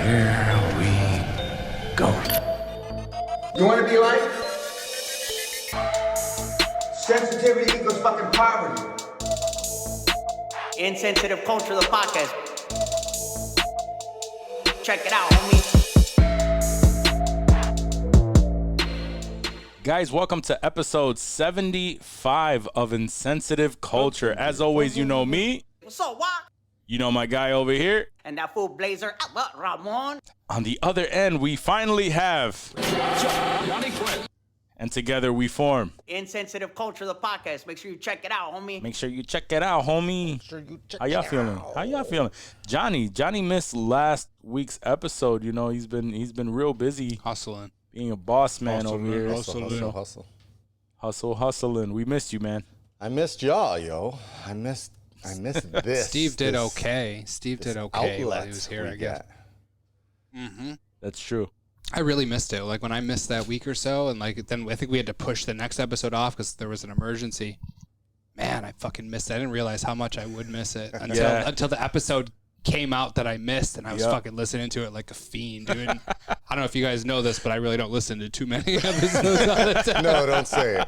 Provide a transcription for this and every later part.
Here we go. You want to be like? Sensitivity equals fucking poverty. Insensitive Culture, the podcast. Check it out, homie. Guys, welcome to episode 75 of Insensitive Culture. As always, you know me. What's up, what? You know my guy over here. And that fool Blazer, Ramon. On the other end, we finally have Jonni. And together we form Insensitive Culture, the podcast. Make sure you check it out, homie. Make sure you check it out, homie. How y'all feeling? How y'all feeling? Johnny missed last week's episode. You know, he's been real busy hustling. Being a boss man over here. Hustling. We missed you, man. I missed y'all, yo. I missed this. Steve did okay while he was here, I guess. That's true. I really missed it. Like when I missed that week or so, and like then I think we had to push the next episode off because there was an emergency. Man, I fucking missed it. I didn't realize how much I would miss it until the episode came out that I missed, and I was fucking listening to it like a fiend, dude. I don't know if you guys know this, but I really don't listen to too many episodes all the time. No, don't say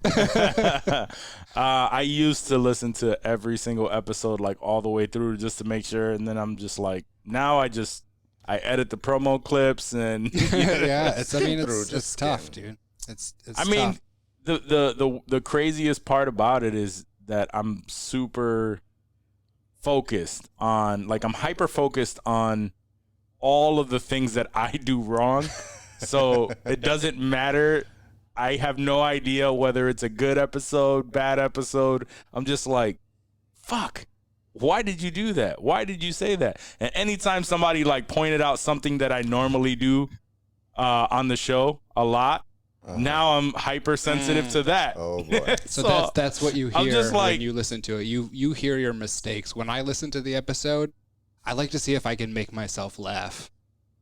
it. I used to listen to every single episode like all the way through just to make sure, and then I'm just like, now I edit the promo clips and yeah, it's tough, dude. It's I mean, the craziest part about it is that I'm super focused on, like, I'm hyper focused on all of the things that I do wrong. So it doesn't matter. I have no idea whether it's a good episode, bad episode. I'm just like, fuck. Why did you do that? Why did you say that? And anytime somebody like pointed out something that I normally do on the show a lot, now I'm hypersensitive to that. Oh boy! So that's what you hear just like, when you listen to it. You hear your mistakes. When I listen to the episode, I like to see if I can make myself laugh.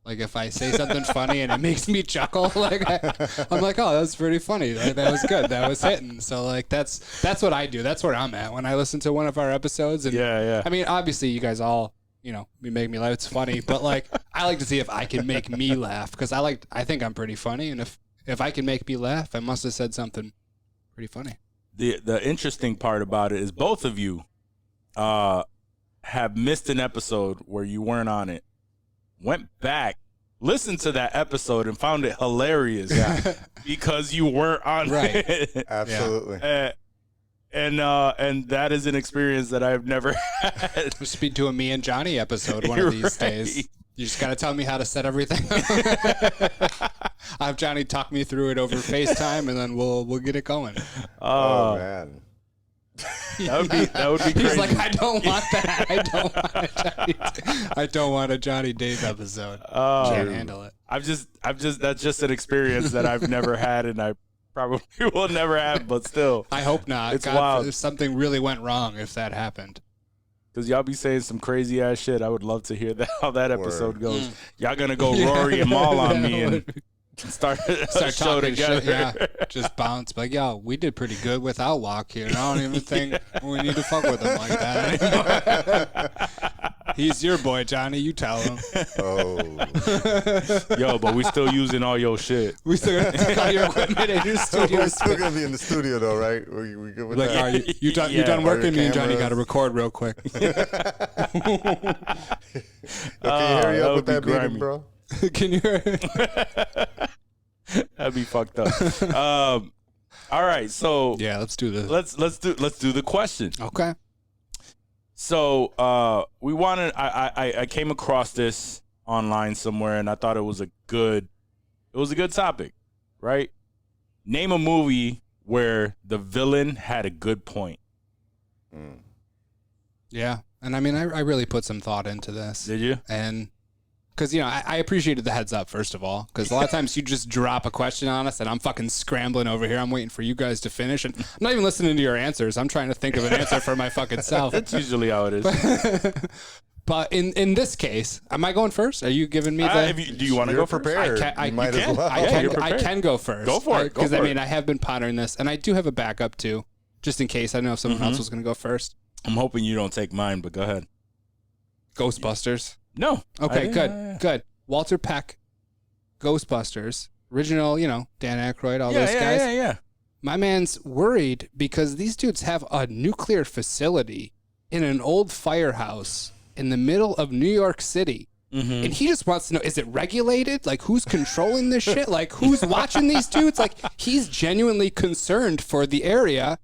Like if I say something funny and it makes me chuckle, like I'm like, oh, that's pretty funny. Like, that was good. That was hitting. So like that's what I do. That's where I'm at when I listen to one of our episodes. And yeah. I mean, obviously, you guys all, you make me laugh. It's funny, but like I like to see if I can make me laugh because I think I'm pretty funny, and if I can make me laugh, I must have said something pretty funny. The interesting part about it is both of you have missed an episode where you weren't on it, went back, listened to that episode, and found it hilarious because you weren't on it. Absolutely. And that is an experience that I've never had. We'll speak to a me and Jonni episode one of these days. You just got to tell me how to set everything up. I'll have Jonni talk me through it over FaceTime, and then we'll get it going. Oh man. That would be crazy. He's like, I don't want that. I don't want a Jonni Dave episode. Can't handle it. That's just an experience that I've never had, and I probably will never have, but still. I hope not. It's wild. If something really went wrong, if that happened. Because y'all be saying some crazy ass shit. I would love to hear how that episode goes. Y'all gonna go Rory and Maul on me and start a show together. Shit, yeah, just bounce. Like, yo, we did pretty good without Walk here. I don't even think we need to fuck with him like that anymore. He's your boy, Jonni. You tell him. Oh. Yo, but we still using all your shit. We still got all your equipment in your studio. We're still gonna be in the studio though, right? We good with like, that? are you done working? Me and Jonni got to record real quick. Can you hurry up with that beating, bro? Can you? That'd be fucked up. All right, so yeah, let's do this. Let's do the question. Okay. So I came across this online somewhere, and I thought it was a good topic, right? Name a movie where the villain had a good point. Yeah, and I mean, I really put some thought into this. Did you? And because, I appreciated the heads up, first of all, because a lot of times you just drop a question on us and I'm fucking scrambling over here. I'm waiting for you guys to finish, and I'm not even listening to your answers. I'm trying to think of an answer for my fucking self. That's usually how it is. But in this case, am I going first? Are you giving me the... Do you want to go prepared? first? Might as well. I can go first. Go for it. Because, I mean, I have been pondering this, and I do have a backup, too, just in case. I know if someone else was going to go first. I'm hoping you don't take mine, but go ahead. Ghostbusters. No. Okay, good, Yeah. good. Walter Peck, Ghostbusters, original, Dan Aykroyd, all Yeah, those yeah, guys. yeah. My man's worried because these dudes have a nuclear facility in an old firehouse in the middle of New York City. Mm-hmm. And he just wants to know, is it regulated? Like, who's controlling this shit? Like, who's watching these dudes? Like, he's genuinely concerned for the area.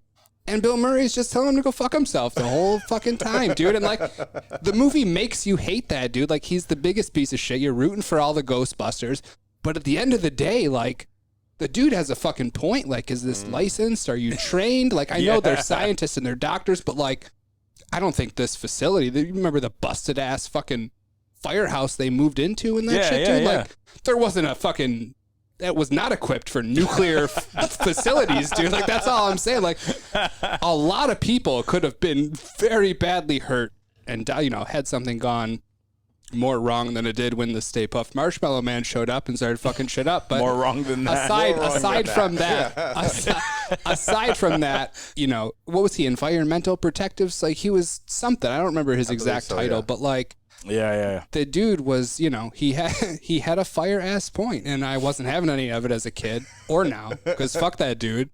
And Bill Murray's just telling him to go fuck himself the whole fucking time, dude. And, like, the movie makes you hate that, dude. Like, he's the biggest piece of shit. You're rooting for all the Ghostbusters. But at the end of the day, like, the dude has a fucking point. Like, is this licensed? Are you trained? Like, I know they're scientists and they're doctors, but, like, I don't think this facility, you remember the busted ass fucking firehouse they moved into and that shit, dude? Like, there wasn't a fucking, that was not equipped for nuclear facilities, dude. Like, that's all I'm saying. Like, a lot of people could have been very badly hurt and, had something gone more wrong than it did when the Stay Puft Marshmallow Man showed up and started fucking shit up. But More wrong than that. Aside from that, what was he, environmental protectives? Like, he was something. I don't remember his exact title, but like, Yeah. the dude was, he had a fire ass point, and I wasn't having any of it as a kid or now, because fuck that dude.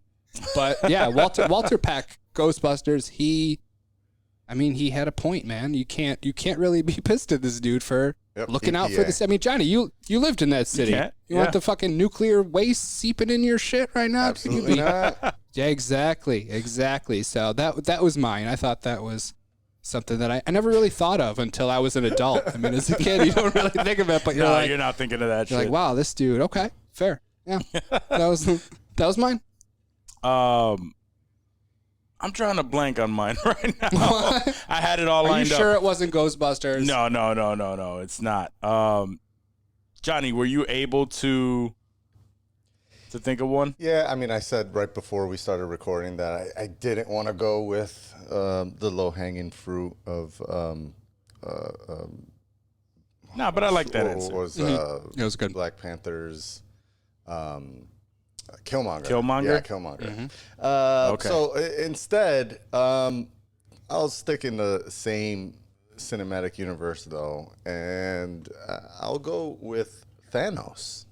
But yeah, Walter Peck, Ghostbusters, he had a point, man. You can't really be pissed at this dude for looking out for this. I mean, Johnny, you lived in that city. You want the fucking nuclear waste seeping in your shit right now? Absolutely not. Yeah, exactly. So that was mine. I thought that was something that I never really thought of until I was an adult. I mean, as a kid, you don't really think of it, but you're not thinking of that shit. You're like, wow, this dude. Okay, fair. Yeah, that was mine. I'm trying to blank on mine right now. I had it all lined up. Are you sure it wasn't Ghostbusters? No, it's not. Johnny, were you able to think of one? Yeah, I mean, I said right before we started recording that I didn't want to go with the low-hanging fruit of but I like that answer. It was good. Black Panther's Killmonger. Killmonger? Yeah, Killmonger. Mm-hmm. Okay. So instead, I'll stick in the same cinematic universe, though, and I'll go with Thanos.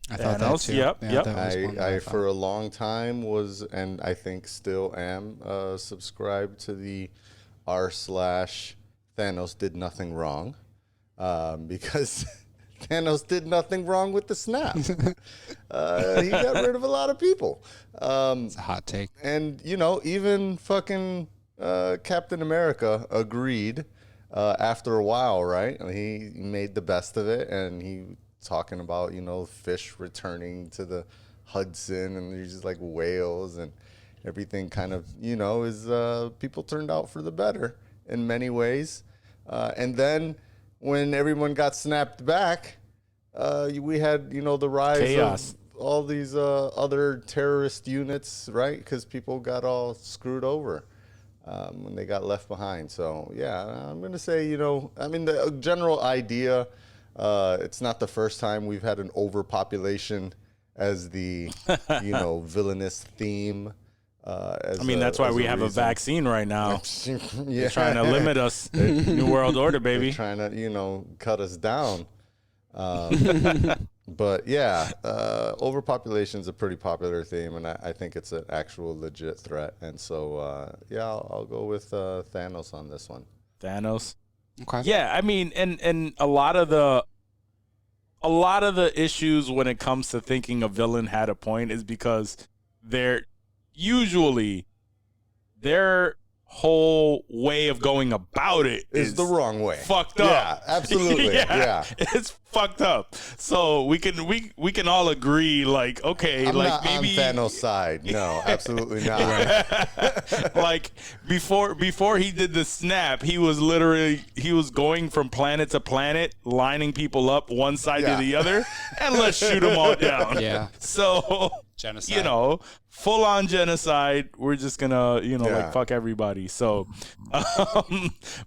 I thought that too. Yep. That was one that I thought. for a long time was, and I think still am, subscribed to the r/Thanos did nothing wrong, because Thanos did nothing wrong with the snap. He got rid of a lot of people. It's a hot take. And, even fucking Captain America agreed after a while, right? He made the best of it, and he talking about, fish returning to the Hudson, and there's just like whales and everything kind of, is people turned out for the better in many ways. And then when everyone got snapped back, we had, the rise Chaos. of all these other terrorist units, right? Because people got all screwed over when they got left behind. So, yeah, I'm going to say, the general idea, it's not the first time we've had an overpopulation as the, villainous theme. That's why we have a vaccine right now. Yeah. They're trying to limit us. New World Order, baby. They're trying to, cut us down. But yeah, overpopulation is a pretty popular theme, and I think it's an actual legit threat. And so, I'll go with Thanos on this one. Thanos. Okay. Yeah, and a lot of the issues when it comes to thinking a villain had a point is because their whole way of going about it is the wrong way. Fucked up. Yeah, absolutely. yeah. It's fucked up. So we can all agree, like, okay, I'm like not maybe on Thanos' side. No, absolutely not. like before he did the snap, he was going from planet to planet, lining people up one side to the other, and let's shoot them all down. Yeah. So Genocide. full on genocide. We're just gonna, like fuck everybody. So,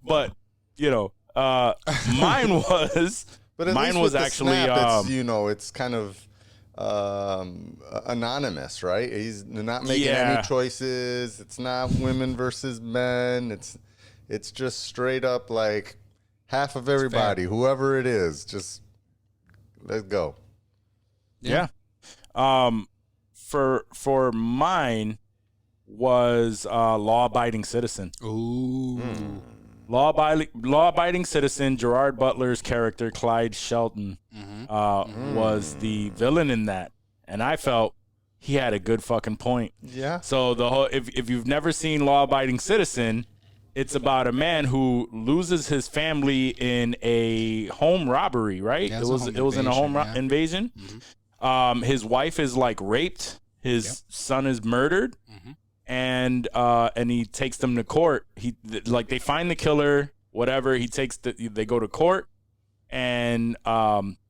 but mine was. But at mine least was with the actually, snap, it's kind of anonymous, right? He's not making any choices. It's not women versus men. It's just straight up like, half of everybody, whoever it is, just let's go. Yeah. For mine was Law-Abiding Citizen. Ooh. Law-abiding citizen. Gerard Butler's character, Clyde Shelton, was the villain in that, and I felt he had a good fucking point. Yeah. So the whole, if you've never seen Law-Abiding Citizen, it's about a man who loses his family in a home robbery. Right? Yeah, it was in a home invasion. His wife is like raped. His son is murdered. And he takes them to court. They find the killer, whatever. They go to court, and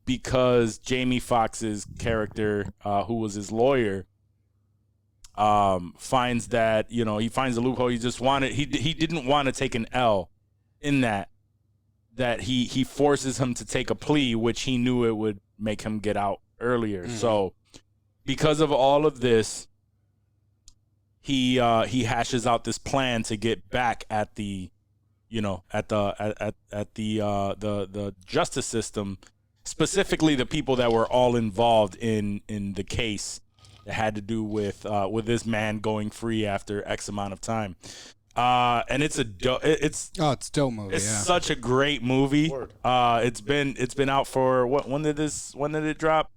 because Jamie Foxx's character, who was his lawyer, finds that he finds a loophole. He didn't want to take an L in that he forces him to take a plea, which he knew it would make him get out earlier. So because of all of this, he hashes out this plan to get back at the justice system, specifically the people that were all involved in the case that had to do with this man going free after X amount of time. And it's a dope movie. It's such a great movie. Word. It's been out for when did it drop?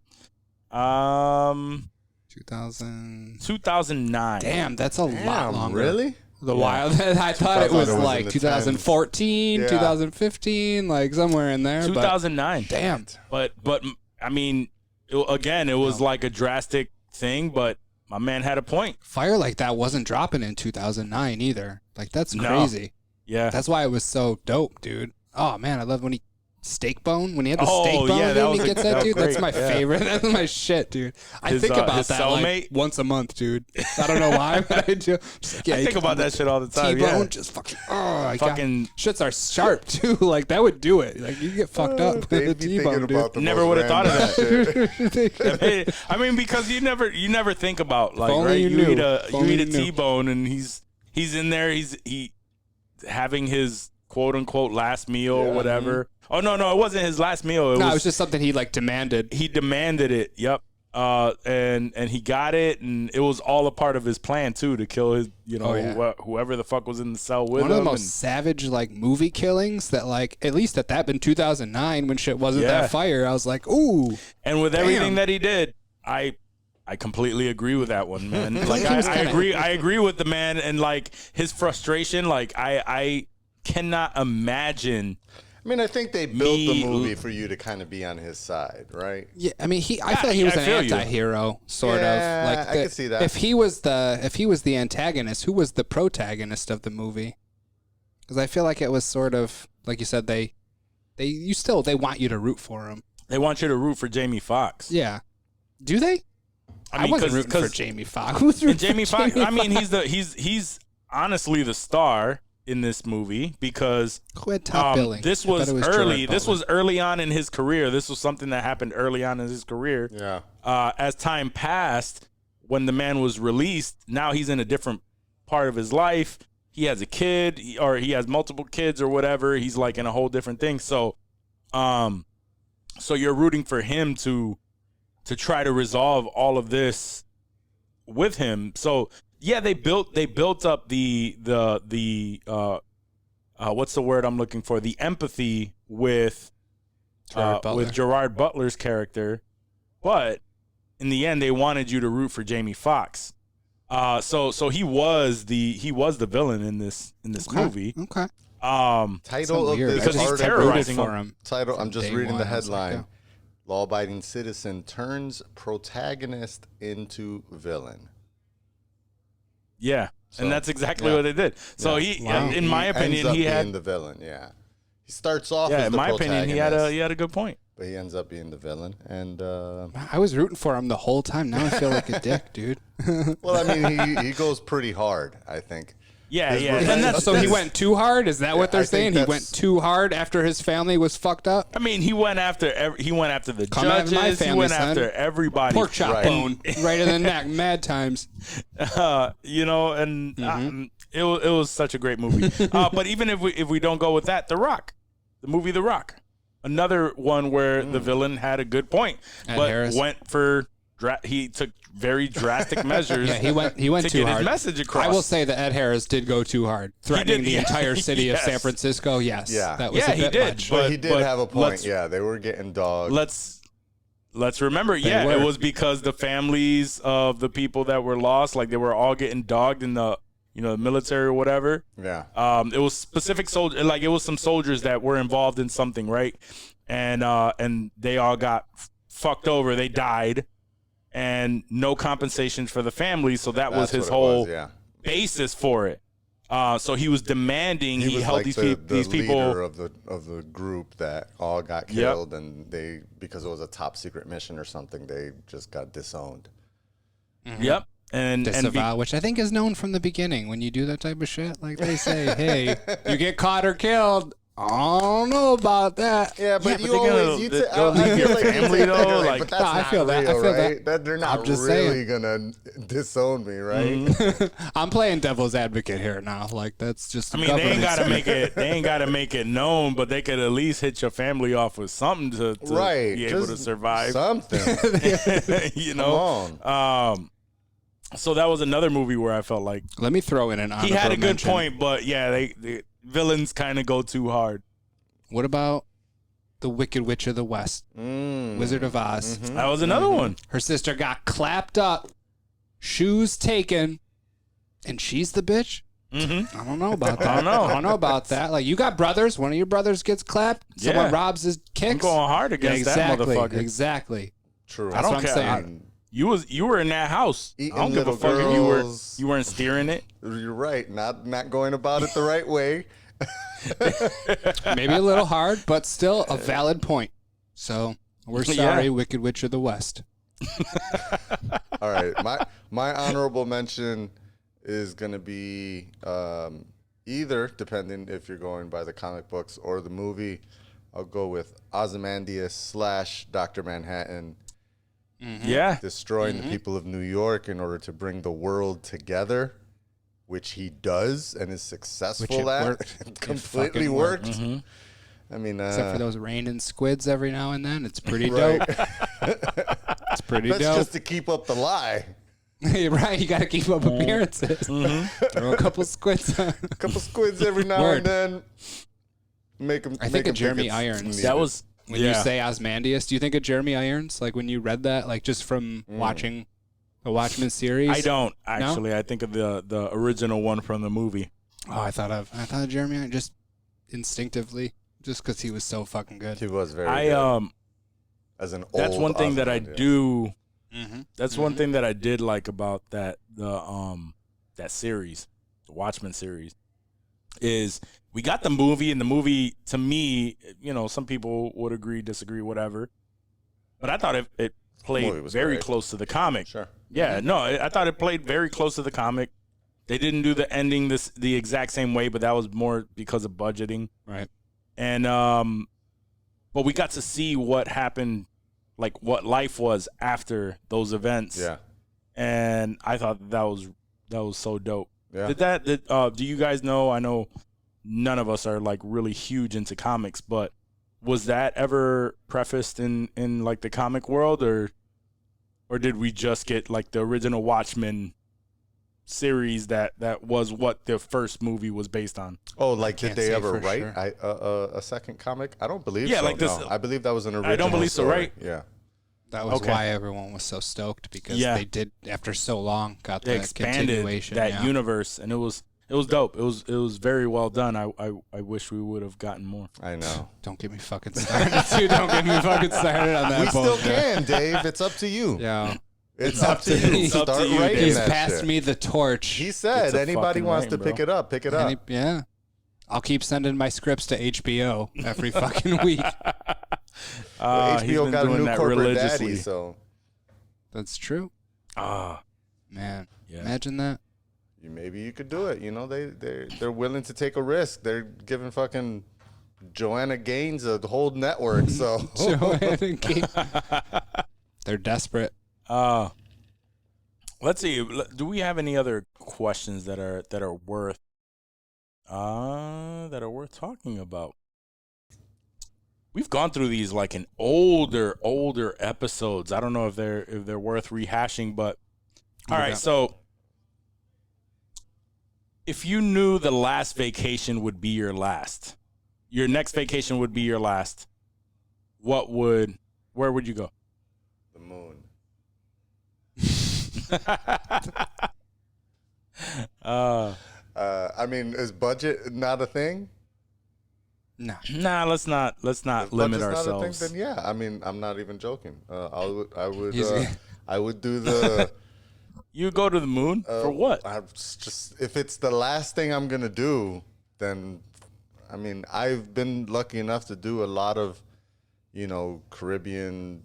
2009. Damn, that's a lot longer. Really? Wild. I thought it was like 2014, Yeah. 2015, like somewhere in there. 2009. Damn. But I mean, it was like a drastic thing, but my man had a point. Fire like that wasn't dropping in 2009 either. Like, that's No. crazy. Yeah. That's why it was so dope, dude. Oh, man, I love when he steak bone. When he had the Oh, steak bone, yeah, and that he was gets that that, was dude. That's great. my Yeah. favorite. That's my shit, dude. I His, think about his that cellmate? like once a month, dude. I don't know why, but I do. Just like, yeah, I think about that shit all the time. T-bone, Yeah. just fucking. Shits are sharp too. Like that would do it. Like you get fucked up with the They'd be T-bone, thinking dude. about the Never most would have thought of random that. shit. I mean, because you never think about like only right. you You knew. eat a If only you knew. T-bone and he's in there. He's having his quote unquote last meal or whatever. Oh no, it wasn't his last meal. It was just something he like demanded. He demanded it. Yep. And he got it, and it was all a part of his plan too to kill his whoever the fuck was in the cell with him. One of the most savage like movie killings that like at least at that in 2009 when shit wasn't that fire. I was like, ooh. And with everything that he did, I completely agree with that one, man. Like I agree with the man and like his frustration. Like I cannot imagine. I mean, I think they built the movie for you to kind of be on his side, right? Yeah, I mean, I feel like he was an anti-hero, sort of. Like I can see that. If he was the antagonist, who was the protagonist of the movie? Because I feel like it was sort of like you said. They want you to root for him. They want you to root for Jamie Foxx. Yeah. Do they? I mean, wasn't rooting for Jamie Foxx. Who's rooting for Jamie Foxx? I mean, he's honestly the star in this movie because who had top billing? This was early. This was early on in his career. This was something that happened early on in his career. Yeah. As time passed, when the man was released, now he's in a different part of his life. He has a kid, or he has multiple kids, or whatever. He's like in a whole different thing. So, so you're rooting for him to try to resolve all of this with him. So. Yeah, they built up the what's the word I'm looking for? The empathy with Gerard Butler's character, but in the end they wanted you to root for Jamie Foxx. So he was the villain in this movie. Okay. Title of this because he's article. terrorizing for him. Title. I'm just Day reading the one, I was like, headline. Law-abiding citizen turns protagonist into villain. Yeah, So, and that's exactly what they did. So he, in my opinion, ends he up had being the villain. Yeah, he starts off. Yeah, as in the my opinion, he had a good point. but he ends up being the villain. And I was rooting for him the whole time. Now I feel like a dick, dude. well, I mean, he goes pretty hard. I think. Yeah, His yeah. revenge- And that's So he went too hard? Is that what they're I think saying? He went too hard after his family was fucked up? I mean, he went after the Come at my judges. He family, went son. after everybody. Pork chop Right. bone right in the neck. Mad times. You know, and it was such a great movie. But even if we don't go with that, The Rock. the movie The Rock. Another one where the villain had a good point, Ed but Harris. went for he took very drastic measures. Yeah, he went to too get hard. his message across. I will say that Ed Harris did go too hard, threatening the entire city of Yes. San Francisco. Yes, Yeah. that was Yeah, a he bit did, much. But he did have a point. let's- Yeah, they were getting dogged. Let's remember, it were. was because the families of the people that were lost, like they were all getting dogged in the the military or whatever. Yeah. It was specific soldiers, like it was some soldiers that were involved in something, right? And they all got fucked over. They died, and no compensation for the families. So that was That's his what it whole was, yeah. basis for it. So he was demanding. He was held like these the people. leader of the group that all got killed, and they, because it was a top secret mission or something, they just got disowned. Yep. And Disavow, which I think is known from the beginning. When you do that type of shit, like they say, "Hey, you get caught or killed." I don't know about that. Yeah, but Yeah, you but they're always gonna- I they'll leave feel your like you family, take that, though, like, like- but that's No, I not feel that. I real, feel right? that. They're not I'm just really gonna disown me, right? I'm playing devil's advocate here now. Like that's just. I mean, they ain't gotta make it. They ain't gotta make it known, but they could at least hit your family off with something to Right, be able to just survive. something. you Come know. on. So that was another movie where I felt like Let me throw in an honorable he had a good mention. point, but yeah, the villains kind of go too hard. What about the Wicked Witch of the West, Mm. Wizard of Oz? That was another one. Her sister got clapped up, shoes taken, and she's the bitch. Mm-hmm. I don't know about that. I don't know. I don't know about that. Like you got brothers. One of your brothers gets clapped. Someone Yeah. robs his kicks. I'm going hard against exactly, that motherfucker. Exactly. True. That's don't what I'm care. saying. You were in that house. Eating I don't give a little fuck if girls. you weren't steering it. You're right. Not going about it the right way. Maybe a little hard, but still a valid point. So we're sorry, Yeah. Wicked Witch of the West. All right. My honorable mention is gonna be either, depending if you're going by the comic books or the movie. I'll go with Ozymandias / Dr. Manhattan Yeah. destroying the people of New York in order to bring the world together, which he does and is successful it at. worked. It It completely fucking worked. worked. I mean, Except for those raining squids every now and then. It's pretty right. dope. It's pretty That's dope. just to keep up the lie. You're right. You got to keep up appearances. Throw a couple squids on. A couple squids every now Word. and then. Make them. I think of Jeremy Irons. That was When you say Ozymandias, do you think of Jeremy Irons? Like when you read that, like just from watching the Watchmen series? I don't actually. I think of the original one from the movie. Oh, I thought of Jeremy Irons just instinctively, just because he was so fucking good. He was very I good. As an old That's one thing that I Ozymandias. do. Mm-hmm. That's one thing that I did like about that that series, the Watchmen series, is we got the movie, and the movie to me, some people would agree, disagree, whatever. But I thought it movie played was very great. close to the comic. Sure. Yeah, no, I thought it played very close to the comic. They didn't do the ending the exact same way, but that was more because of budgeting. Right. And but we got to see what happened, like what life was after those events. Yeah. And I thought that was so dope. Yeah. Do you guys know? I know none of us are like really huge into comics, but was that ever prefaced in like the comic world, or did we just get like the original Watchmen series that was what the first movie was based on? Oh, like did can't they say ever for write sure. a second comic? I don't believe Yeah, so. like this- no. I believe that was an original. I don't believe so, story. right? Yeah. That was Okay. why everyone was so stoked, because Yeah. they did, after so long, got They that expanded continuation. that yeah. universe, and it was dope. It was very well done. I wish we would have gotten more. I know. Don't get me fucking started, dude. Don't get me fucking started on that We still bullshit. can, Dave. It's up to you. Yeah. It's up to you. It's up to Start you, writing Dave. He's that passed shit. me the torch. He It's said a anybody fucking wants writing, to pick bro. it up, pick it up. Yeah. I'll keep sending my scripts to HBO every fucking week. He's HBO been got a doing new that corporate religiously. daddy, so That's true. Man. Yeah. Imagine that. maybe you could do it. You know, they're willing to take a risk. They're giving fucking Joanna Gaines a whole network. So Joanna Gaines. They're desperate. Let's see. Do we have any other questions that are worth talking about? we've gone through these like in older episodes. I don't know if they're worth rehashing, but all right. So if you knew the last vacation would be your last, your next vacation would be your last, where would you go? The moon. I mean, is budget not a thing? No. Nah, let's not If limit budget's ourselves. not a thing, then yeah. I mean, I'm not even joking. I would He's- I would do the. You go to the moon for what? Just if it's the last thing I'm gonna do, then I mean, I've been lucky enough to do a lot of, Caribbean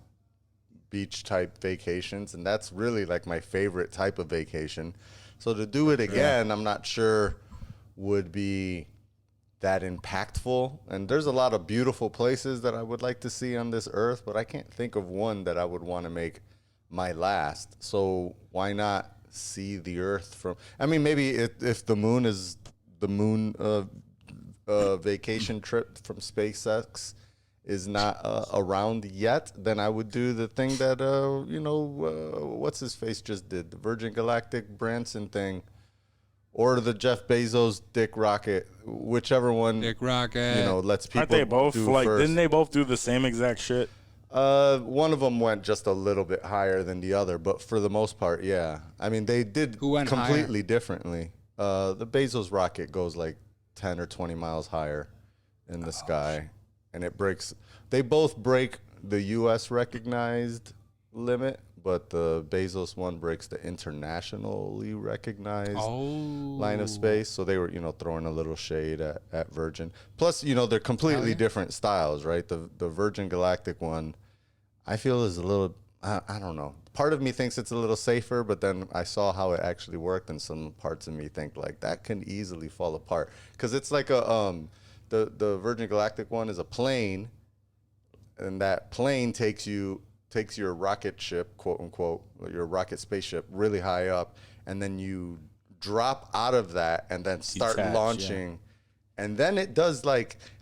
beach type vacations, and that's really like my favorite type of vacation. So to do it again, I'm not sure would be that impactful. And there's a lot of beautiful places that I would like to see on this earth, but I can't think of one that I would want to make my last. So why not see the earth from, I mean, maybe if the moon is the moon vacation trip from SpaceX is not around yet, then I would do the thing that, what's his face just did, the Virgin Galactic Branson thing, or the Jeff Bezos Dick Rocket, whichever one, Dick Rocket. lets people Aren't they both do like? first. Didn't they both do the same exact shit? One of them went just a little bit higher than the other, but for the most part, yeah. I mean, they did Who went completely differently. The Bezos rocket goes like 10 or 20 miles higher in the sky, and it breaks. They both break the U.S. recognized limit, but the Bezos one breaks the internationally recognized line of space. So they were, throwing a little shade at Virgin. Plus, they're completely different styles, right? The Virgin Galactic one, I feel is a little, I don't know. Part of me thinks it's a little safer, but then I saw how it actually worked, and some parts of me think like that can easily fall apart. Because it's like the Virgin Galactic one is a plane, and that plane takes your rocket ship, quote unquote, your rocket spaceship, really high up, and then you drop out of that and then start Detach, launching. And then it does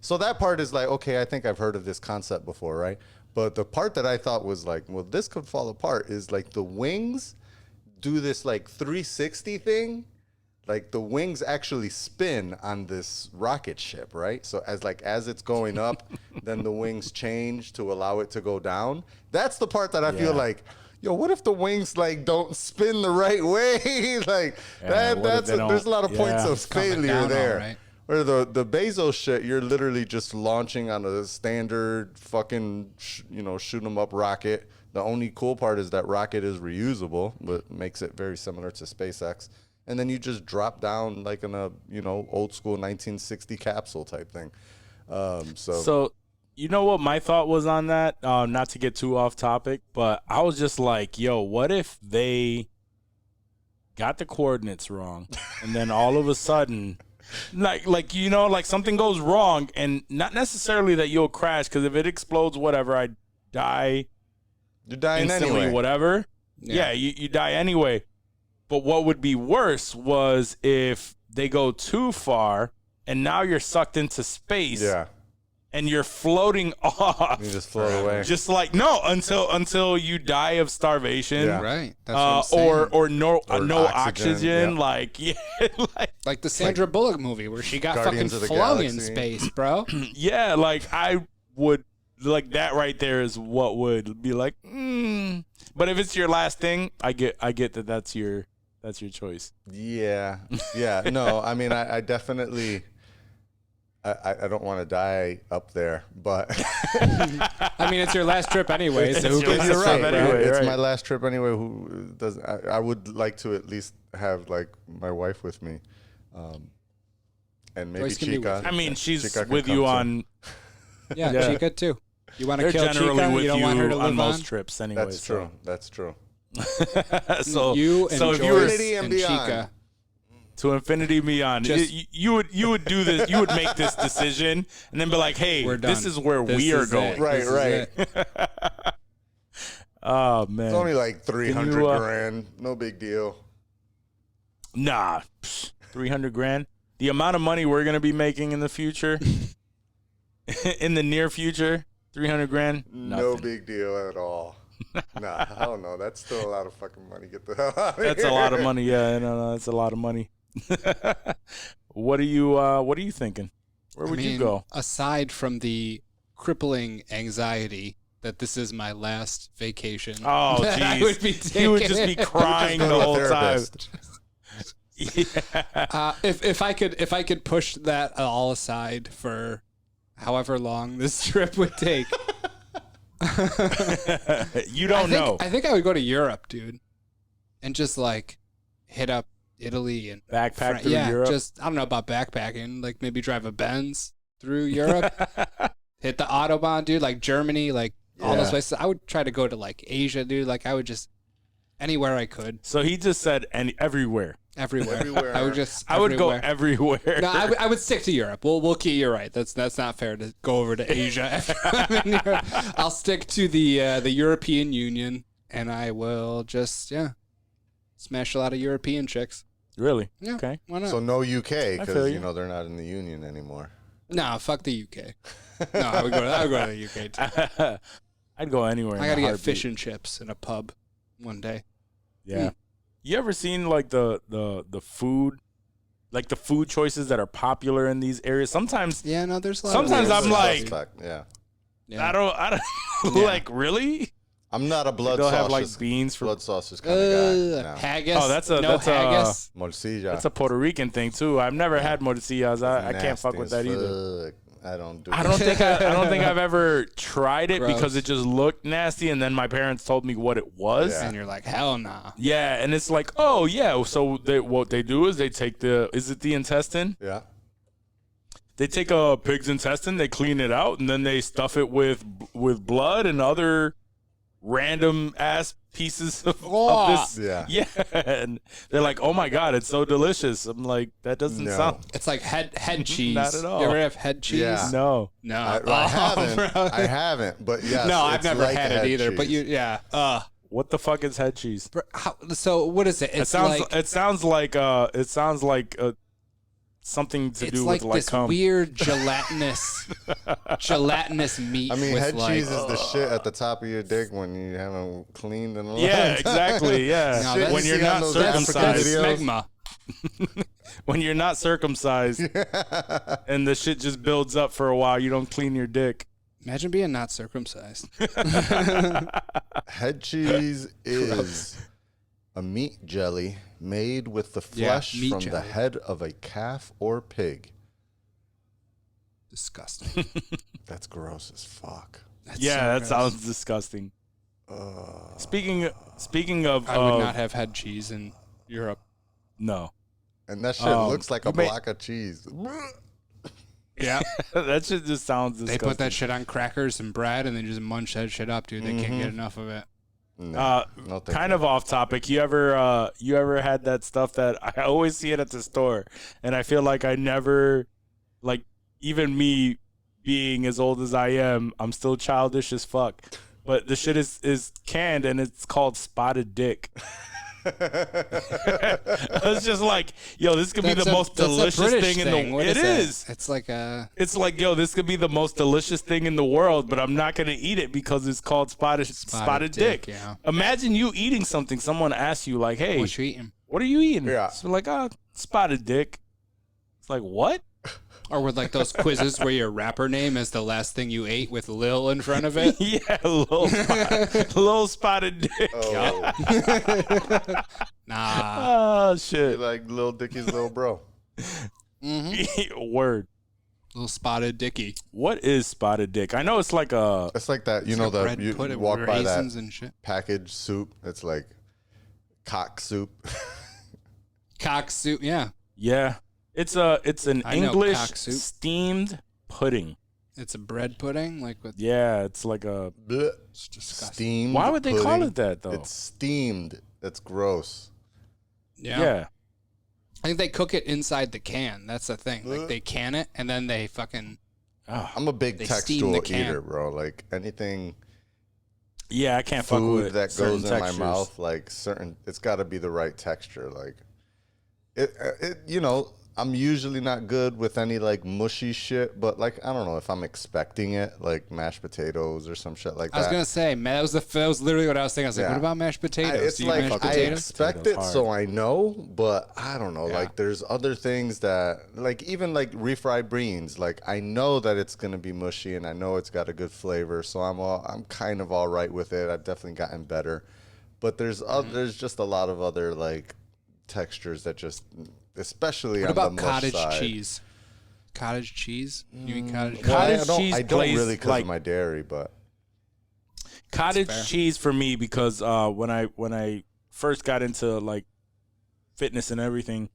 so that part is like, okay, I think I've heard of this concept before, right? But the part that I thought was like, well, this could fall apart is like the wings do this like 360 thing. Like the wings actually spin on this rocket ship, right? So as it's going up, then the wings change to allow it to go down. That's the part that I feel like, yo, what if the wings don't spin the right way? There's a lot of points of failure down there. all right. Where the Bezos shit, you're literally just launching on a standard fucking shoot 'em up rocket. The only cool part is that rocket is reusable, but makes it very similar to SpaceX. And then you just drop down like in a, old school 1960 capsule type thing. So you know what my thought was on that? Not to get too off topic, but I was just like, yo, what if they got the coordinates wrong, and then all of a sudden, like something goes wrong, and not necessarily that you'll crash, because if it explodes, whatever, I die. You're dying instantly, anyway. whatever. Yeah, you die anyway. But what would be worse was if they go too far and now you're sucked into space. Yeah. And you're floating off. You just float away. Just like until you die of starvation. Yeah. Right. That's what I'm saying. or no Or oxygen. oxygen, Like the Sandra Bullock movie where she got Guardians fucking of the flung in Galaxy. space, bro. yeah, like I would like that right there is what would be like. But if it's your last thing, I get that that's your choice. Yeah. No, I mean, I definitely, I don't want to die up there, but I mean, it's your last trip anyway, so who It's your gives last a trip fuck, anyway. bro? it's right. my last trip anyway. Who does? I would like to at least have like my wife with me, and maybe Joyce can be Chica. with you. I mean, she's Chica can with come you too. on. Yeah, Yeah. Chica too. You want to They're kill generally Chica? with You don't want her to live on most on? trips anyway. That's true. That's true. So You and so if Joyce you were Infinity and and beyond. Chica. to infinity beyond, Just- you would do this. You would make this decision and then be like, "Hey, We're this done. is where This we are is going." it. Right, This is right. it. Oh man, It's only like 300 you, grand. No big deal. nah, 300 grand. The amount of money we're gonna be making in the future, in the near future, 300 grand? No Nothing. big deal at all. Nah, hell no. That's still a lot of fucking money. Get the hell out of That's here. a lot of money. Yeah, no, that's a lot of money. What are you thinking? Where would you go? Aside from the crippling anxiety that this is my last vacation, Oh, that I jeez. would be He would just be taking. crying Go the to a whole time. therapist. Yeah. If I could push that all aside for however long this trip would take, You don't know. I think I would go to Europe, dude, and just like hit up Italy and Backpack through yeah, Europe. just I don't know about backpacking, like maybe drive a Benz through Europe, hit the Autobahn, dude, like Germany, like all those Yeah. places. I would try to go to like Asia, dude. Like I would just anywhere I could, So he just said everywhere. everywhere. Everywhere. I would just. I would go everywhere. everywhere. No, I would stick to Europe. We'll keep. You're right. That's not fair to go over to Asia. After I'm in Europe. I'll stick to the European Union, and I will just smash a lot of European chicks. Really? Yeah. Okay. Why not? So no UK feel because you. you know they're not in the union anymore. No, fuck the UK. No, I would go to the UK too. I'd go anywhere. I in gotta a get heartbeat. fish and chips in a pub one day. Yeah. You ever seen like the food, like the food choices that are popular in these areas? Sometimes Yeah, no, there's a lot. Sometimes of I'm weird like- stuff. Suspect, yeah. Yeah. I don't Yeah. like really. I'm not a blood They'll sausage. have like beans for. blood sausage kind of guy. No. Haggis. Oh, that's a- no that's a- haggis. Morcilla. That's a Puerto Rican thing too. I've never had morcillas. I can't fuck Nasty with as that either. fuck. I don't do I it. don't think I've ever tried it Gross. because it just looked nasty, and then my parents told me what it was. Yeah. And you're like, hell nah. Yeah, and it's like, oh yeah. So what they do is they take is it the intestine? Yeah. They take a pig's intestine, they clean it out, and then they stuff it with blood and other random ass pieces of this. Yeah. And they're like, oh my god, it's so delicious. I'm like, that doesn't No. sound. It's like head cheese. Not at all. You ever have head cheese? Yeah. No. No. I Oh, haven't. bro. I haven't. But yes. No, I've it's never like had head it either. cheese. But yeah. What the fuck is head cheese? So what is it? It It's sounds. like It sounds like something to it's do like with this cum. weird gelatinous meat. I mean, with head like, cheese is the shit at the top of your dick when you haven't cleaned in a long Yeah, time. exactly. Yeah. No, that's- When you you're see on not those that's African circumcised. videos? smegma. When you're not circumcised, and the shit just builds up for a while, you don't clean your dick. Imagine being not circumcised. Head cheese is a meat jelly made with the Yeah, flesh meat from the jelly. head of a calf or pig. Disgusting. That's gross as fuck. That's Yeah, so that gross. sounds disgusting. Speaking of, I would not have had cheese in Europe. no, And that shit looks like you a may- block of cheese. Yeah. that shit just sounds They disgusting. put that shit on crackers and bread and they just munch that shit up, dude. They can't get enough of it. No, no thank Kind you. of off topic. You ever had that stuff that I always see it at the store, and I feel like I never, like, even me being as old as I am, I'm still childish as fuck. But the shit is canned and it's called spotted dick. It's just like, yo, this could be the most delicious thing in the world. It is. It's like a. It's like, yo, this could be the most delicious thing in the world, but I'm not gonna eat it because it's called spotted dick. Yeah. Imagine you eating something. Someone asks you like, "Hey, What you eating? what are you eating?" Yeah. So like, spotted dick. It's like, what? Or with like those quizzes where your rapper name is the last thing you ate with Lil in front of it. Yeah, little spotted dick. Oh, Nah. Oh shit. like Lil Dicky's little bro. Word. Little spotted dicky. What is spotted dick? I know it's like a. It's like that, you know, Got bread that you put it walk with by that raisins and shit. packaged soup. It's like cock soup. Cock soup. Yeah. Yeah. It's an I know English cock soup. steamed pudding. It's a bread pudding, like with. Yeah, it's like a. Blech. It's disgusting. Steamed. Why would they call pudding. it that though? It's steamed. That's gross. Yeah. I think they cook it inside the can. That's the thing. Like they can it and then they fucking. I'm a big They steam the textual can. eater, bro. Like anything Yeah, I can't fuck with food that certain goes in textures. my mouth, like certain, it's got to be the right texture. Like it, you know, I'm usually not good with any like mushy shit, but like I don't know if I'm expecting it, like mashed potatoes or some shit like that. I was gonna say, man, that was literally what I was thinking. I was like, what about mashed potatoes? It's Do you like mash I potatoes? expect it, so I know, but I don't know. Yeah. Like there's other things that, like even like refried beans, like I know that it's gonna be mushy and I know it's got a good flavor, so I'm kind of all right with it. I've definitely gotten better, but there's just a lot of other like textures that just, especially What on the about mush cottage side. cheese? Cottage cheese? You eat cottage cheese? Cottage I cheese don't plays, really because like- of my dairy, but Cottage fair. cheese for me because when I first got into like fitness and everything,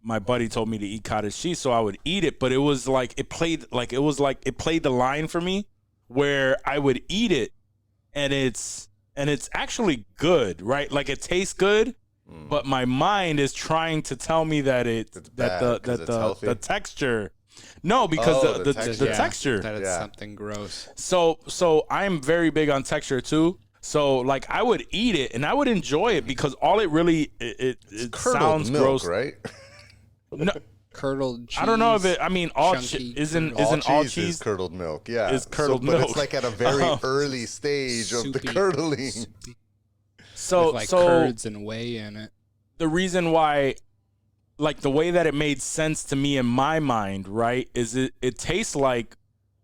my buddy told me to eat cottage cheese, so I would eat it. But it was like it played the line for me where I would eat it, and it's actually good, right? Like it tastes good, but my mind is trying to tell me that the texture. No, because the texture. That it's Yeah. something gross. So I'm very big on texture too. So like I would eat it and I would enjoy it because all it really it curdled sounds milk, gross. right? No, Curdled cheese. I don't know if it. I mean, all chunky isn't curdled- all is cheese. curdled milk. Yeah, is curdled But milk. it's like at a very early stage of the Soupy. curdling. Soupy. So With like so curds and whey in it. the reason why, like the way that it made sense to me in my mind, right, is it tastes like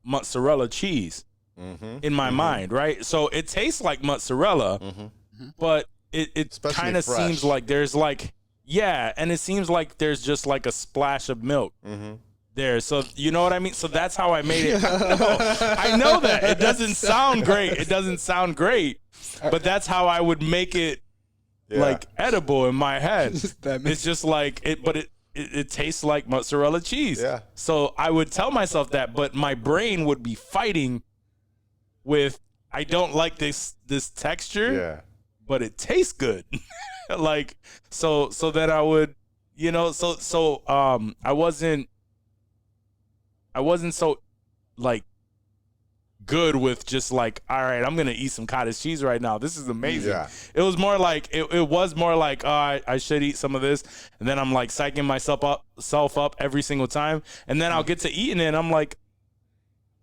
mozzarella cheese in my mind, right? So it tastes like mozzarella, but it Especially kind of fresh. seems like there's like, yeah, and it seems like there's just like a splash of milk there. So you know what I mean? So that's how I made it. I know that. It doesn't sound great. It doesn't sound great, but that's how I would make it like edible in my head. It's just like it, but it tastes like mozzarella cheese. Yeah. So I would tell myself that, but my brain would be fighting with, I don't like this texture, Yeah. but it tastes good. Like so that I would, you know, so I wasn't so like good with just like, all right, I'm gonna eat some cottage cheese right now. This is amazing. Yeah. It was more like it was more like, I should eat some of this, and then I'm like psyching myself up every single time, and then I'll get to eating it, and I'm like,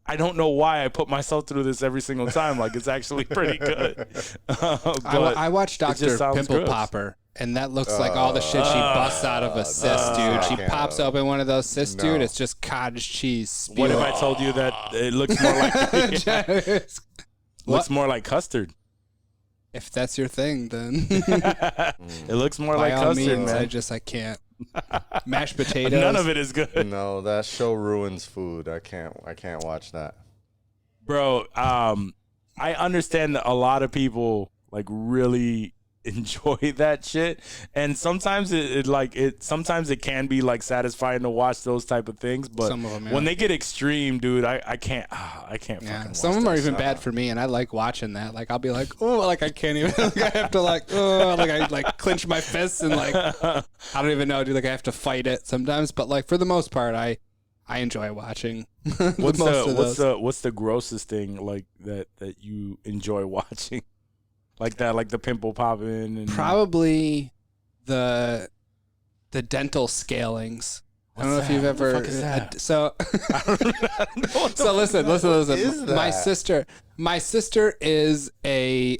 I don't know why I put myself through this every single time. Like it's actually pretty good. I watched just Dr. sounds Pimple gross. Popper, and that looks like all the shit she busts out of a cyst, dude. She can't. pops open one of those cysts, dude. No. It's just cottage cheese. What if I told you that it looks more like looks more like custard? If that's your thing, then It looks more by like all custard, means, man. I can't. Mashed potatoes. None of it is good. No, that show ruins food. I can't watch that. Bro, I understand that a lot of people like really enjoy that shit, and sometimes sometimes it can be like satisfying to watch those type of things, but Some of 'em, yeah. when they get extreme, dude, I can't fucking Yeah, watch some of them that are even stuff. bad for me, and I like watching that. Like I'll be like, oh, like I can't even. Like, I have to like I like clench my fists and like I don't even know, dude. Like I have to fight it sometimes, but like for the most part, I enjoy watching. What's the grossest thing like that you enjoy watching? Like that, like the pimple popping and Probably the dental scalings. I don't know if you've ever. What the fuck is that? So listen. is that? My sister is a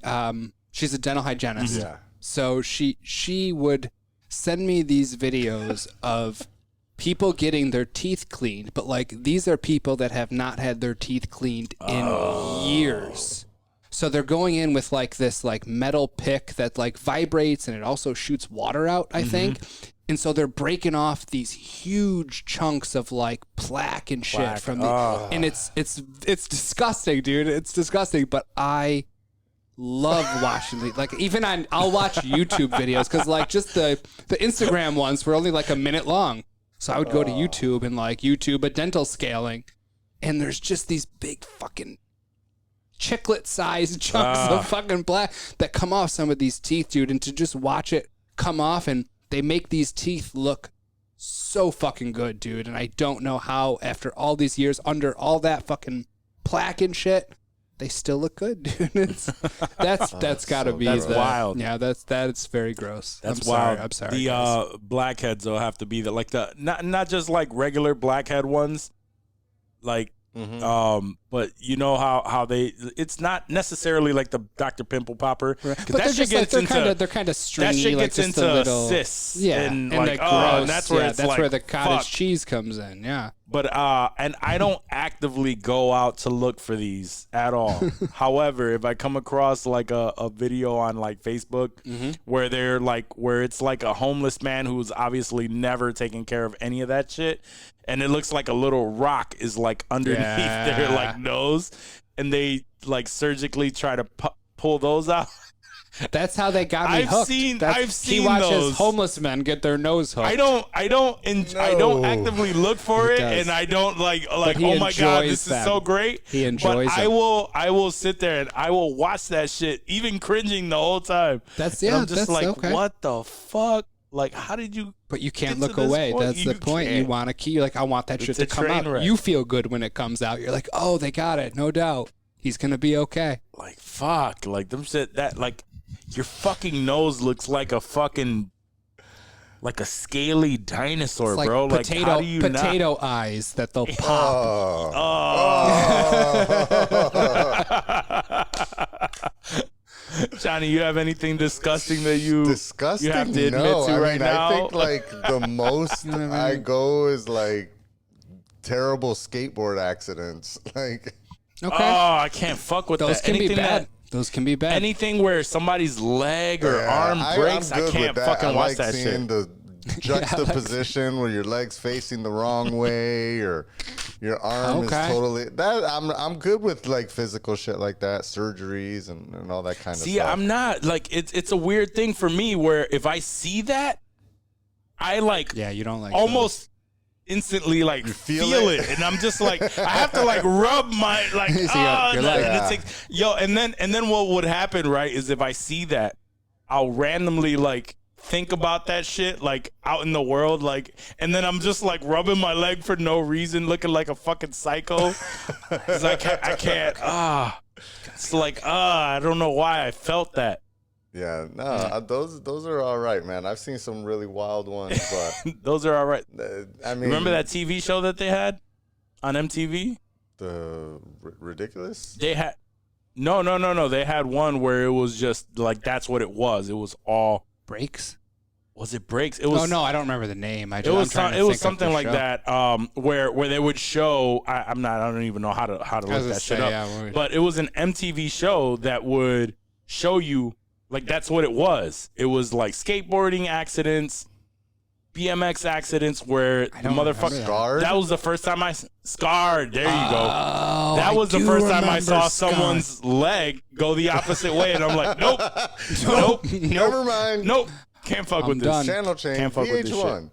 she's a dental hygienist. Yeah. So she would send me these videos of people getting their teeth cleaned, but like these are people that have not had their teeth cleaned in years. So they're going in with like this like metal pick that like vibrates and it also shoots water out, I think. And so they're breaking off these huge chunks of like plaque and shit from the and it's disgusting, dude. It's disgusting, but I love watching the like even I'll watch YouTube videos cuz like just the Instagram ones were only like a minute long. So I would go to YouTube and like YouTube a dental scaling and there's just these big fucking chiclet-sized chunks of fucking black that come off some of these teeth, dude, and to just watch it come off and they make these teeth look so fucking good, dude, and I don't know how after all these years under all that fucking plaque and shit, they still look good, dude. That's got to so be That's wild. Yeah, that's very gross. That's I'm wild. Sorry, I'm sorry. The guys. blackheads though have to be the not just like regular blackhead ones, like but you know how they it's not necessarily like the Dr. Pimple Popper, But that they're shit just gets like into they're kind of stringy. that shit like gets just into a little, cysts, yeah, and like like gross. and that's where it's that's like, where the cottage fuck. cheese comes in. Yeah. But and I don't actively go out to look for these at all. However, if I come across like a video on like Facebook where they're like where it's like a homeless man who's obviously never taken care of any of that shit, and it looks like a little rock is like underneath their like nose, and they like surgically try to pull those out. That's how they got me I've hooked. seen He watches those. homeless men get their nose hooked. I don't actively look for it, does. and I don't like he oh my god, enjoys this them. is so great. He enjoys But I will sit there and I will watch that shit, even cringing the whole time. That's And yeah. I'm just that's like, okay. what the fuck? Like, how did you? But you can't get look to this away. point? That's the You point. You can't. want to keep. You're like, I want that shit It's to a come train out. wreck. You feel good when it comes out. You're like, oh, they got it. No doubt. He's gonna be okay. Like fuck, like them shit that like your fucking nose looks like a fucking like a scaly dinosaur, It's like bro. Like potato, how do you not? potato eyes that they'll pop. Johnny, you have anything disgusting that you Disgusting? you have to admit no, to I right mean, now? I think like the most know what I I mean? go is like terrible skateboard accidents. Like, Okay. Oh, I can't fuck with Those that. can be Anything bad. that- Those can be bad. anything where somebody's leg or yeah, arm breaks, I'm I good can't with that. fucking I watch like that seeing shit. the juxtaposition where your leg's facing the wrong way or your arm is Okay. totally that. I'm good with like physical shit like that, surgeries and all that kind of See, stuff. I'm not like it's a weird thing for me where if I see that, I like yeah, you don't like almost instantly like feel it, and I'm just like I have to like rub my like So you're and like- it takes, and then what would happen right is if I see that, I'll randomly like think about that shit like out in the world like, and then I'm just like rubbing my leg for no reason, looking like a fucking psycho. 'Cause I can't it's like I don't know why I felt that. Yeah, no, those are all right, man. I've seen some really wild ones, but Those are all right. I mean, Remember that TV show that they had on MTV? the ridiculous? They had no. They had one where it was just like that's what it was. It was all breaks. was it breaks? It was Oh no, I don't remember the name. It was something like show. that. Where they would show. I don't even know how to look that shit up. Yeah, But it was an MTV show that would show you like that's what it was. It was like skateboarding accidents, BMX accidents where the don't motherfucker. remember Scarred? That was the first time Scarred. There you go. Oh, That was the first time I saw Scott. someone's leg go the opposite way, and I'm like, nope, nope, Never mind. nope, can't fuck I'm with done. this. Channel change. Can't fuck with this VH1.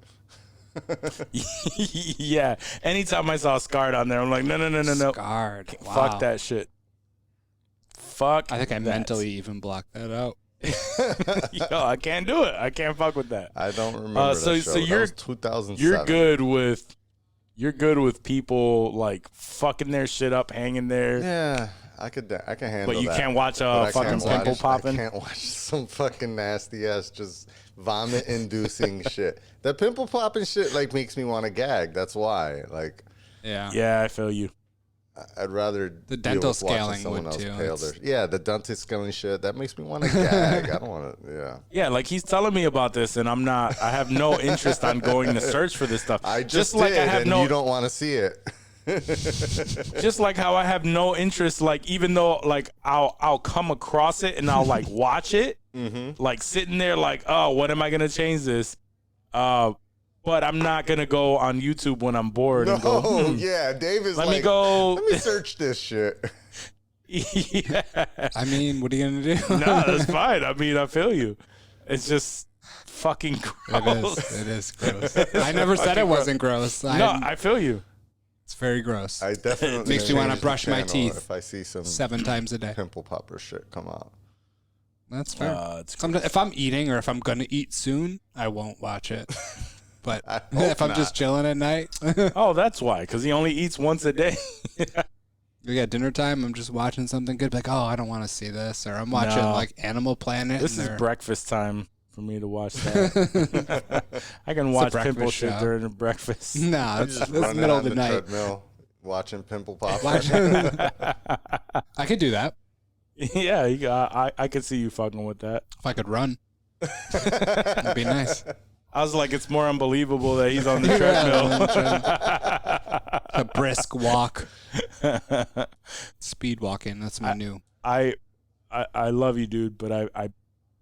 Yeah, anytime I saw Scarred on there, I'm like, no, Scarred. Wow. fuck that shit. Fuck. I think I that. mentally even blocked that out. Yo, I can't do it. I can't fuck with that. I don't remember so that show. you're- that was 2007. You're good with people like fucking their shit up, hanging there. Yeah, I can handle But you that. can't watch But I fucking can't pimple watch- popping? I can't watch some fucking nasty ass just vomit inducing shit. That pimple popping shit like makes me want to gag. That's why. Like Yeah. Yeah, I feel you. I'd rather The deal dental with watching scaling someone would else too. pale It's- their- Yeah, the dental scaling shit that makes me want to gag. I don't want to. Yeah. Yeah, like he's telling me about this, and I have no interest on going to search for this stuff. I just like did, I have and no, you don't want to see it. just like how I have no interest. Like even though like I'll come across it and I'll like watch it, like sitting there like, oh, what am I gonna change this? But I'm not gonna go on YouTube when I'm bored and go. Oh yeah, Dave is Let like, me go. let me search this shit. Yeah. I mean, what are you gonna do? No, that's fine. I mean, I feel you. It's just fucking gross. It is gross. I never said it wasn't gross. No, I feel you. It's very gross. I definitely Makes me wanna change the brush my channel teeth if I see some 7 times a day. pimple popper shit come out. That's fair. It's Sometimes, if I'm eating or if I'm gonna eat soon, I won't watch it. But I if I'm hope just chilling at night, Oh, that's why. Because he only eats once a day. We got dinner time. I'm just watching something good. Like, oh, I don't want to see this, or I'm watching like Animal Planet. This is breakfast time for me to watch that. I can watch Pimple shit during breakfast. No, it's Just the running middle on of the night. treadmill, watching Pimple Pop. I could do that Yeah, I could see you fucking with that. if I could run. That'd be nice. I was like, it's more unbelievable that he's on the treadmill. A brisk walk. Speed walking. That's my new. I love you, dude, but I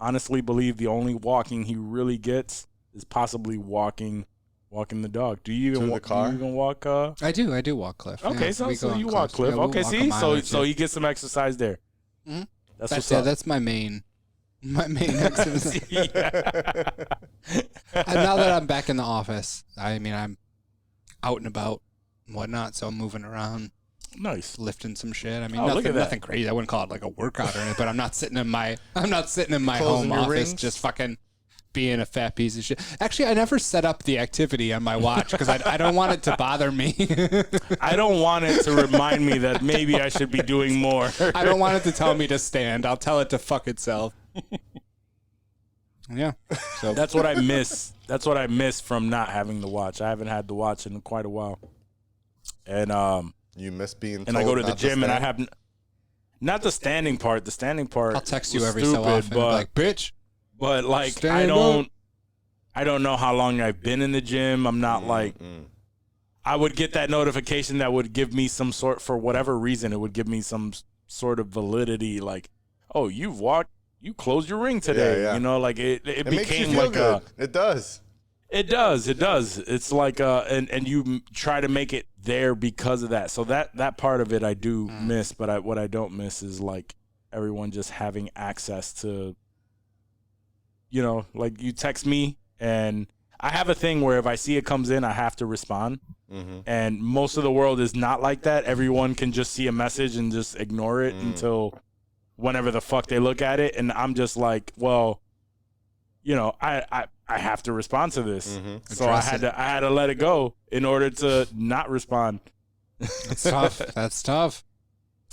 honestly believe the only walking he really gets is possibly walking the dog. Do you even To the car? Do you even walk? I do walk Cliff. Okay, Yeah, so we go on you walk Cliff. Yeah, we'll Okay, walk a see, mile or so two. he gets some exercise there. Mhm. That's what's up. That's my main exercise. Yeah. And now that I'm back in the office, I mean, I'm out and about and whatnot, so I'm moving around, Nice. lifting some shit. I mean, Oh, look at that. nothing crazy. I wouldn't call it like a workout or anything, but I'm not sitting in my Closing home your office rings? just fucking being a fat piece of shit. Actually, I never set up the activity on my watch because I don't want it to bother me. I don't want it to remind me that maybe I should be doing more. I don't want it to tell me to stand. I'll tell it to fuck itself. Yeah. So That's what I miss. That's what I miss from not having the watch. I haven't had the watch in quite a while. And You miss being told and I go to the not gym and I stand? have not the standing part. The standing part. I'll text you was every stupid, so often. but Like, bitch. but like Stand up. I don't know how long I've been in the gym. I'm not like I would get that notification that would give me some sort, for whatever reason, it would give me some sort of validity. Like, oh, you closed your ring today. yeah. You know, like it It makes you became feel like good. It does. It does. It's like and you try to make it there because of that. So that part of it I do miss, but what I don't miss is like everyone just having access to, you know, like you text me and I have a thing where if I see it comes in, I have to respond. And most of the world is not like that. Everyone can just see a message and just ignore it until whenever the fuck they look at it. And I'm just like, well, you know, I have to respond to this. So I had to let it go in order to not respond. That's tough. That's tough.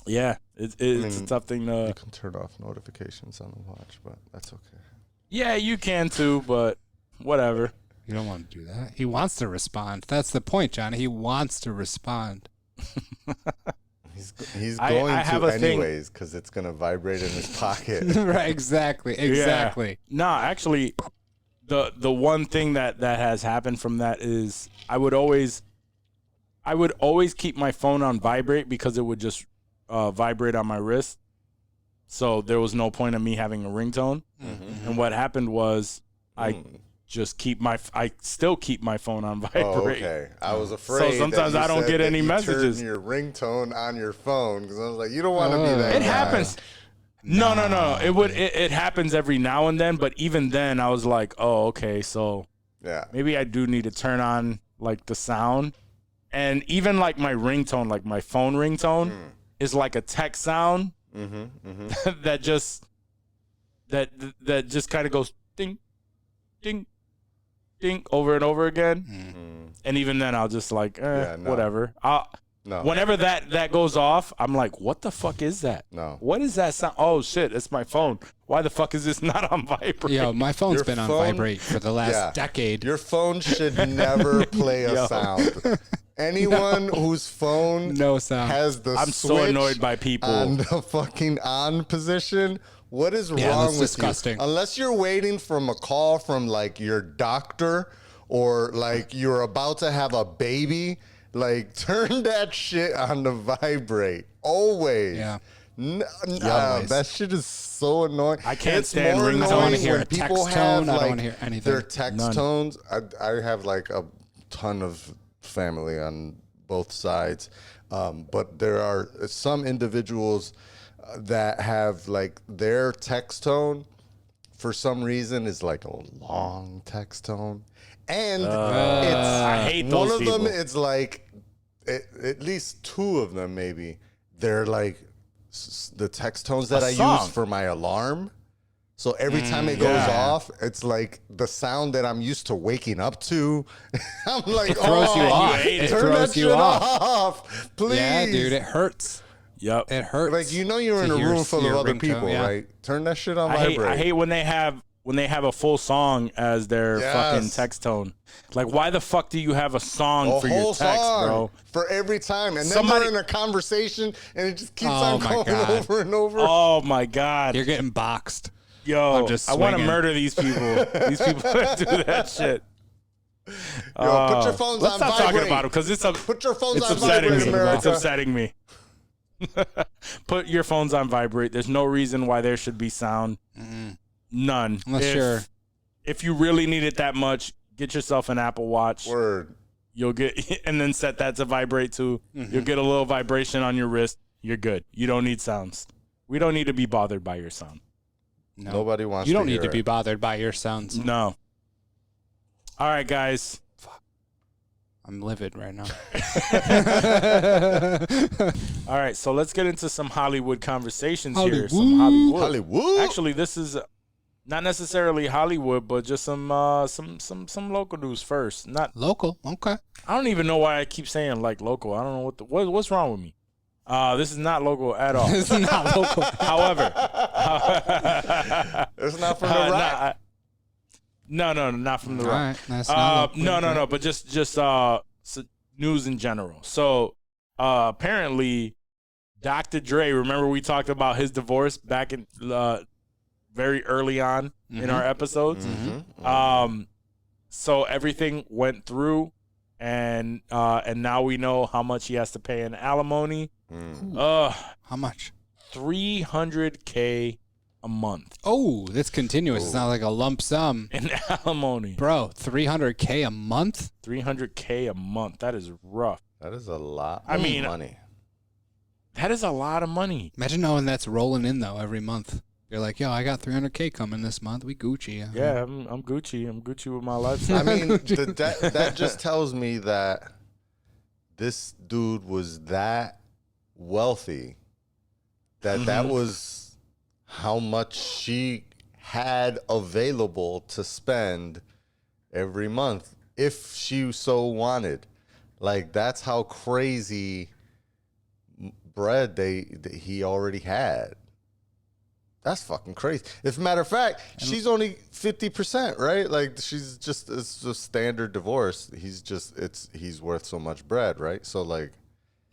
Yeah, it's a tough thing to. You can turn off notifications on the watch, but that's okay. Yeah, you can too, but whatever. You don't want to do that. He wants to respond. That's the point, Johnny. He wants to respond. He's I going have to a thing- anyways because it's gonna vibrate in his pocket. Right, exactly. Yeah. Nah, actually, the one thing that has happened from that is I would always keep my phone on vibrate because it would just vibrate on my wrist. So there was no point of me having a ringtone. And what happened was I still keep my phone on vibrate. Oh, okay. I was afraid. So sometimes that you I don't said get that any you messages. Turn your ringtone on your phone because I was like, you don't want to be that. It guy. happens. No. It happens every now and then, but even then I was like, oh, okay, so Yeah. maybe I do need to turn on like the sound. And even like my ringtone, like my phone ringtone is like a text sound that just kind of goes ding, ding, ding over and over again. And even then I'll just like, no. whatever. No. Whenever that goes off, I'm like, what the fuck is that? No. What is that sound? Oh, shit, it's my phone. Why the fuck is this not on vibrate? Yo, my phone's Your been on phone- vibrate for the last decade. Your phone should never play a sound. Anyone whose phone No sound. has the I'm so switch annoyed by people. on the fucking on position. What is Yeah, wrong that's with disgusting. you? Unless you're waiting from a call from like your doctor or like you're about to have a baby, like turn that shit on the vibrate. Always. Yeah. Always. That shit is so annoying. I can't It's stand more ringtones. annoying I don't wanna hear when a text people tone. have, I don't like, wanna hear anything. Their text None. tones. I have like a ton of family on both sides, but there are some individuals that have like their text tone for some reason is like a long text tone, and I hate it's those one of them. people. It's like at least two of them maybe. They're like the text tones that I song. use for my alarm. So every time it goes off, it's like the sound that I'm used to waking up to. I'm like, It throws you off. hate It turn throws that you shit off. off, please. Yeah, dude, it hurts. Yep. It hurts. Like, you know, you're in to a hear room full of your other ringtone, people, yeah. right? Turn that shit on I vibrate. hate when they have a full song as their fucking Yes. text tone. Like, why the fuck do you have a song A for whole your text, song bro? for every time, and then Somebody- they're in a conversation, and it just keeps Oh on my going God. over and over. Oh my god. You're getting boxed. Yo, I'm just I want to swinging. murder these people. These people that do that shit. Yo, put your phones Let's on stop vibrate. talking about it because Put your phones it's on upsetting vibrate, me. America. It's upsetting me. Put your phones on vibrate. There's no reason why there should be sound. None. Unless if you really need it that much, get yourself an Apple Watch. Word. You'll get and then set that to vibrate too. You'll get a little vibration on your wrist. You're good. You don't need sounds. We don't need to be bothered by your sound. No. Nobody wants You to don't need hear to be it. bothered by your sounds. No. All right, guys. I'm livid right now. All right, so let's get into some Hollywood conversations here. Hollywood. Some Hollywood. Hollywood. Actually, this is not necessarily Hollywood, but just some local news first. Not Local. Okay. I don't even know why I keep saying like local. I don't know what's wrong with me. This is not local at all. It's not local. However, It's not from the rock. no, not from the All rock. right. That's not local. No, but just news in general. So apparently, Dr. Dre. Remember we talked about his divorce back in very early on in our episodes. So everything went through, and now we know how much he has to pay in alimony. How much? $300K a month Oh, that's continuous. It's not like a lump sum. in alimony. Bro, $300K a month? $300K a month. That is rough. That is a lot I mean, of money. That is a lot of money. Imagine knowing that's rolling in, though, every month. You're like, yo, I got $300K coming this month. We Gucci. Yeah, I'm Gucci. I'm Gucci with my lifestyle. I mean, that just tells me that this dude was that wealthy that was how much she had available to spend every month if she so wanted. Like, that's how crazy bread he already had. That's fucking crazy. As a matter of fact, she's only 50%, right? Like, it's just a standard divorce. He's worth so much bread, right? So, like,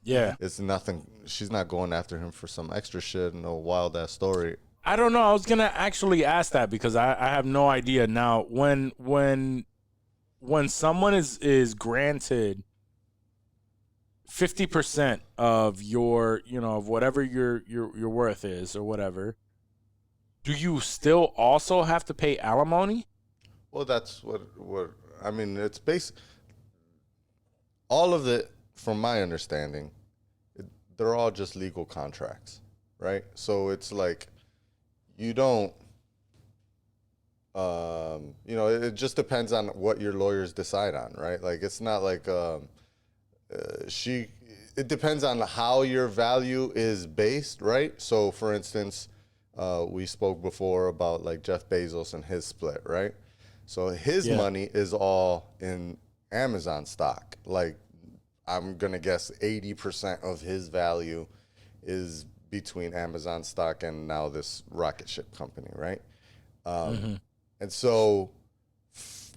Yeah. it's nothing. She's not going after him for some extra shit and a wild ass story. I don't know. I was gonna actually ask that because I have no idea now. When someone is granted 50% of your, of whatever your worth is or whatever, do you still also have to pay alimony? Well, that's what I mean. It's all of it, from my understanding, they're all just legal contracts, right? So it's like you don't, it just depends on what your lawyers decide on, right? Like, it's not like it depends on how your value is based, right? So, for instance, we spoke before about like Jeff Bezos and his split, right? So his money is all in Amazon stock. Like, I'm going to guess 80% of his value is between Amazon stock and now this rocket ship company, right? And so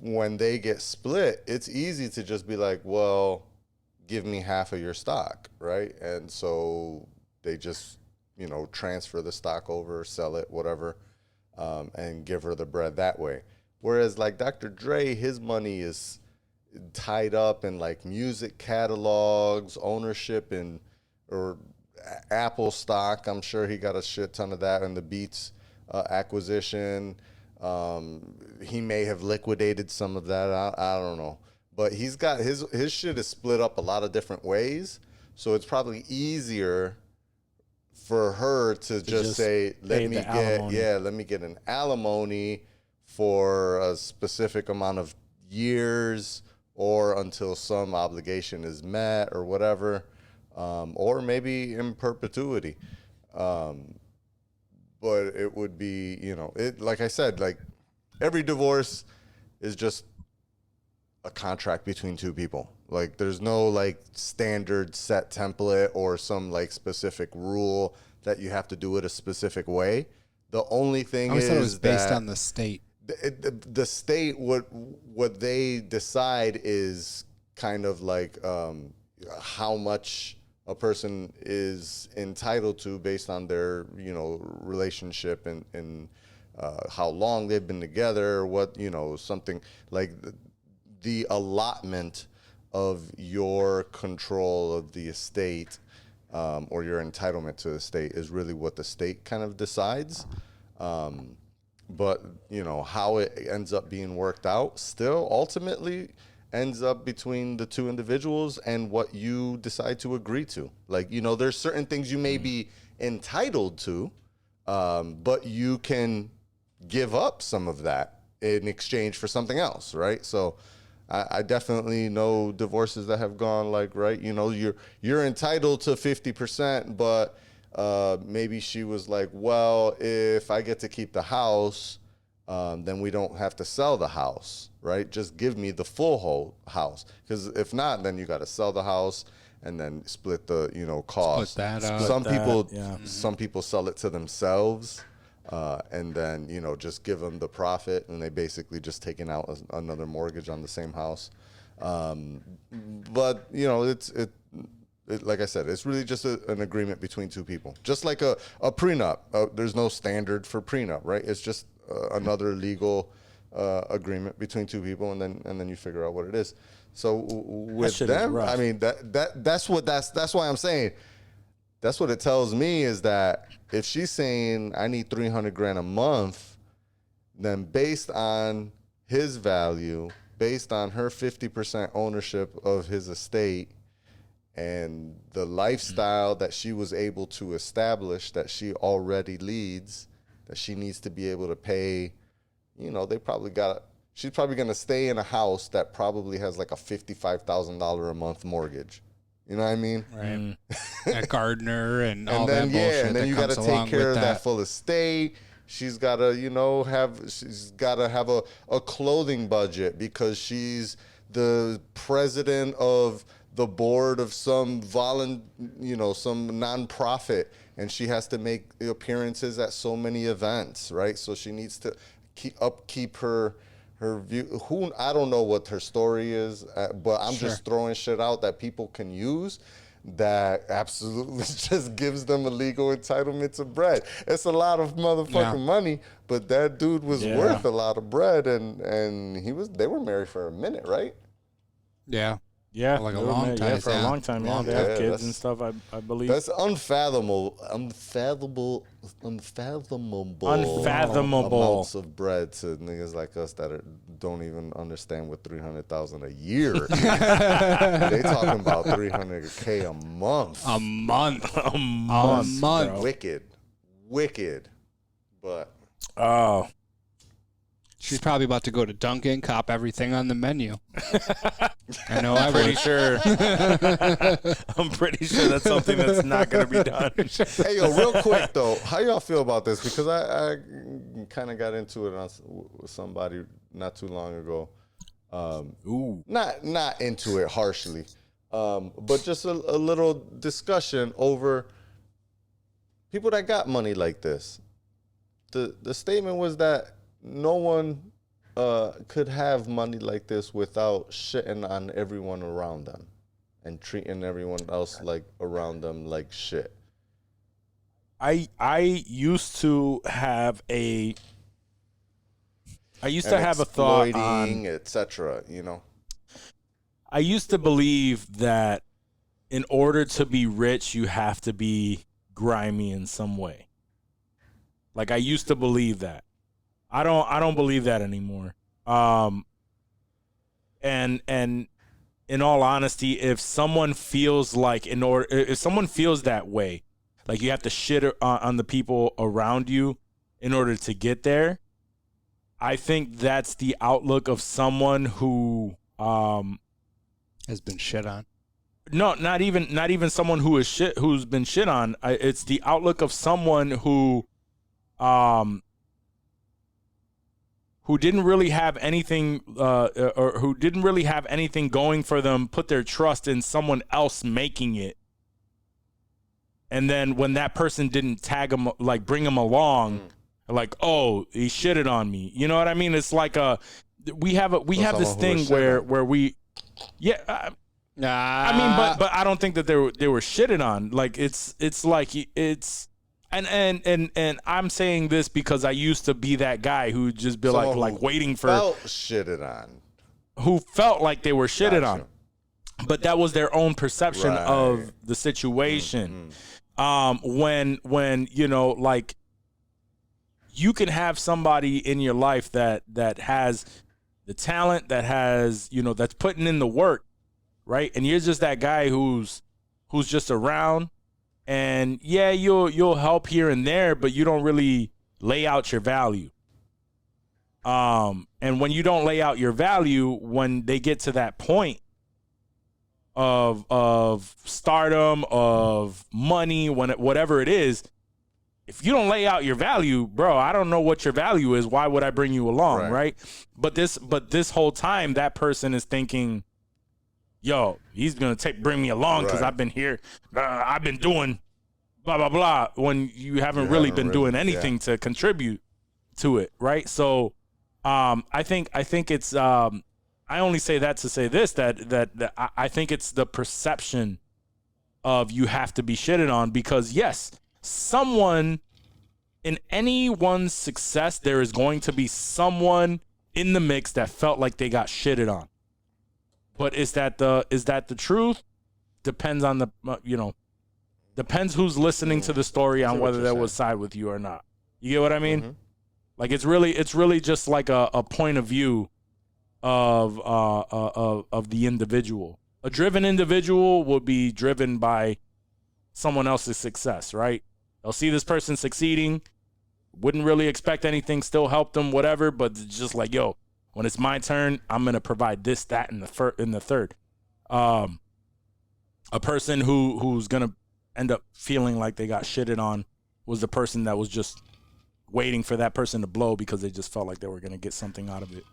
when they get split, it's easy to just be like, well, give me half of your stock, right? And so they just, transfer the stock over, sell it, whatever, and give her the bread that way. Whereas like Dr. Dre, his money is tied up in like music catalogs, ownership or Apple stock. I'm sure he got a shit ton of that in the Beats acquisition. He may have liquidated some of that. I don't know. But he's got his shit is split up a lot of different ways. So it's probably easier for her to just say, let me get an alimony for a specific amount of years or until some obligation is met or whatever, or maybe in perpetuity. But it would be, like I said, like every divorce is just a contract between two people. Like there's no like standard set template or some like specific rule that you have to do it a specific way. The only thing I always is thought it was based that on the state. the state, what they decide is kind of like how much a person is entitled to based on their, you know, relationship and how long they've been together, what, you know, something like the allotment of your control of the estate or your entitlement to the estate is really what the state kind of decides. But, you know, how it ends up being worked out still ultimately ends up between the two individuals and what you decide to agree to. Like, you know, there's certain things you may be entitled to, but you can give up some of that in exchange for something else, right? So I definitely know divorces that have gone like, right, you know, you're entitled to 50%, but maybe she was like, well, if I get to keep the house, then we don't have to sell the house, right? Just give me the full whole house. Because if not, then you got to sell the house and then split the, you know, cost. Split that up. Some people sell it to themselves. And then, you know, just give them the profit, and they basically just taking out another mortgage on the same house. But, you know, it like I said, it's really just an agreement between two people. Just like a prenup. There's no standard for prenup, right? It's just another legal agreement between two people, and then you figure out what it is. So with them, I mean, that's why I'm saying. That's what it tells me is that if she's saying I need $300,000 a month, then based on his value, based on her 50% ownership of his estate and the lifestyle that she was able to establish that she already leads, that she needs to be able to pay, you know, she's probably going to stay in a house that probably has like a $55,000 a month mortgage. You know what I mean? Right. A gardener and all that bullshit. Yeah, and then you got to take care of that full estate. She's got to, you know, have a clothing budget because she's the president of the board of some some nonprofit, and she has to make appearances at so many events, right? So she needs to keep her view. I don't know what her story is, but I'm just throwing shit out that people can use that absolutely just gives them a legal entitlement to bread. It's a lot of motherfucking money, but that dude was worth a lot of bread, and they were married for a minute, right? Yeah. Yeah, for like a long time. Yeah, for a long time. Yeah, they have kids and stuff. I believe that's unfathomable amounts of bread to niggas like us that don't even understand what $300,000 a year. They talking about $300K a month. A month. a month. Bro. Wicked. But she's probably about to go to Dunkin', cop everything on the menu. I know. I'm pretty sure. I'm pretty sure that's something that's not going to be done. Hey, yo, real quick though, how y'all feel about this? Because I kind of got into it with somebody not too long ago. Not into it harshly, but just a little discussion over people that got money like this. The statement was that no one could have money like this without shitting on everyone around them and treating everyone else like around them like shit. I used to have a thought on etc. You know, I used to believe that in order to be rich, you have to be grimy in some way. Like I used to believe that. I don't believe that anymore. And in all honesty, if someone feels that way, like you have to shit on the people around you in order to get there, I think that's the outlook of someone who has been shit on. No, not even someone who's been shit on. It's the outlook of someone who who didn't really have anything or who didn't really have anything going for them put their trust in someone else making it. And then when that person didn't tag them, like bring them along, like, oh, he shitted on me. You know what I mean? It's like we have this thing where we, I mean, but I don't think that they were shitted on. Like it's like it's. And I'm saying this because I used to be that guy who'd just be like waiting for felt shitted on, who felt like they were shitted on, but that was their own perception of the situation. When you know, like, you can have somebody in your life that has the talent, that has, you know, that's putting in the work, right? And you're just that guy who's just around. And yeah, you'll help here and there, but you don't really lay out your value. And when you don't lay out your value, when they get to that point of stardom, of money, whatever it is, if you don't lay out your value, bro, I don't know what your value is. Why would I bring you along, right? But this whole time, that person is thinking, yo, he's gonna bring me along because I've been here, I've been doing blah blah blah. When you haven't really been doing anything to contribute to it, right? So, I think it's I only say that to say this, that I think it's the perception of you have to be shitted on, because yes, someone in anyone's success, there is going to be someone in the mix that felt like they got shitted on. But is that the truth? Depends on the depends who's listening to the story on whether they would side with you or not. You get what I mean? Like it's really just like a point of view of the individual. A driven individual will be driven by someone else's success, right? They'll see this person succeeding, wouldn't really expect anything, still help them, whatever, but it's just like, yo, when it's my turn, I'm gonna provide this, that, and the third. A person who's gonna end up feeling like they got shitted on was the person that was just waiting for that person to blow because they just felt like they were gonna get something out of it.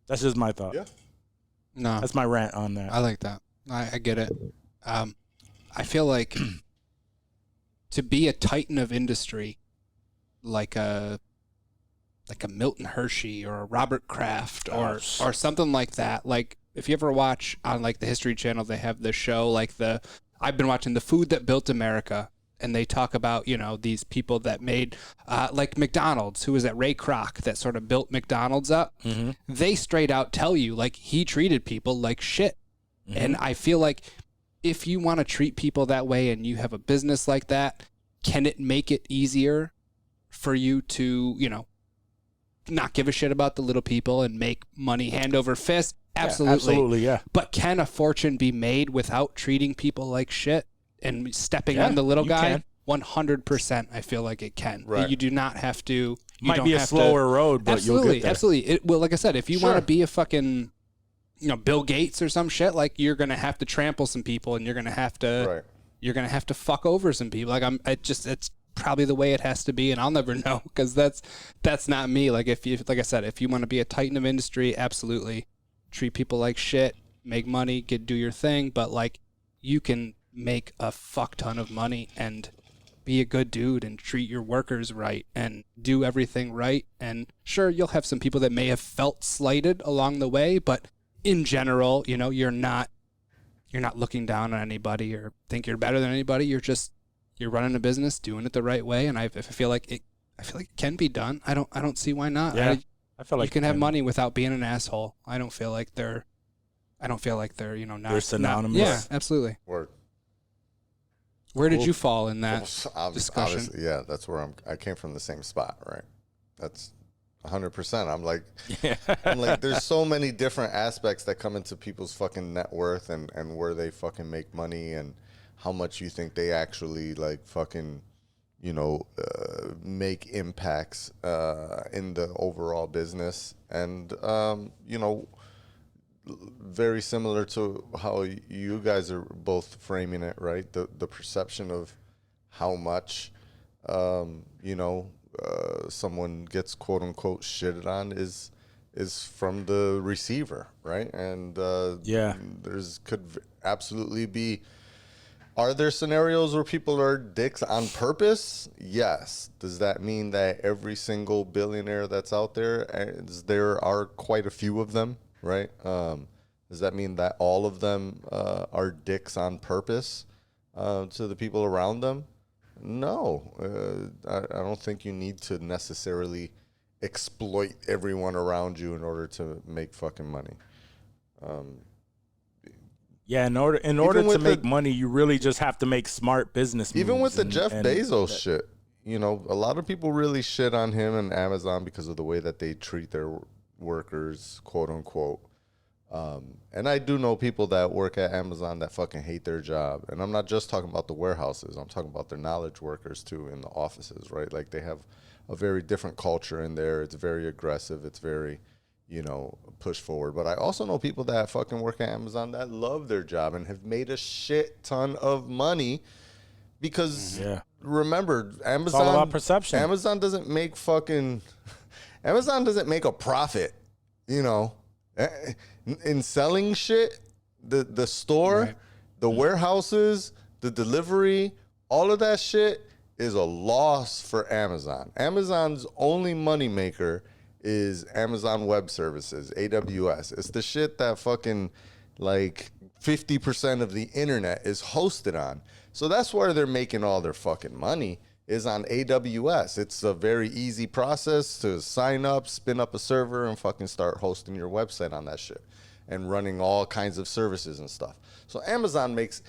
That's just my thought. Yeah. No, that's my rant on that. I like that. I get it. I feel like to be a titan of industry, like a Milton Hershey or a Robert Kraft or something like that. Like if you ever watch on like the History Channel, they have this show I've been watching The Food That Built America, and they talk about, you know, these people that made like McDonald's, who was that Ray Kroc that sort of built McDonald's up. Mm-hmm. They straight out tell you like he treated people like shit. Mm-hmm. And I feel like if you want to treat people that way and you have a business like that, can it make it easier for you to, you know, not give a shit about the little people and make money hand over fist? Absolutely. Yeah, absolutely, yeah. But can a fortune be made without treating people like shit and stepping on the little guy? 100%. I feel like it can. Right. You do not have to. Might be a slower road, but you'll get there. Absolutely. Well, like I said, if you want to be a fucking, you know, Bill Gates or some shit, like you're gonna have to trample some people, and you're gonna have to fuck over some people. Like it's probably the way it has to be, and I'll never know because that's not me. Like like I said, if you want to be a titan of industry, absolutely treat people like shit, make money, do your thing, but like you can make a fuck ton of money and be a good dude and treat your workers right and do everything right. And sure, you'll have some people that may have felt slighted along the way, but in general, you know, you're not looking down on anybody or think you're better than anybody. You're running a business, doing it the right way, and I feel like it can be done. I don't see why not. Yeah, I feel like you can have money without being an asshole. I don't feel like they're you know, not. They're synonymous. Yeah, absolutely. Word. Where did you fall in that discussion? Obviously, yeah, that's where I came from, the same spot, right? That's 100%. I'm like, there's so many different aspects that come into people's fucking net worth and where they fucking make money and how much you think they actually like fucking, you know, make impacts in the overall business. And, you know, very similar to how you guys are both framing it, right? The perception of how much, you know, someone gets quote unquote shitted on is from the receiver, right? And could absolutely be. Are there scenarios where people are dicks on purpose? Yes. Does that mean that every single billionaire that's out there are quite a few of them, right? Does that mean that all of them are dicks on purpose to the people around them? No. I don't think you need to necessarily exploit everyone around you in order to make fucking money. Yeah, in order to make money, you really just have to make smart business moves. Even with the Jeff Bezos shit, a lot of people really shit on him and Amazon because of the way that they treat their workers, quote unquote. And I do know people that work at Amazon that fucking hate their job. And I'm not just talking about the warehouses. I'm talking about their knowledge workers too in the offices, right? Like they have a very different culture in there. It's very aggressive. It's very, push forward. But I also know people that fucking work at Amazon that love their job and have made a shit ton of money because remember, Amazon, it's all about perception. Amazon doesn't make a profit, in selling shit. The store, the warehouses, the delivery, all of that shit is a loss for Amazon. Amazon's only moneymaker is Amazon Web Services, AWS. It's the shit that fucking 50% of the internet is hosted on. So that's where they're making all their fucking money is on AWS. It's a very easy process to sign up, spin up a server, and fucking start hosting your website on that shit and running all kinds of services and stuff. So Amazon makes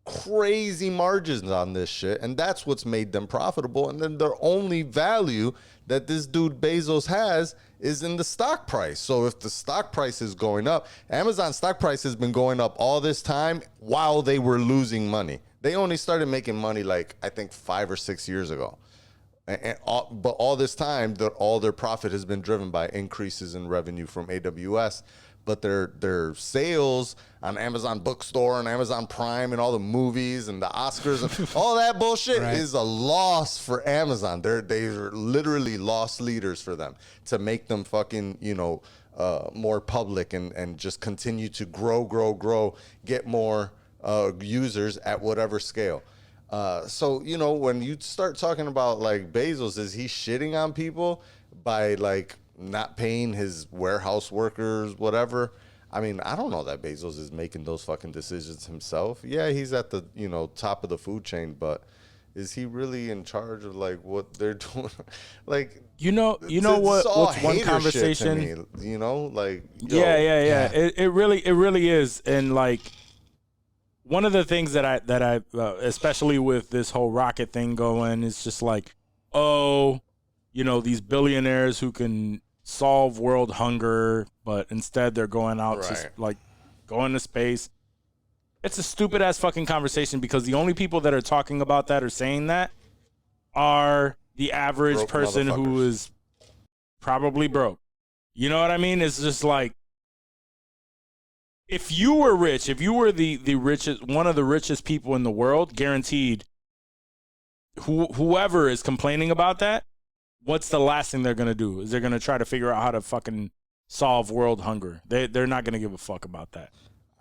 crazy margins on this shit, and that's what's made them profitable. And then their only value that this dude Bezos has is in the stock price. So if the stock price is going up, Amazon's stock price has been going up all this time while they were losing money. They only started making money I think 5 or 6 years ago. But all this time, all their profit has been driven by increases in revenue from AWS. But their sales on Amazon Bookstore and Amazon Prime and all the movies and the Oscars and all that bullshit is a loss for Amazon. They're literally loss leaders for them to make them fucking, more public and just continue to grow, get more users at whatever scale. So, when you start talking about Bezos, is he shitting on people by not paying his warehouse workers, whatever? I mean, I don't know that Bezos is making those fucking decisions himself. Yeah, he's at the, top of the food chain, but is he really in charge of what they're doing? What's one conversation? Me, Yeah. It really is. And one of the things that I especially with this whole rocket thing going, is just these billionaires who can solve world hunger, but instead they're going out to going to space. It's a stupid ass fucking conversation because the only people that are talking about that or saying that are the average broke person who is probably broke. You know what I mean? It's just if you were rich, if you were the richest, one of the richest people in the world, guaranteed whoever is complaining about that, what's the last thing they're going to do? Is they're going to try to figure out how to fucking solve world hunger. They're not going to give a fuck about that.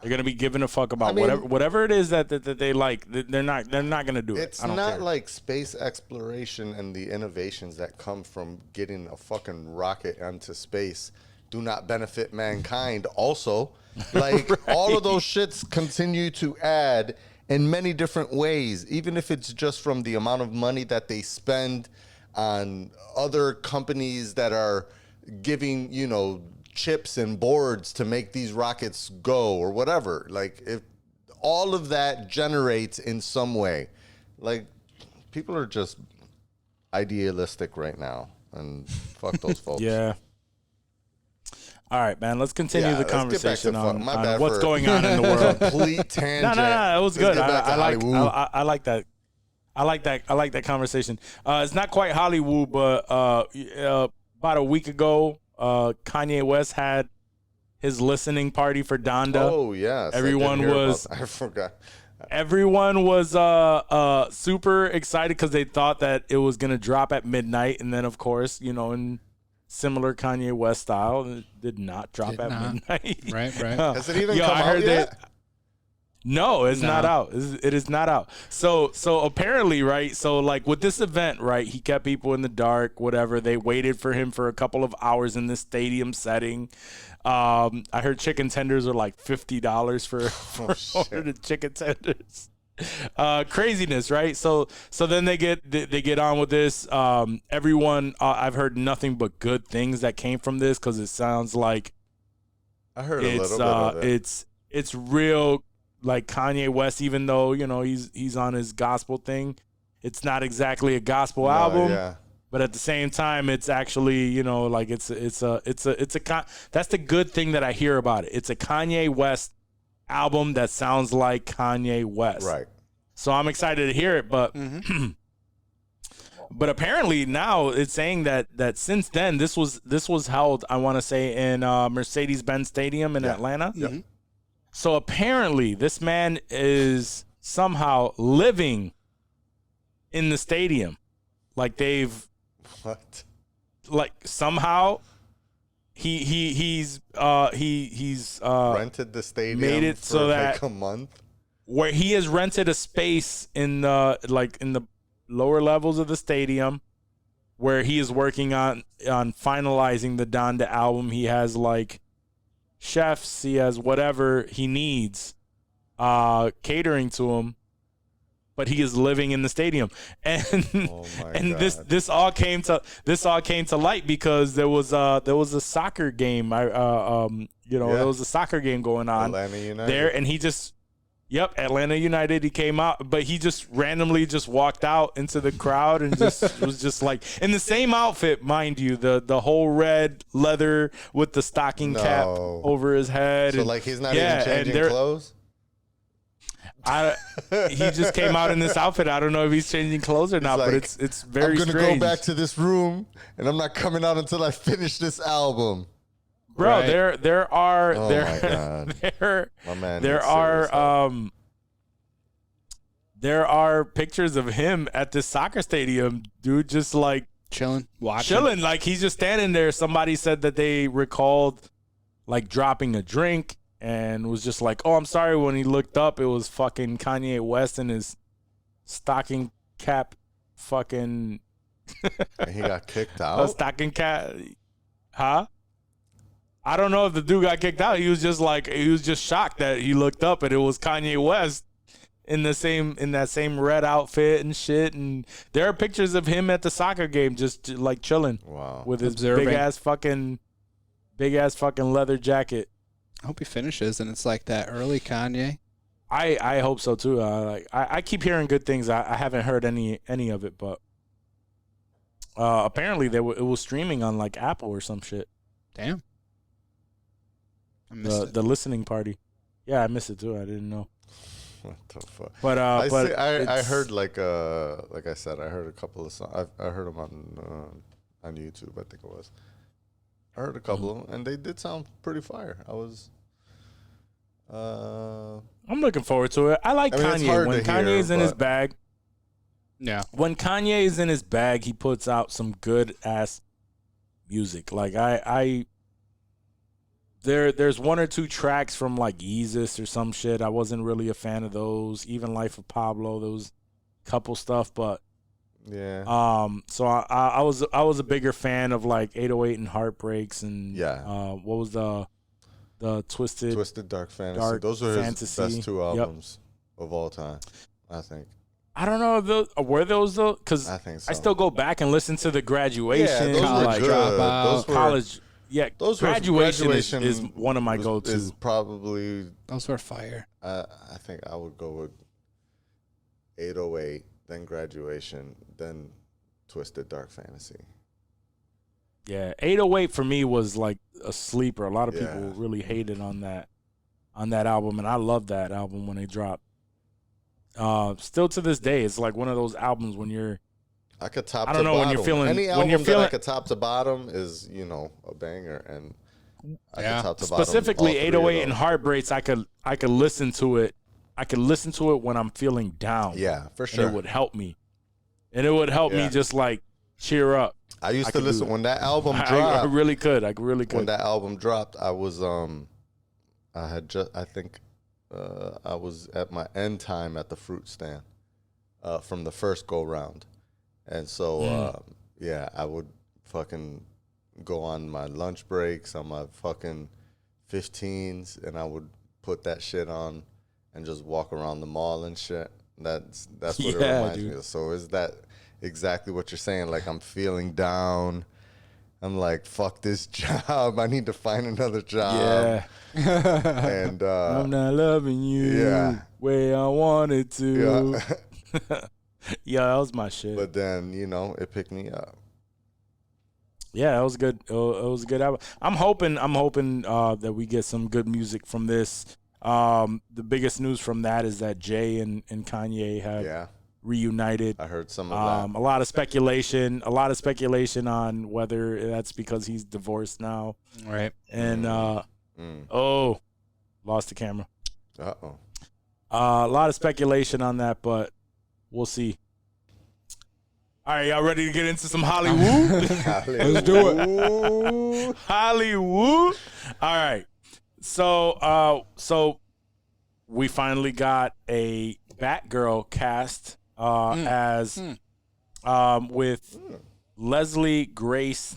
They're going to be giving a fuck about whatever it is that they like. They're not going to do it. It's not like space exploration and the innovations that come from getting a fucking rocket into space do not benefit mankind also. All of those shits continue to add in many different ways, even if it's just from the amount of money that they spend on other companies that are giving, chips and boards to make these rockets go or whatever. If all of that generates in some way, people are just idealistic right now, and fuck those folks. Yeah. All right, man. Let's continue the conversation on what's going on in the world. Complete tangent. No. It was good. I like that. I like that conversation. It's not quite Hollywood, but about a week ago, Kanye West had his listening party for Donda. Oh yes, everyone was. I forgot. everyone was super excited because they thought that it was gonna drop at midnight, and then of course, in similar Kanye West style, it did not drop at midnight. Right. Has it even come out yet? No, it's not out. It is not out. So apparently, right? So like with this event, right? He kept people in the dark, whatever. They waited for him for a couple of hours in this stadium setting. I heard chicken tenders are like $50 for ordered chicken tenders. Craziness, right? So then they get on with this. Everyone, I've heard nothing but good things that came from this because it sounds like I heard a little bit of it. It's real. Like Kanye West, even though he's on his gospel thing, it's not exactly a gospel album. Yeah. But at the same time, it's actually like it's a that's the good thing that I hear about it. It's a Kanye West album that sounds like Kanye West. Right. So I'm excited to hear it, but but apparently now it's saying that since then this was held, I want to say, in Mercedes Benz Stadium in Atlanta. Mm-hmm. So apparently this man is somehow living in the stadium. Like somehow he's rented the stadium made it for so that like a month, where he has rented a space in the lower levels of the stadium where he is working on finalizing the Donda album. He has like chefs, he has whatever he needs catering to him, but he is living in the stadium. And God. this all came to light because there was a soccer game. There was a soccer game going on Atlanta United there, and he just Atlanta United. He came out, but he just randomly just walked out into the crowd and just was just like in the same outfit, mind you, the whole red leather with the stocking cap over his head. So like he's not even changing clothes. He just came out in this outfit. I don't know if he's changing clothes or not, like, but it's very strange. I'm gonna go back to this room, and I'm not coming out until I finish this album. Bro, right. there are Oh my God. there are pictures of him at this soccer stadium, dude, just like chilling, watching. Like he's just standing there. Somebody said that they recalled like dropping a drink and was just like, "Oh, I'm sorry." When he looked up, it was fucking Kanye West in his stocking cap, fucking. And he got kicked A out. stocking cap, huh? I don't know if the dude got kicked out. He was just shocked that he looked up and it was Kanye West in that same red outfit and shit. And there are pictures of him at the soccer game just like chilling. Wow. With his Observing. big ass fucking leather jacket. I hope he finishes and it's like that early Kanye. I hope so too. I keep hearing good things. I haven't heard any of it, but apparently it was streaming on like Apple or some shit. Damn. I missed it. The listening party. Yeah, I missed it too. I didn't know. What the fuck? But I heard like I said, I heard a couple of songs. I heard them on YouTube. I think it was. I heard a couple of them, and they did sound pretty fire. I'm looking forward to it. I like Kanye when Kanye's in his bag. Yeah. When Kanye is in his bag, he puts out some good ass music. Like there's one or two tracks from like Yeezus or some shit. I wasn't really a fan of those. Even Life of Pablo, those couple stuff, but yeah. So I was a bigger fan of like 808 and Heartbreaks and what was the Twisted Dark Fantasy. Those are his best two albums of all time, I think. I don't know if those were those though, because I think so. I still go back and listen to the Graduation, those were like good. Those were, college. Yeah, those graduation is one of my go-to. Is probably those were fire. I think I would go with 808, then Graduation, then Twisted Dark Fantasy. Yeah, 808 for me was like a sleeper. A lot of people really hated on that album, and I loved that album when it dropped. Still to this day, it's like one of those albums when you're. I could top. I don't to know bottom. when you're feeling. Any when album you're feeling, that I could top to bottom is a banger, and I could top to bottom. Specifically, 808 and Heartbreaks, I could listen to it I can listen to it when I'm feeling down. Yeah, for And sure. it would help me. And it would help me just like cheer up. I used to listen when that album dropped. I really could. I really could. When that album dropped, I was I was at my end time at the fruit stand from the first go round. And so I would fucking go on my lunch breaks on my fucking 15s and I would put that shit on and just walk around the mall and shit. That's what it reminds me of. So is that exactly what you're saying? Like I'm feeling down. I'm like, fuck this job. I need to find another job. Yeah. And I'm not loving you way I wanted to. Yeah, that was my shit. But then, it picked me up. Yeah, it was good. It was a good album. I'm hoping that we get some good music from this. The biggest news from that is that Jay and Kanye have reunited. I heard some of that. A lot of speculation on whether that's because he's divorced now. Right. And lost the camera. Uh-oh. A lot of speculation on that, but we'll see. All right, y'all ready to get into some Hollywood? Let's do it. Hollywood. All right. So we finally got a Batgirl cast as with Leslie Grace.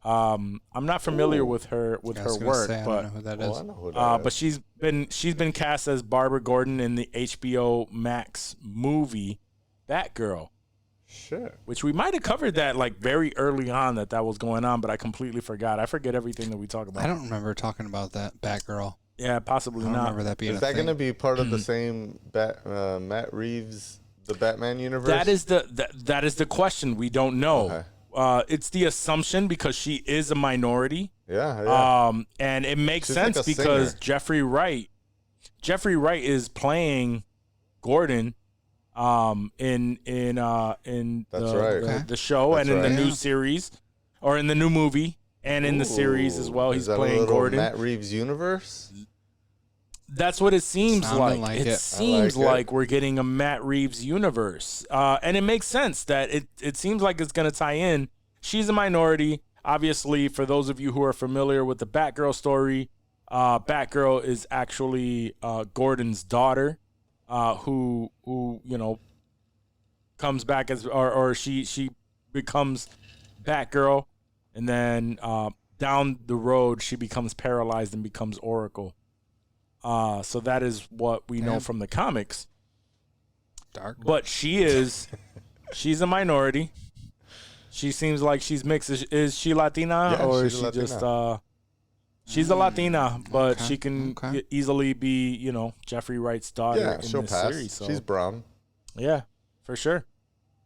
I'm not familiar with her work, I don't know who that is. I know who that but she's been cast as Barbara Gordon in the HBO Max movie Batgirl. Shit. Which we might have covered that like very early on that was going on, but I completely forgot. I forget everything that we talk about. I don't remember talking about that Batgirl. Yeah, possibly I don't not. remember that being Is a that thing. going to be part of the same Matt Reeves, the Batman universe? That is the question. We don't know. Okay. It's the assumption because she is a minority. Yeah. And it makes She's sense like a because singer. Jeffrey Wright is playing Gordon in That's right. the show That's and in the right. new series or in the new movie and in the series as well. He's Is that playing a little Gordon. Matt Reeves universe? That's what it seems Sounding like. like It it. seems I like it. like we're getting a Matt Reeves universe. And it makes sense that it seems like it's going to tie in. She's a minority. Obviously, for those of you who are familiar with the Batgirl story, Batgirl is actually Gordon's daughter, who comes back as or she becomes Batgirl, and then down the road she becomes paralyzed and becomes Oracle. So that is what we know from the comics. Dark. But she's a minority. She seems like she's mixed. Is she Latina Yeah, or is she's she a just Latina. she's a Latina, but Okay, she can okay. easily be, Jeffrey Wright's daughter Yeah, in she'll this pass. series. So. She's brown. Yeah, for sure.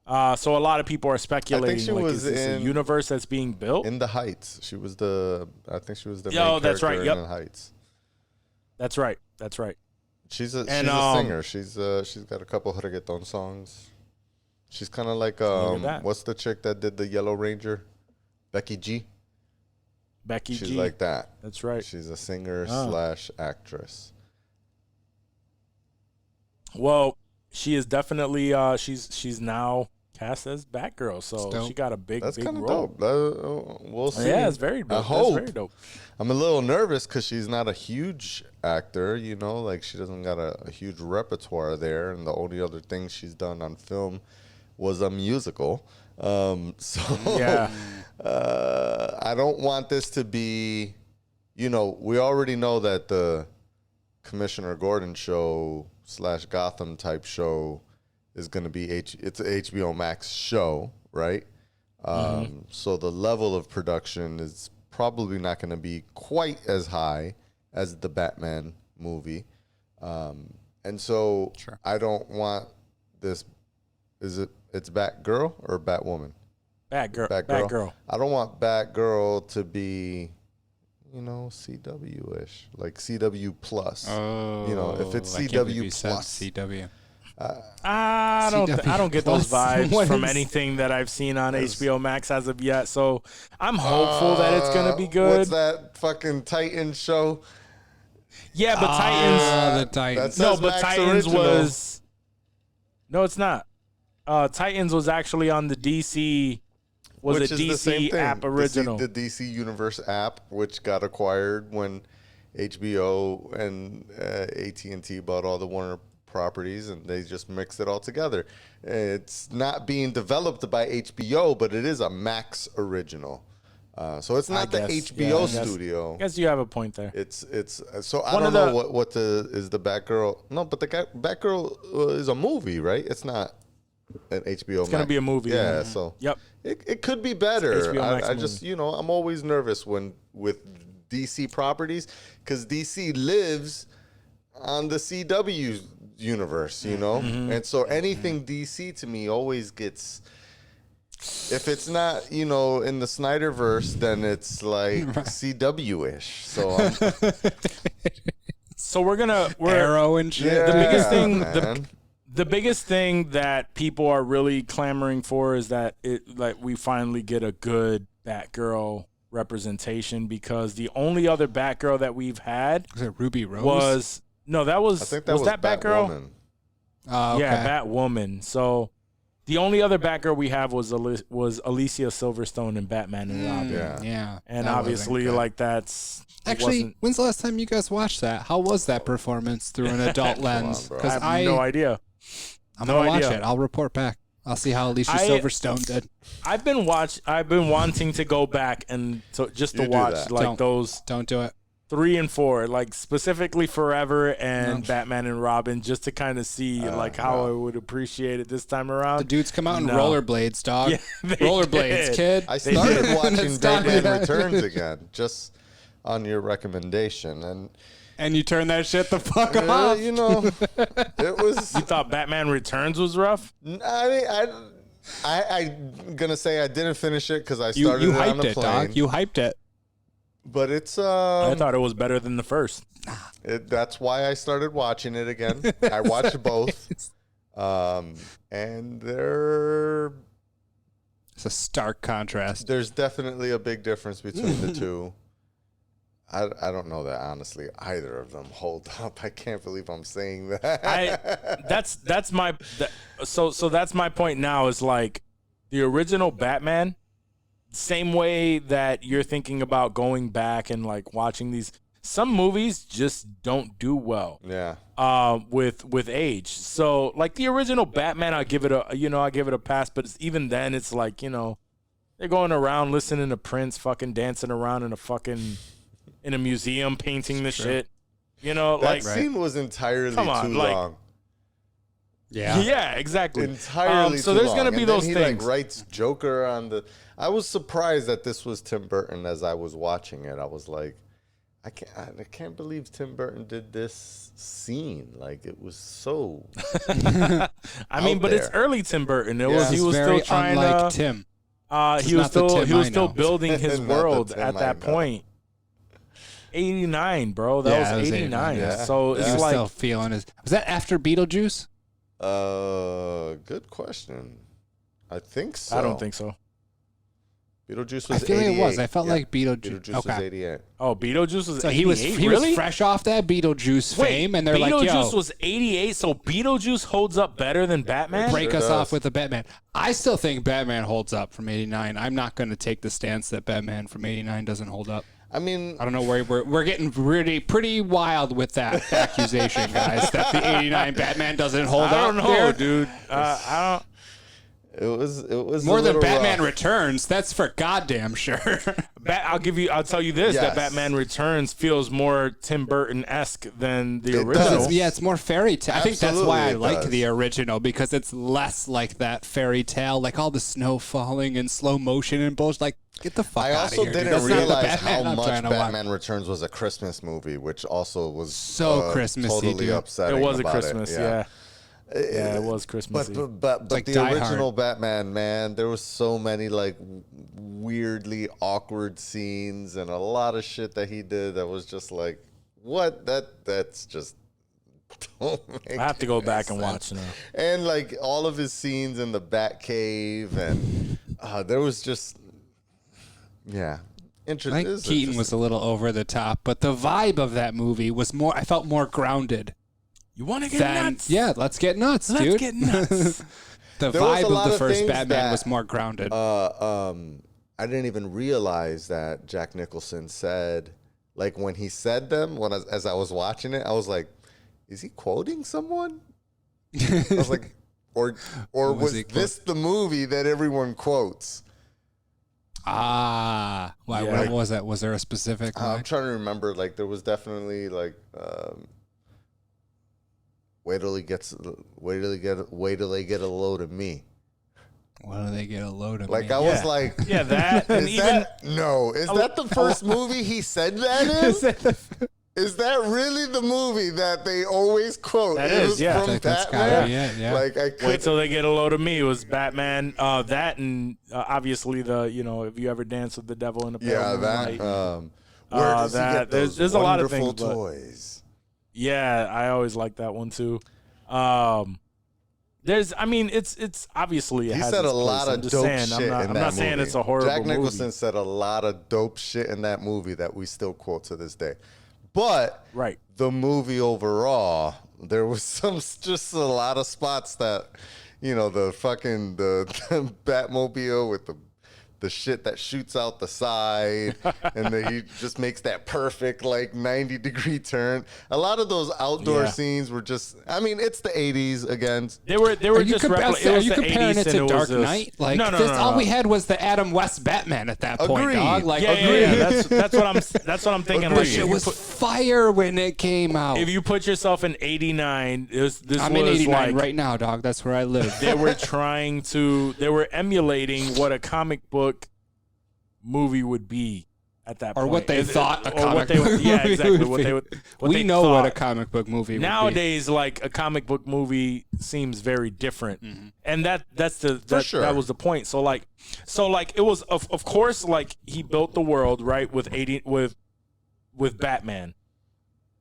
So a lot of people are speculating. she like, was is this a in- universe that's being built? In the Heights. I think she was the Yo, main that's right, character yep. in the Heights. That's right. That's right. She's a And, singer. She's got a couple reggaeton songs. She's kind of like Look at that. what's the chick that did the Yellow Ranger? Becky G. Becky She's G. like that. That's right. She's a singer Oh. / actress. Well, she is definitely she's now cast as Batgirl, That's so dope. she got a big That's kind of role. dope. We'll see. Yeah, it's very dope. I That's hope. very dope. I'm a little nervous because she's not a huge actor, like she doesn't got a huge repertoire there, and the only other thing she's done on film was a musical. So Yeah. I don't want this to be, we already know that the Commissioner Gordon show / Gotham type show is going to be it's an HBO Max show, right? So the level of production is probably not going to be quite as high as the Batman movie. And so Sure. I don't want this. It's Batgirl or Batwoman? Batgirl. I don't want Batgirl to be, CW-ish, like CW plus. Oh, if it's I can't believe CW you said plus. CW. I don't get those Plus, vibes what from is- anything that I've seen on HBO Max as of yet. So I'm hopeful that it's gonna be good. What's that fucking Titan show? Yeah, but Titans. The Titans. That's- No, but Max Titans original. was. No, it's not. Titans was actually on the DC. Was which a is the same DC thing. app original? The DC Universe app, which got acquired when HBO and AT&T bought all the Warner properties, and they just mixed it all together. It's not being developed by HBO, but it is a Max original. So it's not the HBO studio. I guess you have a point there. It's so I One don't of know what is the Batgirl. No, but the Batgirl is a movie, right? It's not an HBO. It's gonna be a movie. Yeah, so Yep. it could be better. HBO Max I just I'm always nervous with DC properties because DC lives on the CW universe, and so anything DC to me always gets. If it's not, in the Snyderverse, then it's like CW-ish. So So we're Arrow and shit. the biggest thing. man. The biggest thing that people are really clamoring for is that we finally get a good Batgirl representation, because the only other Batgirl that we've had Was it Ruby Rose? was I think that was Batgirl? Batwoman. Oh, okay. Yeah, Batwoman. So the only other Batgirl we have was Alicia Silverstone in Batman and Robin. Yeah. Yeah. And That obviously, wasn't good. like that's Actually, when's the last time you guys watched that? How was that performance through an adult lens? bro. I Because have no idea. I'm no gonna watch idea. it. I'll report back. I'll see how Alicia I- Silverstone did. I've been wanting to go back and just to You do watch that. like Don't. those Don't do it. 3 and 4, like specifically Forever and Batman and Robin, just to kind of see like how I would appreciate it this time around. The dudes come out in No. rollerblades, dog. Yeah, they rollerblades, did. kid. I started watching It's done. Batman Returns again, just on your recommendation, and And you turn that shit the fuck off. it was. You thought Batman Returns was rough? I'm gonna say I didn't finish it because I You started it on hyped the it, plane. dog. You hyped it. But it's I thought it was better than the first. that's why I started watching it again. I watched both, and It's a stark contrast. there's definitely a big difference between the two. I don't know that honestly either of them hold up. I can't believe I'm saying that. That's my so that's my point now, is like the original Batman, same way that you're thinking about going back and like watching these, some movies just don't do well Yeah. with age. So like the original Batman, I give it a pass, but even then it's like, they're going around listening to Prince, fucking dancing around in a museum painting the shit. That scene was entirely Come on, too like- long. Yeah, exactly. Entirely so too there's long. gonna be And then those he things. like writes Joker on the. I was surprised that this was Tim Burton as I was watching it. I was like, I can't believe Tim Burton did this scene. Like it was so. I mean, but it's there. early Tim Burton. He This was is very still trying unlike to. Tim. He was not the Tim I still know. building his Not the world Tim at I that know. point. 89, bro. That Yeah, was it was 89. 89, yeah. So He it's was like still feeling his. Was that after Beetlejuice? Good question. I think so. I don't think so. Beetlejuice I was. feel like 88. it was. I felt Yeah, like Beetlejuice. Beetlejuice was Okay. 88. Oh, Beetlejuice was So 88? he was really? fresh off that Beetlejuice Wait, fame, and they're Beetlejuice like, "Yo, was 88, so Beetlejuice holds up better than Batman? break Sure us does. off with the Batman." I still think Batman holds up from '89. I'm not going to take the stance that Batman from '89 doesn't hold up. I mean, I don't know where we're getting pretty wild with that accusation, guys. That the '89 Batman doesn't hold I up. don't know, there. dude. I don't. it was More a than little Batman rough. Returns. That's for goddamn sure. I'll tell you this: that Yes. Batman Returns feels more Tim Burton-esque than the It original. does. Yeah, it's more fairy tale. I think that's why I Absolutely it like does. the original, because it's less like that fairy tale, like all the snow falling in slow motion and bullshit. Like, get the fuck I out also of here. dude. didn't That's not the realize Batman how I'm much trying to watch. Batman Returns was a Christmas movie, which also was So Christmassy, totally dude. upsetting. It was a about Christmas, yeah. Yeah, it was But Christmassy. but like the Die Hard. original Batman, man, there was so many like weirdly awkward scenes and a lot of shit that he did that was just like, what? That's just don't make I have to go any back and sense. watch now. And like all of his scenes in the Batcave, and there was just, yeah. I think Keaton was a little over the top, but the vibe of that movie was more. I felt more grounded. You want to get nuts? Yeah, let's get nuts, dude. Let's get nuts. The vibe of the first Batman was more grounded. I didn't even realize that Jack Nicholson said, like when he said them, as I was watching it, I was like, is he quoting someone? I was like, or was this the movie that everyone quotes? Why? Yeah. What was that? Was there a specific? I'm trying to remember. Like there was definitely like, wait till they get a load of me. Why do they get a load of Like me? I was like, Yeah, that and is even that the first movie he said that in? Is that really the movie that they always quote? That It is, was yeah. from That's Batman. gotta be it, yeah. Like I Wait could till they get a load of me. It was Batman. That and obviously if you ever dance with the devil in a pale moonlight. Where does he get those there's a lot of wonderful things, but- toys? Yeah, I always like that one too. It's obviously it He has said a its place. lot I'm of just dope saying, shit in that movie. I'm not saying it's a horrible Jack Nicholson movie. said a lot of dope shit in that movie that we still quote to this day. But Right. the movie overall, there was just a lot of spots that, the Batmobile with the shit that shoots out the side, and then he just makes that perfect 90-degree turn. A lot of those outdoor Yeah. scenes were just. I mean, it's the '80s again. They were just Are you comparing it to Dark Knight? Like, no. all we had was the Adam West Batman at that point, Agreed. dog. Like, Yeah. That's what I'm thinking. Agreed. Like, it was fire when it came out. if you put yourself in '89, I'm in '89 right now, dog. That's where I live. They were emulating what a comic book movie would be at that point. Or what they thought a or what comic they book would, yeah, movie exactly. would What be. they would. What We they know what a thought. comic book movie would be. Nowadays, like a comic book movie seems very different, and that's sure. that was the point. So it was of course like he built the world right with Batman,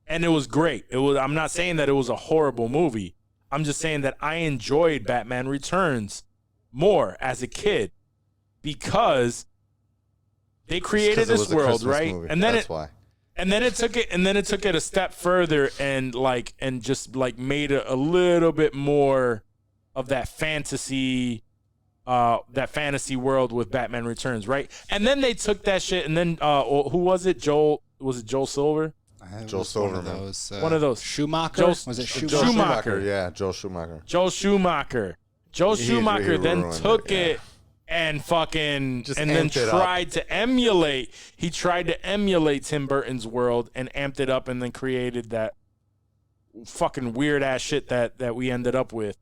and it was great. I'm not saying that it was a horrible movie. I'm just saying that I enjoyed Batman Returns more as a kid because they created this world, right? Movie. And then That's why. And then it took it a step further and just made it a little bit more of that fantasy world with Batman Returns, right? And then they took that shit and then who was it? Was it Joel Silver? Joel Silverman. One of those. Schumacher? Was it Schumacher? Joel Schumacher. Yeah, Joel Schumacher. Joel Schumacher He then ruined took it, it and fucking Just and then amped it up. tried to emulate. He tried to emulate Tim Burton's world and amped it up and then created that fucking weird ass shit that we ended up with.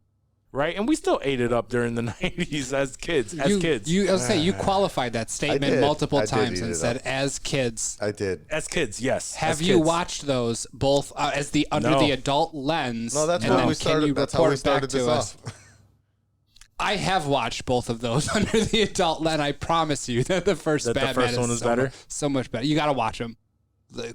Right? And we still ate it up during the 90s as kids. You qualified that statement did. multiple I did times eat and it said, up. as kids. I did. As kids, yes. Have as you kids. watched those both as under No. the adult lens? No, that's and what then we can started. you That's how we report back started this to us? off. I have watched both of those under the adult lens. I promise you that the first That the Batman first one is is better? so much better. You got to watch them.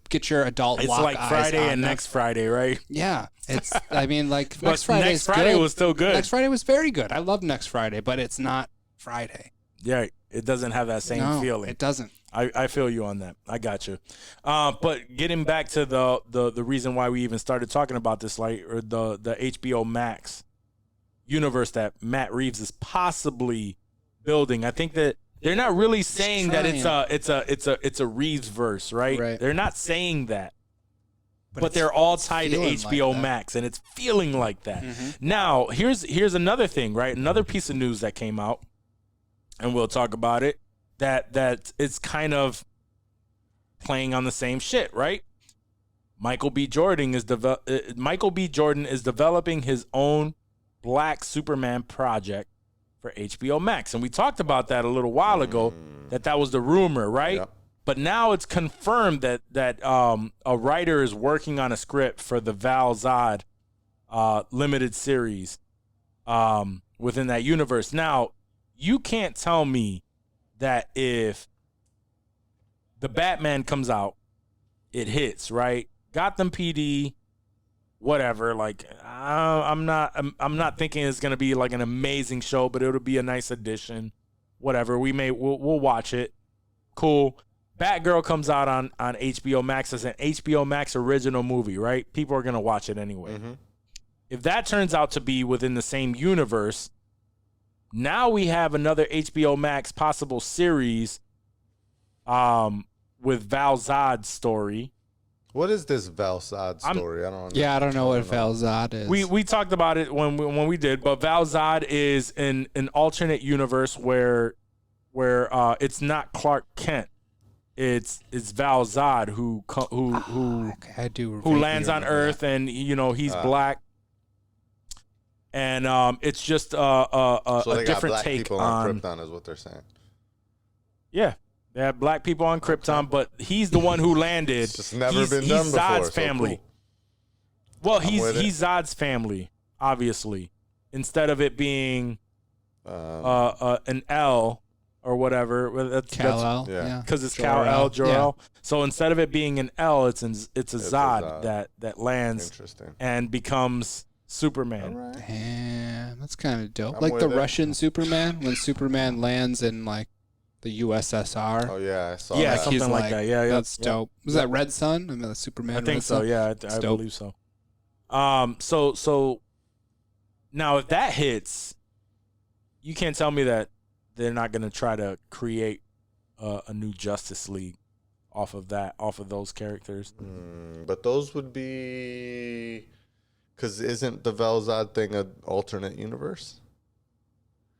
Get your adult It's lock like eyes Friday on and them. next Friday, right? Yeah, it's. I mean, like But next Friday. next Friday was still good. Next Friday was very good. I love Next Friday, but it's not Friday. Yeah, it doesn't have that same No, feeling. it doesn't. I feel you on that. I got you. But getting back to the reason why we even started talking about this, or the HBO Max universe that Matt Reeves is possibly building. I think that they're not really saying that it's a Reeves verse, right? Right. They're not saying that. But it's they're all tied to feeling HBO like that. Max, and it's feeling like that. Now, here's another thing, right? Another piece of news that came out, and we'll talk about it. That it's kind of playing on the same shit, right? Michael B. Jordan is developing his own Black Superman project for HBO Max, and we talked about that a little while ago. That was the rumor, right? Yep. But now it's confirmed that a writer is working on a script for the Val-El limited series within that universe. Now, you can't tell me that if the Batman comes out, it hits, right? Gotham PD, whatever. Like I'm not thinking it's gonna be like an amazing show, but it'll be a nice addition. Whatever. We'll watch it. Cool. Batgirl comes out on HBO Max as an HBO Max original movie, right? People are going to watch it anyway. Mm-hmm. If that turns out to be within the same universe, now we have another HBO Max possible series with Val-Zod's story. What is this Val-Zod story? I don't know. Yeah, I don't know what Val-Zod is. We talked about it when we did, but Val-Zod is an alternate universe where it's not Clark Kent. It's Val-Zod who I do who lands on remember Earth, that. and he's black, and it's just So a they got different black take people on Krypton, is what they're saying. Yeah, they have black people on Krypton, but he's the one who landed. It's just never he's, been he's done before. Zod's so family. cool. Well, with he's Zod's family, obviously, instead of it being an L. Or whatever. That's Kal-El. yeah. because it's Jor-El. Kal-El, Jor-El. Yeah. So instead of it being an L, it's a Zod that lands Interesting. and becomes Superman. All right. Damn, that's kind of dope. I'm Like the with it. Russian Superman, when Superman lands in like the USSR. Oh yeah, I saw Yeah, that. something He's like that. Yeah, that's yeah. dope. Was that Red Sun? I mean, the Superman. I think Red so. Sun? Yeah, I dope. believe so. So now if that hits, you can't tell me that they're not going to try to create a new Justice League off of those characters. But those would be, because isn't the Val-Zod thing an alternate universe?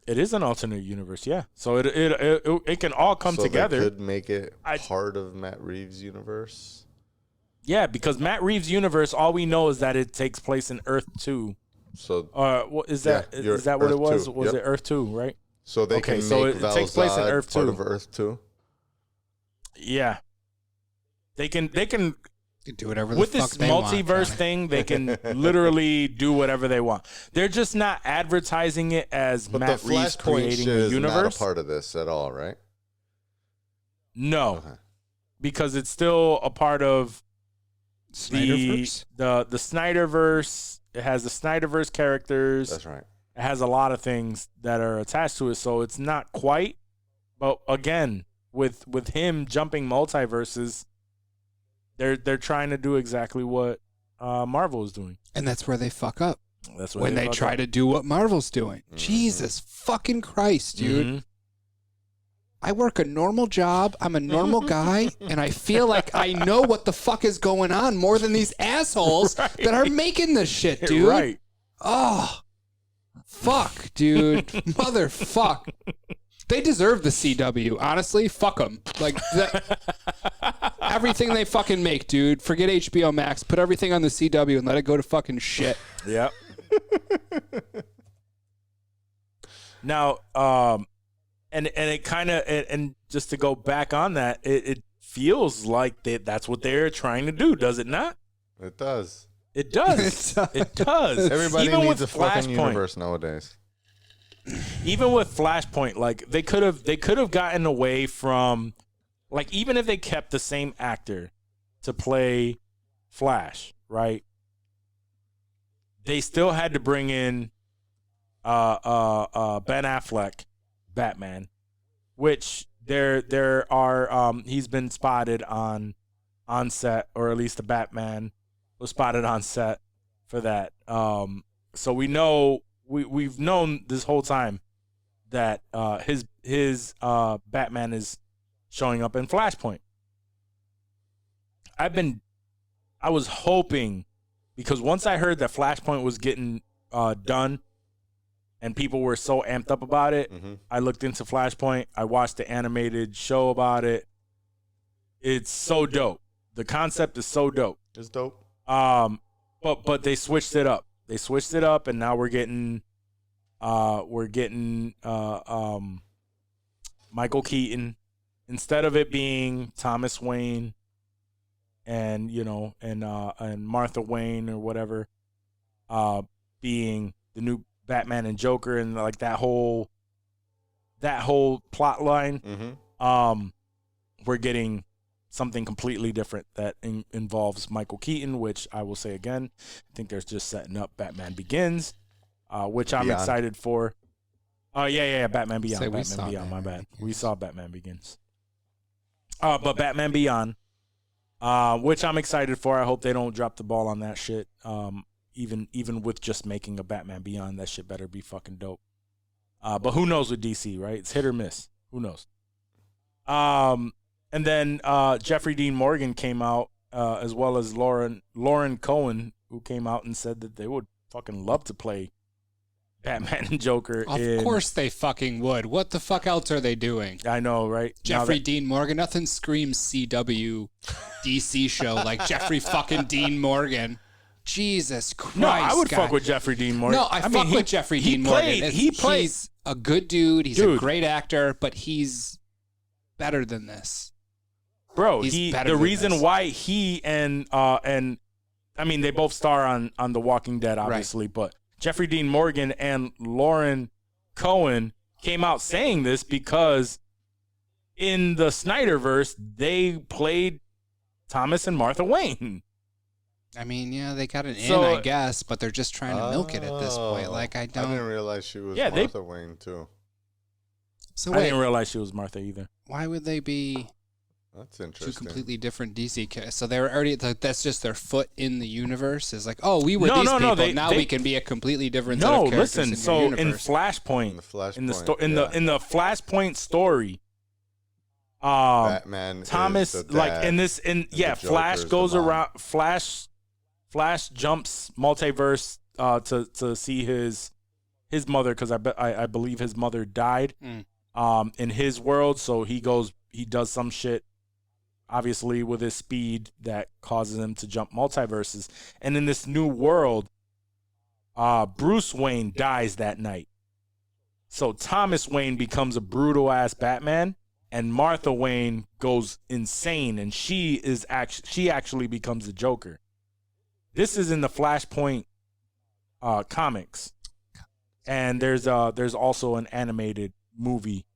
It is an alternate universe, yeah. So it can all come so together. They could make it part of Matt Reeves' universe. Yeah, because Matt Reeves' universe, all we know is that it takes place in Earth 2. So What is that? Yeah, is that what it Earth was? 2, Was yep. it Earth 2, right? so they Okay, can so make it Val-Zod takes place in Earth part 2. of Earth 2. Yeah. They can You do whatever the with fuck this they want, multiverse Johnny. thing, they can literally do whatever they want. They're just not advertising it as But Matt the Reeves Flashpoint creating shit a is not universe. a part of this at all, right? No, Okay. because it's still a part of Snyderverse? the Snyderverse. It has the Snyderverse characters. That's right. It has a lot of things that are attached to it, so it's not quite. But again, with him jumping multiverses, they're trying to do exactly what Marvel is doing. And that's where they fuck up. That's what When they fuck try up. to do what Marvel's doing. Jesus fucking Christ, dude. Mhm. I work a normal job. I'm a normal guy, and I feel like I know what the fuck is going on more than these assholes that are making this shit, dude. Right. Oh, fuck, dude. Motherfuck. They deserve the CW. Honestly, fuck them. Like, everything they fucking make, dude. Forget HBO Max. Put everything on the CW and let it go to fucking shit. Yep. Now, and it kind of, and just to go back on that, it feels like that's what they're trying to do, does it not? It does. It does. It does. Everybody Even needs a with fucking Flashpoint, universe nowadays. even with Flashpoint, like they could have gotten away from, like, even if they kept the same actor to play Flash, right? They still had to bring in Ben Affleck, Batman, which there are he's been spotted on set, or at least the Batman was spotted on set for that. So we know we've known this whole time that his Batman is showing up in Flashpoint. I was hoping, because once I heard that Flashpoint was getting done and people were so amped up about it, I looked into Flashpoint. I watched the animated show about it. It's so dope. The concept is so dope. It's dope. But they switched it up. They switched it up, and now we're getting Michael Keaton, instead of it being Thomas Wayne and Martha Wayne or whatever, being the new Batman and Joker, and like that whole plot line. We're getting something completely different that involves Michael Keaton, which I will say again, I think they're just setting up Batman Begins, which I'm Beyond. excited for. Oh yeah, Batman Beyond. Say we Batman saw Beyond. My Batman bad. We saw Batman Begins. But Batman Beyond, which I'm excited for. I hope they don't drop the ball on that shit. Even with just making a Batman Beyond, that shit better be fucking dope. But who knows with DC, right? It's hit or miss. Who knows? And then Jeffrey Dean Morgan came out, as well as Lauren Cohen, who came out and said that they would fucking love to play Batman and Joker. Of course they fucking would. What the fuck else are they doing? I know, right? Jeffrey Dean Morgan. Nothing screams CW DC show like Jeffrey fucking Dean Morgan. Jesus Christ. No, I would guy. fuck with Jeffrey Dean Morgan. No, I fuck with Jeffrey Dean Morgan. He's a good dude. He's a great actor, but he's better than this. Bro, the reason why he and I mean, they both star on The Walking Dead, obviously, right. But Jeffrey Dean Morgan and Lauren Cohen came out saying this because in the Snyderverse, they played Thomas and Martha Wayne. I mean, yeah, they got it in, I guess, but they're just trying to milk it at this point. Like, I didn't realize she was Martha Wayne, too. So I didn't realize she was Martha either. Why would they be... That's interesting. Two completely different DC. So they were already, that's just their foot in the universe. Is like, oh, we were these people. Now we can be a completely different set of characters. Listen. So in Flashpoint, in the Flashpoint story, Batman, Thomas, Flash goes around. Flash jumps multiverse to see his mother, because I believe his mother died in his world. So he does some shit, obviously with his speed, that causes him to jump multiverses. And in this new world, Bruce Wayne dies that night. So Thomas Wayne becomes a brutal ass Batman, and Martha Wayne goes insane, and she actually becomes the Joker. This is in the Flashpoint comics, and there's also an animated movie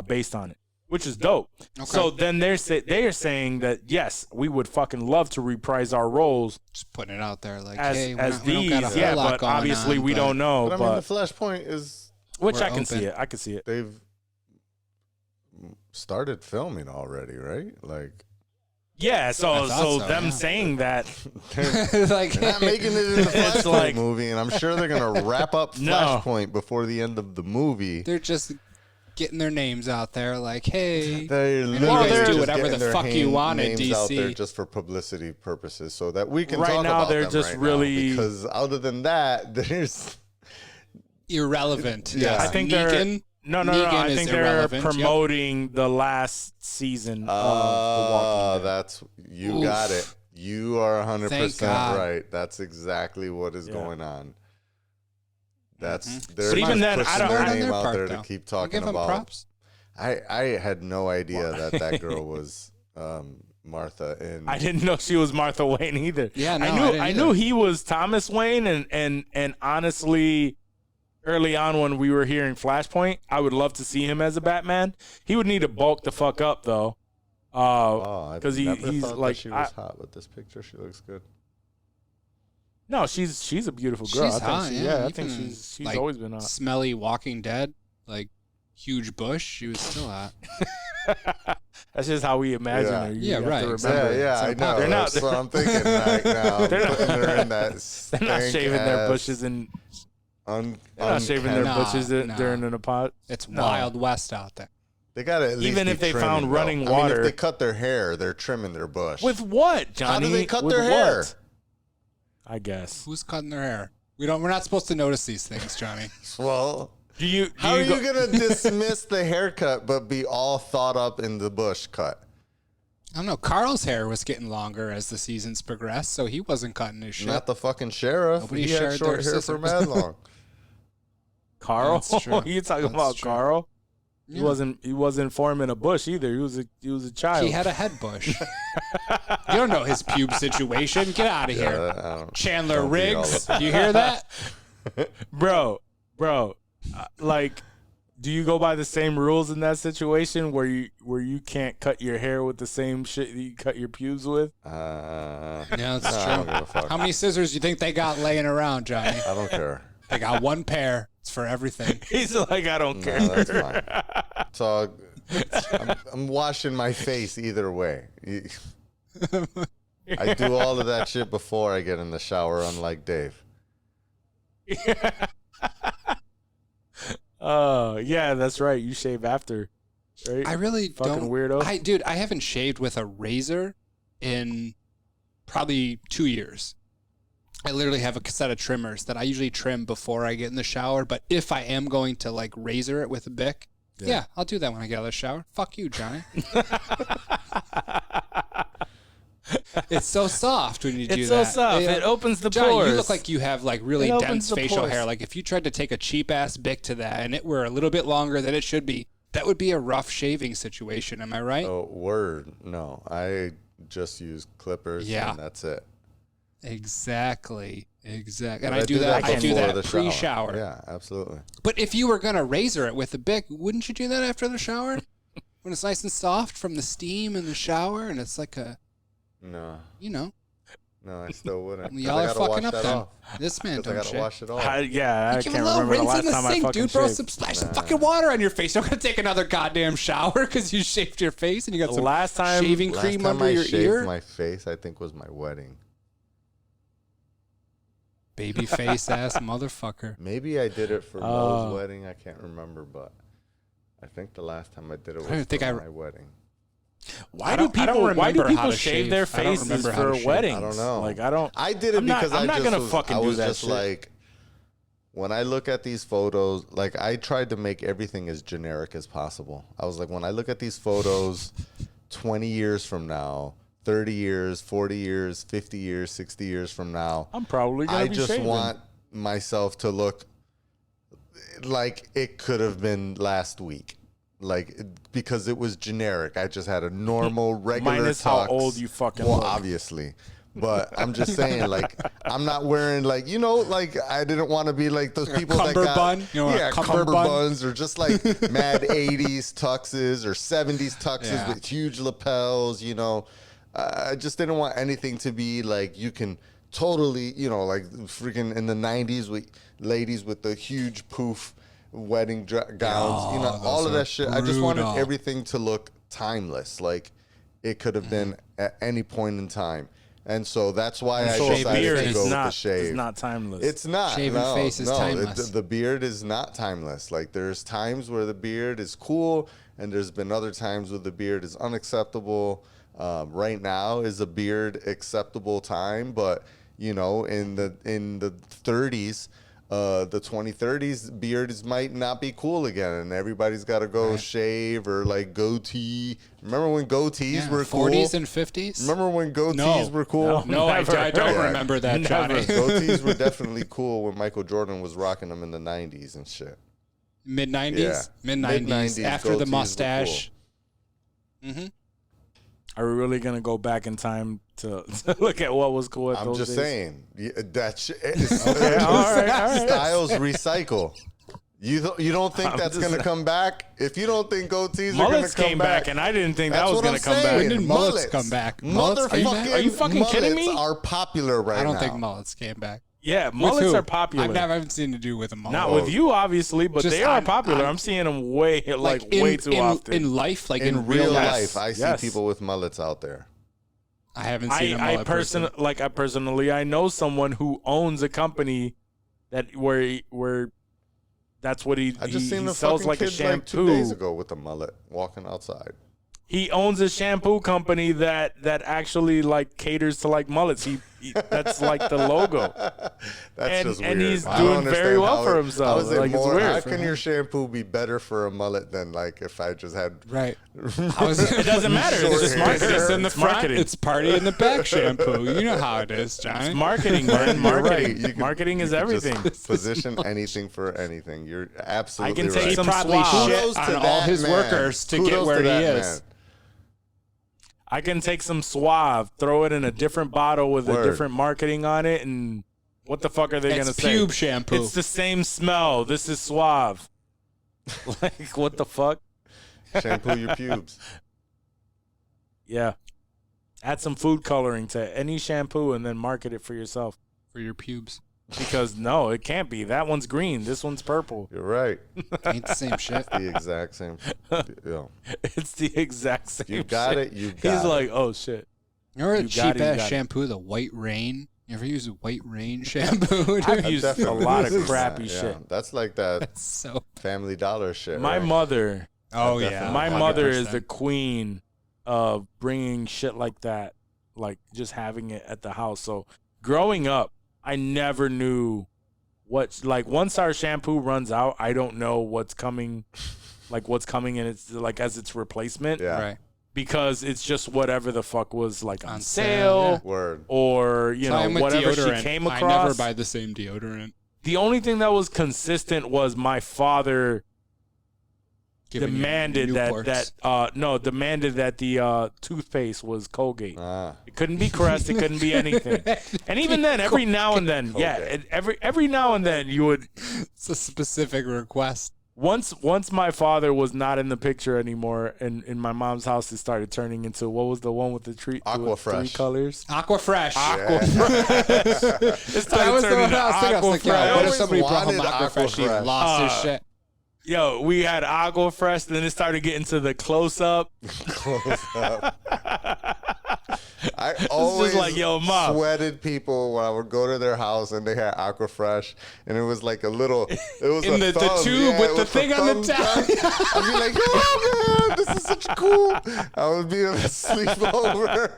based on it, which is dope. Okay. So then they're saying that, yes, we would fucking love to reprise our roles. Just putting it out there, like, we don't but obviously we don't know. But I mean, the Flashpoint is... Which I can see it. I can see it. They've started filming already, right? Like... Yeah, so them saying that... like, they're not making it in the Flashpoint movie, and I'm sure they're going to wrap up Flashpoint before the end of the movie. They're just... getting their names out there, like, hey, you guys do whatever the fuck you want at DC. Out there just for publicity purposes, so that we can talk about now. They're them just right really now, because other than that, there's irrelevant. Yeah, I think Negan, No. I think they're promoting the last season of The Walking Dead. That's you got it. You are 100% right. That's exactly what is going on. That's they're even then, I don't their name out there to keep talking about. Props. I had no idea that girl was Martha, and I didn't know she was Martha Wayne either. Yeah, no, I knew he was Thomas Wayne, and honestly, early on when we were hearing Flashpoint, I would love to see him as a Batman. He would need to bulk the fuck up though, because he's like she was hot with this picture. She looks good. No, she's a beautiful girl. She's hot, I think she's like, always been hot. Smelly Walking Dead, like huge bush. She was still hot. That's just how we imagine her. Yeah, right. I know. That's what I'm thinking right now. They're not shaving their bushes and during an pot. It's Wild West out there. They got to at least even if they found running water. I mean, if they cut their hair, they're trimming their bush. With what, Johnny? How do they cut their hair? I guess. Who's cutting their hair? We're not supposed to notice these things, Johnny. Well, how are you gonna dismiss the haircut but be all thought up in the bush cut? I don't know. Carl's hair was getting longer as the seasons progressed, so he wasn't cutting his shit. Not the fucking sheriff. Nobody he had short hair for mad long. Carl? You talking about true. Carl? Yeah. He wasn't forming a bush either. He was a child. He had a head bush. You don't know his pube situation. Get out of here. Chandler Riggs. You hear that? Bro, like, do you go by the same rules in that situation where you can't cut your hair with the same shit that you cut your pubes with? Yeah, that's true. How many scissors do you think they got laying around, Johnny? I don't care. They got one pair. It's for everything. He's like, I don't care. That's fine. So I'm washing my face either way. I do all of that shit before I get in the shower, unlike Dave. Yeah, that's right. You shave after, right? I really Fucking don't. weirdo. Dude, I haven't shaved with a razor in probably 2 years. I literally have a set of trimmers that I usually trim before I get in the shower. But if I am going to like razor it with a Bic, yeah, I'll do that when I get out of the shower. Fuck you, Johnny. It's so soft when you do that. It's so soft. It opens the Johnny, pores. you look like you have like really It opens dense the facial pores. hair. Like if you tried to take a cheap ass Bic to that and it were a little bit longer than it should be, that would be a rough shaving situation. Am I right? Oh, word. No, I just use clippers and that's it. Exactly. And But I do that before the pre-shower. Yeah, absolutely. But if you were gonna razor it with a Bic, wouldn't you do that after the shower? When it's nice and soft from the steam in the shower, and it's like a, No, no, I still wouldn't. 'Cause y'all I are gotta fucking wash up that then. off. This man 'Cause I don't gotta shave. wash it off. I You can't give him a little remember the rinse last in the time I sink, fucking dude. Throw shaved. some splash some fucking water on your face. You're not gonna take another goddamn shower because you shaved your face and you got some Last time- shaving Last cream time under I your shaved ear. my face, I think was my wedding. Baby face ass motherfucker. Maybe I did it for Mo's wedding. I can't remember, but I think the last time I did it was don't think for I- my wedding. Why I do don't remember how people to shave shave. their I don't faces remember how to for shave. weddings? I don't know. Like I don't. I did it I'm not- because I'm not just gonna was, fucking I do was that just shit. like, when I look at these photos, like I tried to make everything as generic as possible. I was like, when I look at these photos 20 years from now, 30 years, 40 years, 50 years, 60 years from now, I'm probably gonna I be just shaving. want myself to look like it could have been last week. Like, because it was generic. I just had a normal, regular Minus how tux. old you fucking Well, look. obviously. But I'm just saying, like, I'm not wearing, like, like, I didn't want to be like those people that got... cummerbund? You know, a cummerbund? Cummerbuns, or just like mad 80s tuxes or 70s tuxes with huge lapels, I just didn't want anything to be like, you can totally, like freaking in the 90s with ladies with the huge poof wedding gowns, all of that shit. I just wanted brutal. everything to look timeless. Like it could have been at any point in time. And so that's why I So a decided beard to is go with the not shave. is not timeless. It's not. Shaving no, face is no, timeless. The beard is not timeless. Like there's times where the beard is cool, and there's been other times where the beard is unacceptable. Right now is a beard acceptable time, but in the 30s, the 2030s, beards might not be cool again, and everybody's got to go shave or like goatee. Remember when goatees were cool? 40s and 50s? Remember when goatees were cool? No, I don't Yeah. remember that, Never. Johnny. Goatees were definitely cool when Michael Jordan was rocking them in the 90s and shit. Mid-90s? Yeah. Mid-90s. Mid-90s, After the goatees were mustache. Are we really gonna go back in time to look at what was cool at I'm those just days? saying that shit is all right. styles recycle. You don't think I'm that's just- gonna come back? If you don't think goatees are gonna Mullets come came back, and I didn't think that that's was what gonna I'm come back. saying. When did mullets come back? Mullets came back? Motherfucking Are you fucking kidding me? mullets are popular right now. I don't think mullets came back. Yeah, With mullets who? are popular. I haven't seen to do with a mullet. Not with you, obviously, but Just they are on- popular. on- I'm seeing them way in, way too often. In life, like In real life. life, I see Yes. people with mullets out there. I haven't seen a mullet person. I personally, I know someone who owns a company that where that's what I just seen he the sells fucking like a kid like 2 shampoo. days ago with a mullet walking outside. He owns a shampoo company that actually like caters to like mullets. He that's like the logo. That's just weird. And he's I don't doing very understand well how for it- himself. How is it Like, it's more? weird How for can him. your shampoo be better for a mullet than like if I just had Right. It doesn't matter. It's just Short hair. marketing. It's in the It's front. marketing. It's party in the back shampoo. You know how it is, Johnny. It's marketing, man. You're right. Marketing. You can- Marketing is you can just everything. Position anything for anything. You're absolutely I can right. take He some probably swab. shit Kudos to on all that his man. workers to Kudos get where he that is. man. I can take some Suave, throw it in a different bottle with Word. a different marketing on it, and what the fuck are they It's gonna say? pube shampoo. It's the same smell. This is Suave. Like what the fuck? Shampoo your pubes. Yeah. Add some food coloring to any shampoo and then market it for yourself. For your pubes. because no, it can't be. That one's green. This one's purple. You're right. Ain't the same shit. The exact same. Yeah. It's the exact same. You got shit. it. You got He's it. like, oh shit. Remember You the got it, cheap you ass got it. shampoo, the White Rain? You ever use White Rain shampoo? I've used a Definitely lot of used crappy that, yeah. shit. That's like that That's so. Family Dollar shit. My right? mother, Oh definitely. yeah. my mother is 100%. the queen of bringing shit like that, like just having it at the house. So growing up, I never knew what, like once our shampoo runs out, I don't know what's coming, and it's like as its replacement. Yeah. Right. Because it's just whatever the fuck was like on On sale, sale, Word. or Same with whatever she deodorant. came I across. never buy the same deodorant. The only thing that was consistent was my father Giving you demanded Newports. demanded that the toothpaste was Colgate. Ah. It couldn't be Crest. It couldn't be anything. And even then, every now and then, Colgate. every now and then you would. It's a specific request. Once my father was not in the picture anymore, and in my mom's house, it started turning into, what was the one with the tree? Aquafresh. 3 colors. Aquafresh. It started That was the turning one I was thinking. I was like, Aquafresh. yo, what if always somebody brought him wanted Aquafresh? He Aquafresh. lost his shit. Yo, we had Aquafresh, then it started getting to the close-up. Close up. I just always like, yo, Mom. sweated people when I would go to their house and they had Aquafresh, and it was like a little, it was In a the thumb, tube with it the was thing on the thumb top. drive. I'd be like, oh man, this is such cool. I would be able to sleep over.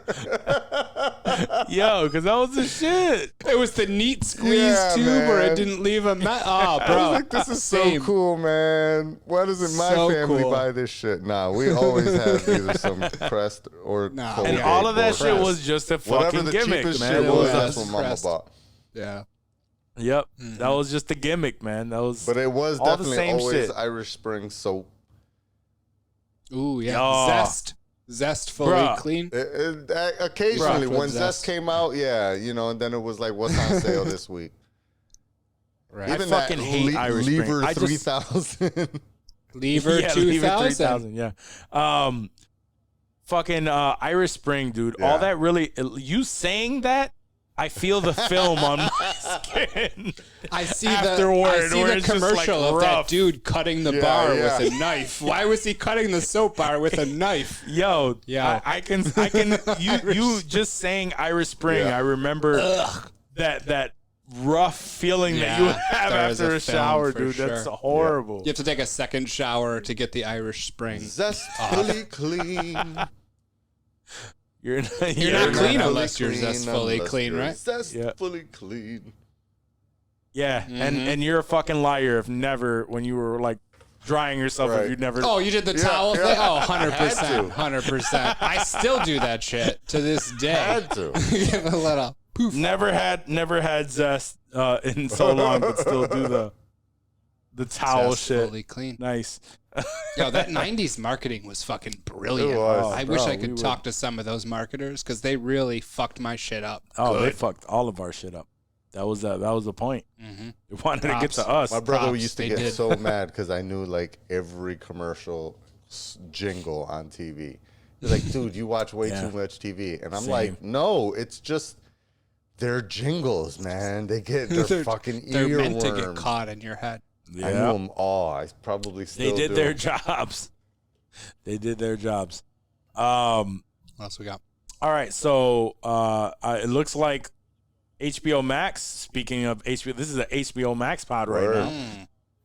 Yo, because that was the shit. It was the neat squeeze Yeah, tube where it man. didn't leave a mess. Oh, I bro. was like, this is Same. so cool, man. Why doesn't my So family cool. buy this shit? Nah, we always have either some Crest or Nah. Colgate. And all of that or shit Crest. was just a Whatever fucking the gimmick, cheapest man. shit It was, was that's a- what Mama Crest. bought. Yeah. Yep, that was just a gimmick, man. That was. But it was all the definitely same always shit. Irish Spring soap. Ooh, yeah. Yo. Zest fully Bruh. clean. Occasionally, Bruh. when Zest came out, yeah, and then it was like, what's on sale this week? Right. I fucking hate Irish Spring. Lever I just- 3000. Lever Yeah, 2000. Lever 3000, yeah. Fucking Irish Spring, dude. Yeah. All that really, you saying that, I feel the film on my skin. I see Afterward, the where it's just, commercial like, of that rough. dude cutting the Yeah, bar yeah. with a knife. Why was he cutting the soap bar with a knife? Yo, Yeah. I can, you just saying Irish Spring. Yeah. I remember that rough feeling that you would have there is after a film shower, for dude. That's sure. horrible. You have to take a second shower to get the Irish Spring. Zestfully clean. You're You're not You're clean not unless you're clean zestfully unless clean, you're right? Zestfully clean. Yeah, and you're a fucking liar if never, when you were like drying yourself, Right. if you never. Oh, you did the Yeah, towel yeah. thing? Oh, Had 100%. to. 100%. I still do that shit to this day. Had to. Give a little poof. Never had zest in so long, but still do the towel Zestfully shit. clean. Nice. Yo, that 90s marketing was fucking brilliant. It was. I bro, wish I we could were- talk to some of those marketers because they really fucked my shit up. Oh, they Good. fucked all of our shit up. That was the point. Mm-hmm. They wanted to get Props. to us. My brother Props, used to they get did. so mad because I knew like every commercial jingle on TV. He's like, dude, you watch way Yeah. too much TV. And I'm Same. like, no, it's just they're jingles, man. They get their fucking They're earworms. meant to get caught in your head. I knew them all. I probably still They did do. their jobs. They did their jobs. What else we got? All right, so it looks like HBO Max. Speaking of HBO, this is an HBO Max pod right Word.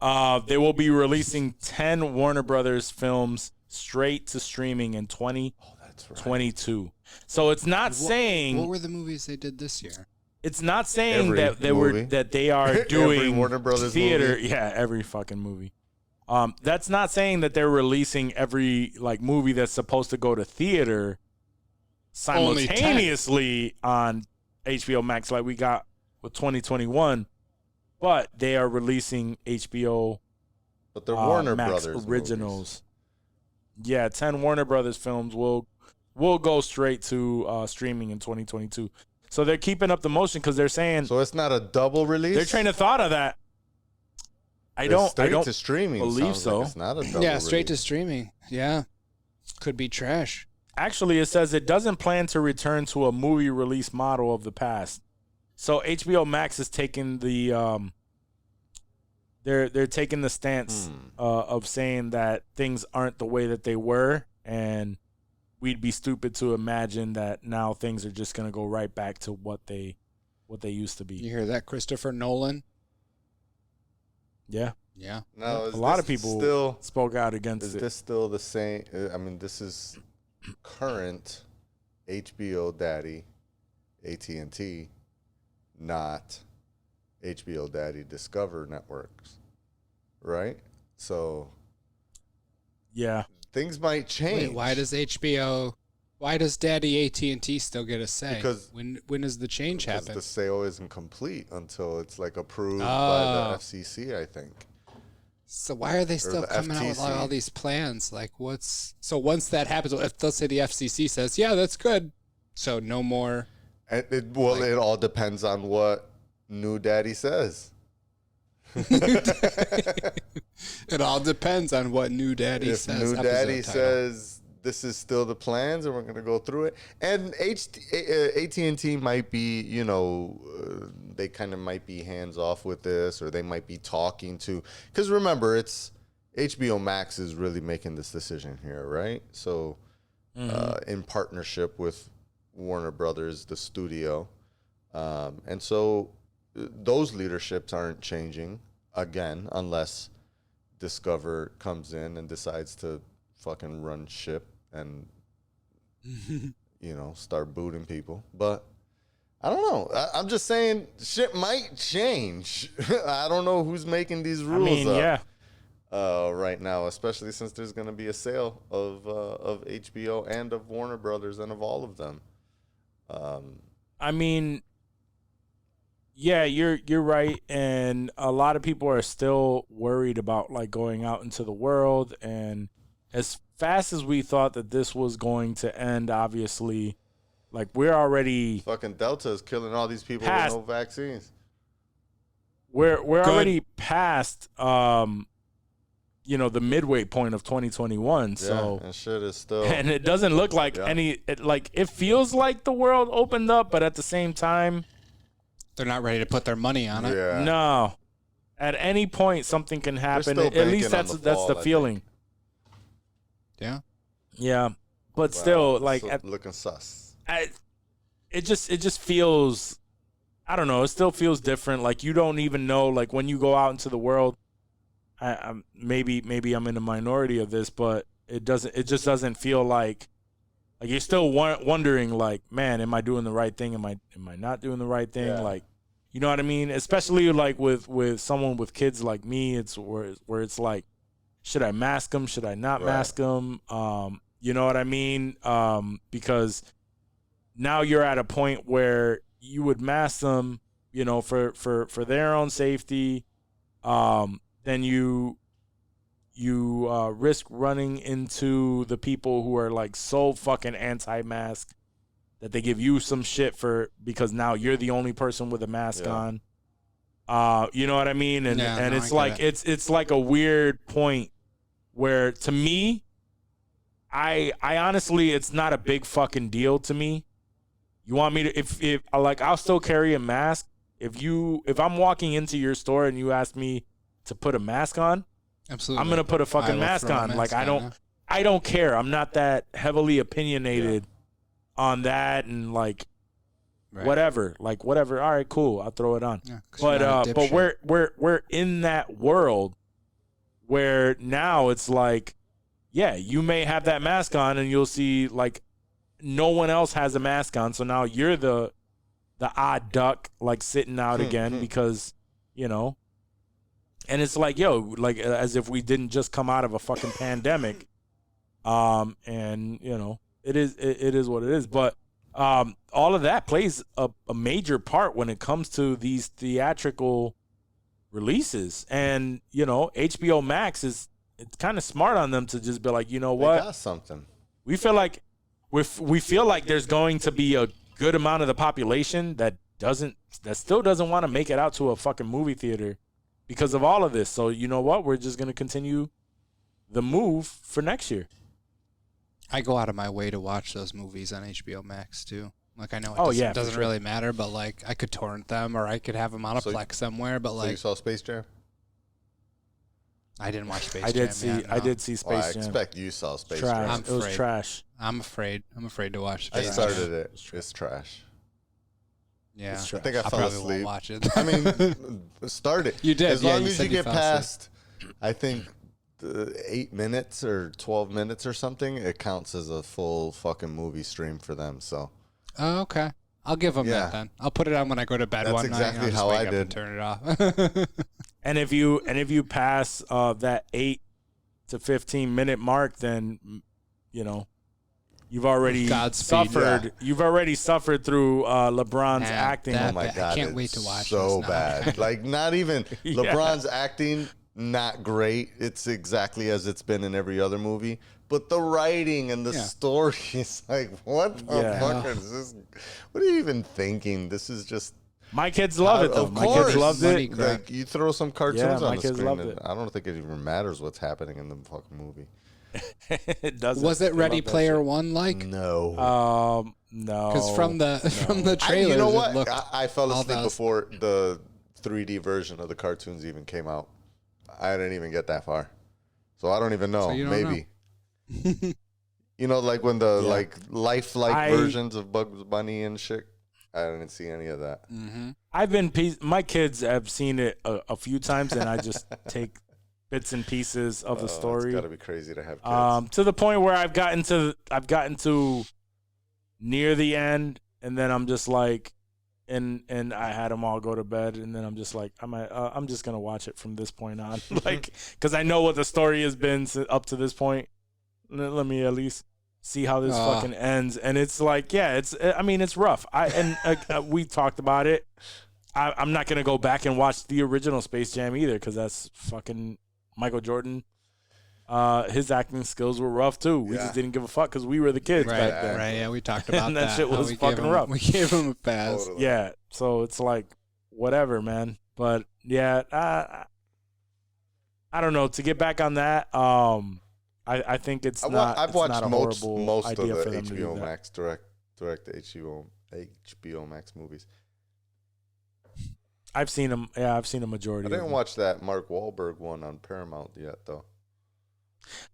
now. They will be releasing 10 Warner Brothers films straight to streaming in That's right. 2022. So it's not saying What were the movies they did this year? it's not saying Every that movie. they are Every doing Warner Brothers theater. movie. Yeah, every fucking movie. That's not saying that they're releasing every like movie that's supposed to go to theater Only 10. simultaneously on HBO Max like we got with 2021, but they are releasing HBO But they're Warner Max Brothers originals. Yeah, 10 Warner Brothers films will go straight to streaming in 2022. So they're keeping up the motion because they're saying movies. So it's not a double release. their train of thought of that. I It's don't straight to streaming. believe sounds so. Like it's not a double Yeah, straight to release. streaming. Yeah. Could be trash. Actually, it says it doesn't plan to return to a movie release model of the past. So HBO Max is taking the they're taking the stance of saying that things aren't the way that they were, and we'd be stupid to imagine that now things are just gonna go right back to what they used to be. You hear that, Christopher Nolan? Yeah. Yeah. No, A lot of people still spoke out against is it. this still the same? I mean, this is current HBO Daddy, AT&T, not HBO Daddy Discover Networks, right? So Yeah. things might change. Wait, why does Daddy AT&T still get a say? Because when does the change because happen? the sale isn't complete until it's like approved by the FCC, I think. So why are they still the coming out with FTC. all these plans? Like, so once that happens, if let's say the FCC says, yeah, that's good, so no more. And it all depends on what new daddy says. It all depends on what new daddy If says. new Episode daddy title. says this is still the plans and we're going to go through it, and AT&T might be, they kind of might be hands off with this, or they might be talking to, because remember, it's HBO Max is really making this decision here, right? So in partnership with Warner Brothers, the studio, and so those leaderships aren't changing again unless Discover comes in and decides to fucking run ship and start booting people. But I don't know. I'm just saying shit might change. I don't know who's making these rules right now, especially since there's going to be a sale of HBO and of Warner Brothers and of all of them. I mean, yeah, you're right, and a lot of people are still worried about like going out into the world, and as fast as we thought that this was going to end, obviously, like we're already fucking Delta is killing all these people past, with no vaccines. We're already past the midway point of 2021, so and shit is still, and it doesn't look like it feels like the world opened up, but at the same time they're not ready to put their money on it. Yeah. No. At any point something can happen. still At least banking on that's the the fall, I feeling. Yeah. Yeah. But still, like looking sus. it just feels, I don't know, it still feels different. Like you don't even know, like when you go out into the world, I'm maybe I'm in the minority of this, but it just doesn't feel like you're still wondering, like, man, am I doing the right thing? Am I not doing the right thing? Yeah. Like, you know what I mean? Especially like with someone with kids like me, it's where it's like, should I mask them? Should I not mask them? You know what I mean? Because now you're at a point where you would mask them, for their own safety. Then you risk running into the people who are like so fucking anti-mask that they give you some shit because now you're the only person with a mask on. You know what I mean? And it's like it's like a weird point where, to me, I honestly, it's not a big fucking deal to me. You want me to if like I'll still carry a mask if I'm walking into your store and you ask me to put a mask on. Absolutely. I'm gonna put a fucking mask on. Like I don't care. I'm not that heavily opinionated on that, and like whatever. Like whatever. All right, cool. I'll throw it on. Yeah, but we're in that world where now it's like, yeah, you may have that mask on and you'll see like no one else has a mask on, so now you're the odd duck like sitting out again because, and it's like, yo, like as if we didn't just come out of a fucking pandemic. And it is what it is. But all of that plays a major part when it comes to these theatrical releases. And, HBO Max it's kind of smart on them to just be like, you know what? They got something. We feel like there's going to be a good amount of the population that still doesn't want to make it out to a fucking movie theater because of all of this. So you know what? We're just going to continue the move for next year. I go out of my way to watch those movies on HBO Max too. Like I know it Oh, doesn't, yeah, for doesn't sure. really matter, but like I could torrent them or I could have them on a So- Plex somewhere. But So you like saw Space Jam? I didn't watch Space I Jam. did see. yet, I no. did see Well, I Space Jam. expect you saw Space Trash. Jam. It was afraid. trash. I'm afraid. I'm afraid to watch I Space started Jam. it. It's trash. Yeah, It's I think I I fell probably won't asleep. watch it. I mean, start it. You did, As yeah, long you as said you you get fell past, I think, 8 minutes or 12 minutes or something, it counts as a full fucking movie stream for them. So Oh, okay. I'll give them Yeah. that then. I'll put it on when I go to bed That's one night. exactly And I'll just how wake I up did. And turn it off. And if you pass that 8 to 15-minute mark, then you've already Godspeed. suffered. Yeah. You've already suffered through LeBron's Man, acting. that- oh my I god, can't it's wait to watch so this now. bad. Like not even Yeah. LeBron's acting not great. It's exactly as it's been in every other movie. But the writing and the Yeah. story is like, what the Yeah. fuck is this? What are you even thinking? This is just My kids love it though. Of My course. kids loved Money it. grab. like you throw some cartoons Yeah, on my the kids screen, loved and it. I don't think it even matters what's happening in the fucking movie. It doesn't. Was it They Ready love that Player shit. One like? No. Because No. from the trailers, you know it what? looked I fell all asleep those- before the 3D version of the cartoons even came out. I didn't even get that far, so I don't even know. So you don't Maybe you know, like when the Yeah. like lifelike I- versions of Bugs Bunny and shit. I didn't see any of that. I've been. My kids have seen it a few times, and I just take bits and pieces of the It's story. got to be crazy to have kids. To the point where I've gotten to near the end, and then I'm just like, and I had them all go to bed, and then I'm just like, I'm just gonna watch it from this point on, like, because I know what the story has been up to this point. Let me at least see how this fucking ends, and it's like, yeah, I mean, it's rough. We talked about it. I'm not gonna go back and watch the original Space Jam either, because that's fucking Michael Jordan. His acting skills were rough too. We just didn't give a fuck because we were the kids right, back then. right. Yeah, we talked about And that shit how was we gave fucking him- rough. We gave him a pass. Totally. Yeah, so it's like whatever, man. But yeah, I don't know. To get back on that, I think it's not. I've it's watched not a most horrible of idea the for them to do HBO that. Max direct HBO Max movies. I've seen them. Yeah, I've seen a majority. I didn't of them. watch that Mark Wahlberg one on Paramount yet, though.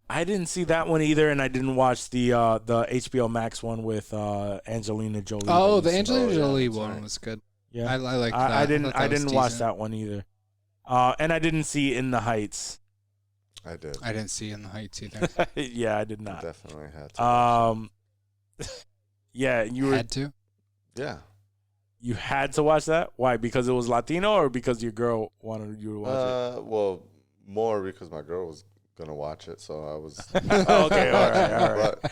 I didn't see that one either, and I didn't watch the HBO Max one with Angelina Jolie. Oh, that the you said. Angelina yeah, Jolie that's one right. was good. Yeah, I liked that. I didn't. thought I that was didn't watch decent. that one either. And I didn't see In the Heights. I did. I didn't see In the Heights either. Yeah, I did not. Definitely had to. Yeah, you were. Had to. Yeah. You had to watch that. Why? Because it was Latino, or because your girl wanted you to watch it? Well, more because my girl was gonna watch it, so I was. Okay, all right. But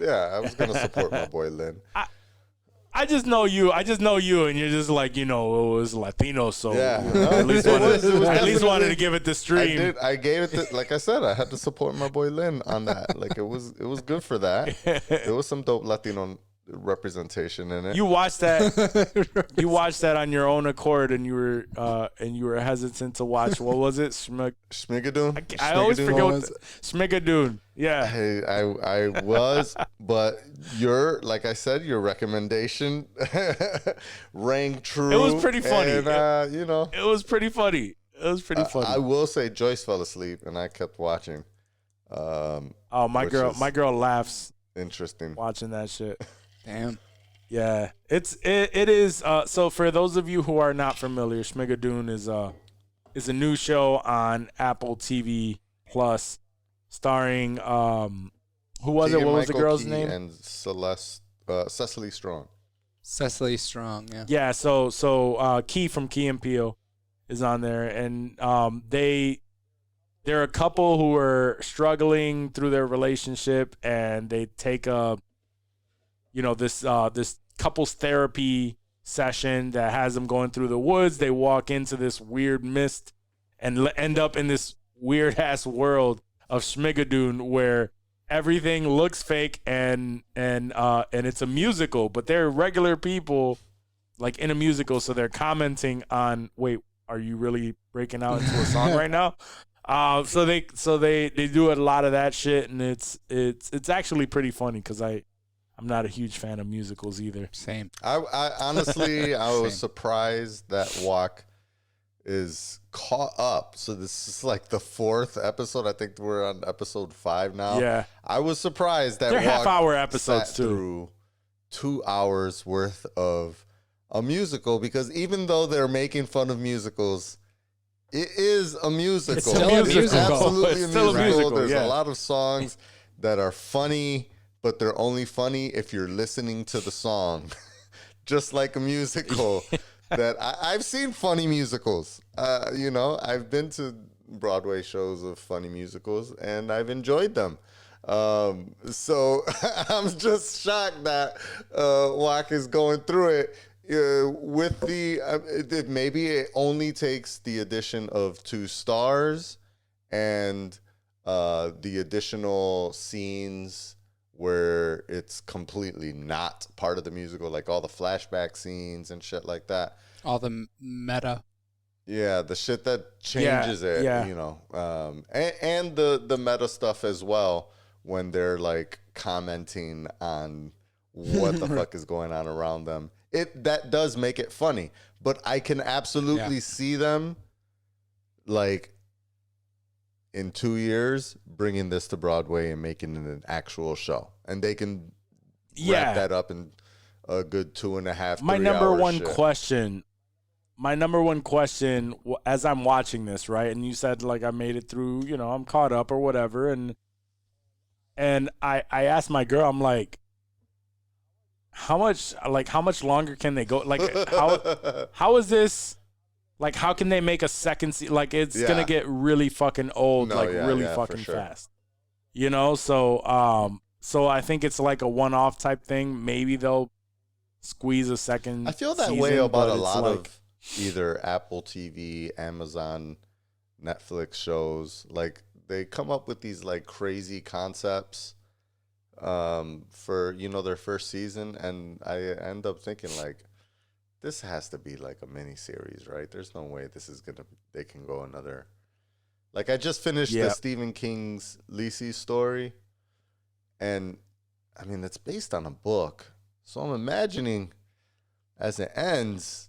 yeah, I was gonna support my boy Lynn. I just know you, and you're just like, it was Latino, so Yeah. you know, at least It was wanted definitely- to give it the I stream. did. I gave it. Like I said, I had to support my boy Lynn on that. Like it was good for that. There was some dope Latino representation in it. You watched that. You watched that on your own accord, and you were hesitant to watch. What was it? Schmigadoon. I always Schmigadoon? forget what Schmigadoon. Yeah. Hey, I was, but like I said, your recommendation rang true. It was pretty funny. And, It was pretty funny. I will say Joyce fell asleep, and I kept watching. My which girl, is my girl laughs Interesting. watching that shit. Damn. Yeah, it is. So for those of you who are not familiar, Schmigadoon is a new show on Apple TV Plus, starring who was it? What was the girl's name? And Cecily Strong. Cecily Strong. Yeah. Yeah, so Key from Key and Peele is on there, and they're a couple who are struggling through their relationship, and they take this couples therapy session that has them going through the woods. They walk into this weird mist and end up in this weird ass world of Schmigadoon where everything looks fake and it's a musical, but they're regular people like in a musical, so they're commenting on, wait, are you really breaking out into a song right now? So they do a lot of that shit, and it's actually pretty funny because I I'm not a huge fan of musicals either. Same. I honestly, I was surprised that Walk is caught up. So this is like the 4th episode. I think we're on episode 5 now. Yeah. I was surprised that They're Walk half-hour episodes sat too. through 2 hours worth of a musical, because even though they're making fun of musicals, it is a musical. It's still a musical. It's absolutely It's still a musical, There's yeah. a lot of songs that are funny, but they're only funny if you're listening to the song. Just like a musical. That I've seen funny musicals. I've been to Broadway shows of funny musicals, and I've enjoyed them. So I'm just shocked that Walk is going through it with the maybe it only takes the addition of 2 stars and the additional scenes where it's completely not part of the musical, like all the flashback scenes and shit like that. All the meta. Yeah, the shit that changes it, yeah. and the meta stuff as well, when they're like commenting on what the fuck is going on around them. That does make it funny, but I can absolutely see them like in 2 years bringing this to Broadway and making it an actual show, and they can wrap that up in a good 2.5. My number one question as I'm watching this, right? And you said like I made it through, I'm caught up or whatever, and I asked my girl, I'm like, how much longer can they go? Like how is this? Like, how can they make a second season? Like, it's gonna get really fucking old, really fucking fast. So I think it's like a one-off type thing. Maybe they'll squeeze a second. I feel that season, way about a lot like, of either Apple TV, Amazon, Netflix shows. Like, they come up with these like crazy concepts for their first season, and I end up thinking like, this has to be like a mini series, right? There's no way they can go another. Like, I just finished the Stephen King's Lisey story, and I mean, it's based on a book. So I'm imagining as it ends,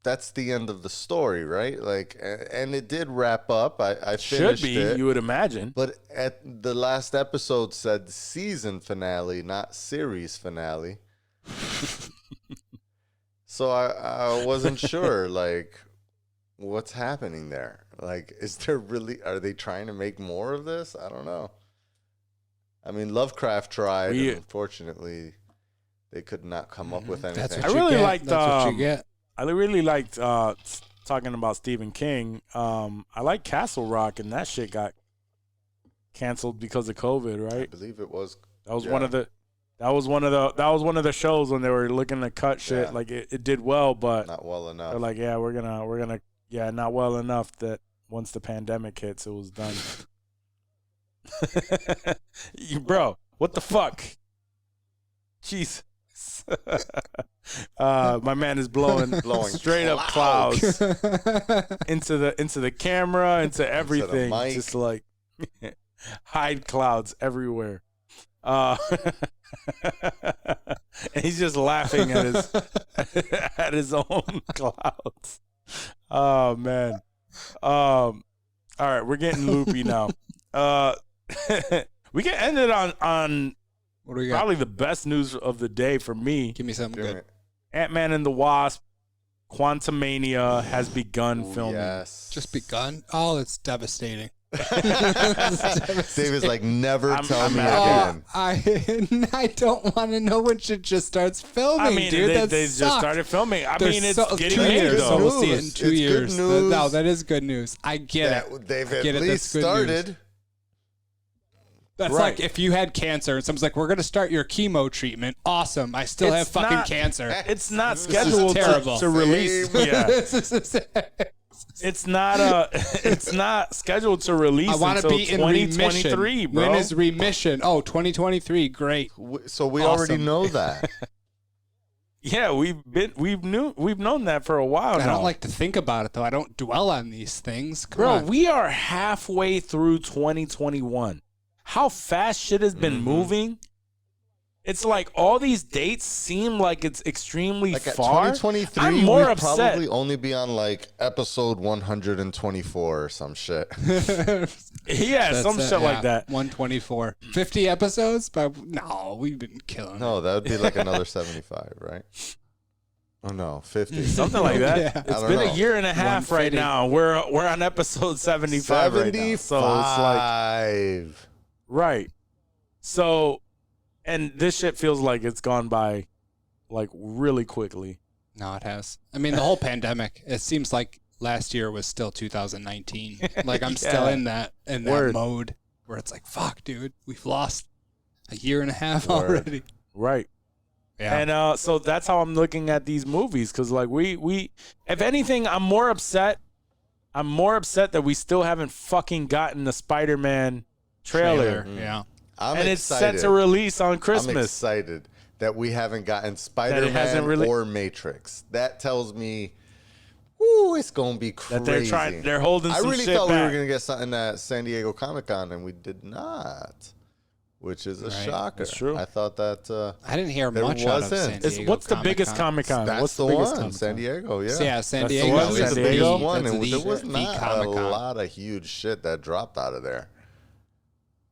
that's the end of the story, right? Like, and it did wrap up. I finished it. You would imagine. But at the last episode said season finale, not series finale. So I wasn't sure, like, what's happening there? Like, are they trying to make more of this? I don't know. I mean, Lovecraft tried, and unfortunately, they could not come up with anything. That's what I you really get. liked. That's what you get. I really liked talking about Stephen King. I like Castle Rock, and that shit got canceled because of COVID, right? I believe it was. That was one of the. That was one of the shows when they were looking to cut shit. Yeah. Like it did well, but Not well enough. they're like, we're gonna not well enough that once the pandemic hits, it was done. Bro, what the fuck? Jeez. My man is blowing straight up clouds into the camera, into everything. mic. Just like hide clouds everywhere. And he's just laughing at his own clouds. Oh man. All right, we're getting loopy now. We can end it on What do we got? probably the best news of the day for me. Give me something good. Ant-Man and the Wasp, Quantumania has begun filming. Yes. Just begun? Oh, it's devastating. David's like, never tell me mad. again. I don't want to know when shit just starts filming, I mean, dude. they just started filming. I mean, it's getting 2 made, years. though. So we'll see it in It's 2 good years. news. No, that is good news. I get it. They've I at get it. least That's good news. started. That's Right. like if you had cancer and someone's like, we're going to start your chemo treatment. Awesome. I still have It's fucking not- cancer. It's not is scheduled terrible. to release. Yeah, This is- it's not scheduled to release I want to until be in 2023, remission. bro. When is remission? Oh, 2023. Great. So we Awesome. already know that. Yeah, we've known that for a while now. I don't like to think about it though. I don't dwell on these things. Come Bro, on. we are halfway through 2021. How fast shit has been moving. it's like all these dates seem like it's extremely Like at far. 2023, I'm more we'd upset. probably only be on like episode 124 or some shit. Yeah, some shit like that. 124. 50 episodes? But no, we've been killing it. No, that would be like another 75, right? Oh no, 50. Something like that. Yeah. It's I been don't a know. year and a half right 150. now. We're on episode 75 right now. So it's like right. So, and this shit feels like it's gone by like really quickly. No, it has. I mean, the whole pandemic, it seems like last year was still 2019. Like I'm still in that Word. mode where it's like, fuck, dude, we've lost a year and a half Word. already. Right. Yeah. And so that's how I'm looking at these movies, because like we if anything, I'm more upset that we still haven't fucking gotten the Spider-Man trailer. Yeah. I'm And it's set excited. to release on I'm Christmas. excited that we haven't gotten hasn't Spider-Man really- or Matrix. That tells me, ooh, it's gonna be crazy. That they're holding I some really shit thought we back. were gonna get something at San Diego Comic-Con, and we did not, which is a Right. shocker. That's true. I thought that I didn't hear There much out of wasn't. San Diego. What's the biggest Comic-Con? Comic-Con? What's that's the the biggest one, Comic-Con? San Diego. Yeah, So, yeah, San That's the Diego one, is San the Diego? one, that's and the, there was the not a Comic-Con. lot of huge shit that dropped out of there.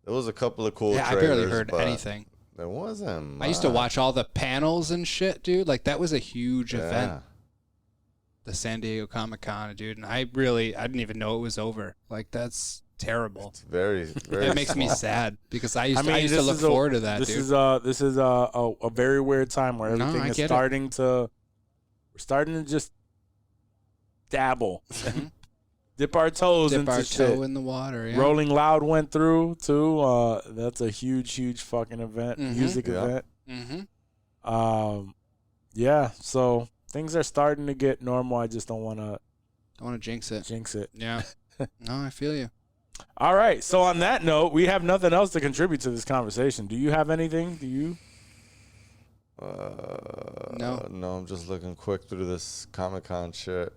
There was a couple of cool Yeah, I trailers, barely heard but anything. There wasn't. I used to much. watch all the panels and shit, dude. Like that was a huge Yeah. event. The San Diego Comic-Con, dude. And I didn't even know it was over. Like that's terrible. It's very, very. It makes me small. sad because I used to this look is forward to that, This dude. is a very weird time where No, everything I is get it. starting to we're starting to just dabble, dip our toes Dip into our shit. toe in the water. Yeah. Rolling Loud went through too. That's a huge fucking event, Mhm. music Yeah. event. Mm-hmm. Yeah. So things are starting to get normal. I just don't want to Don't want to jinx it. jinx it. Yeah. No, I feel you. All right. So on that note, we have nothing else to contribute to this conversation. Do you have anything? Do you? No. No, I'm just looking quick through this Comic-Con shit.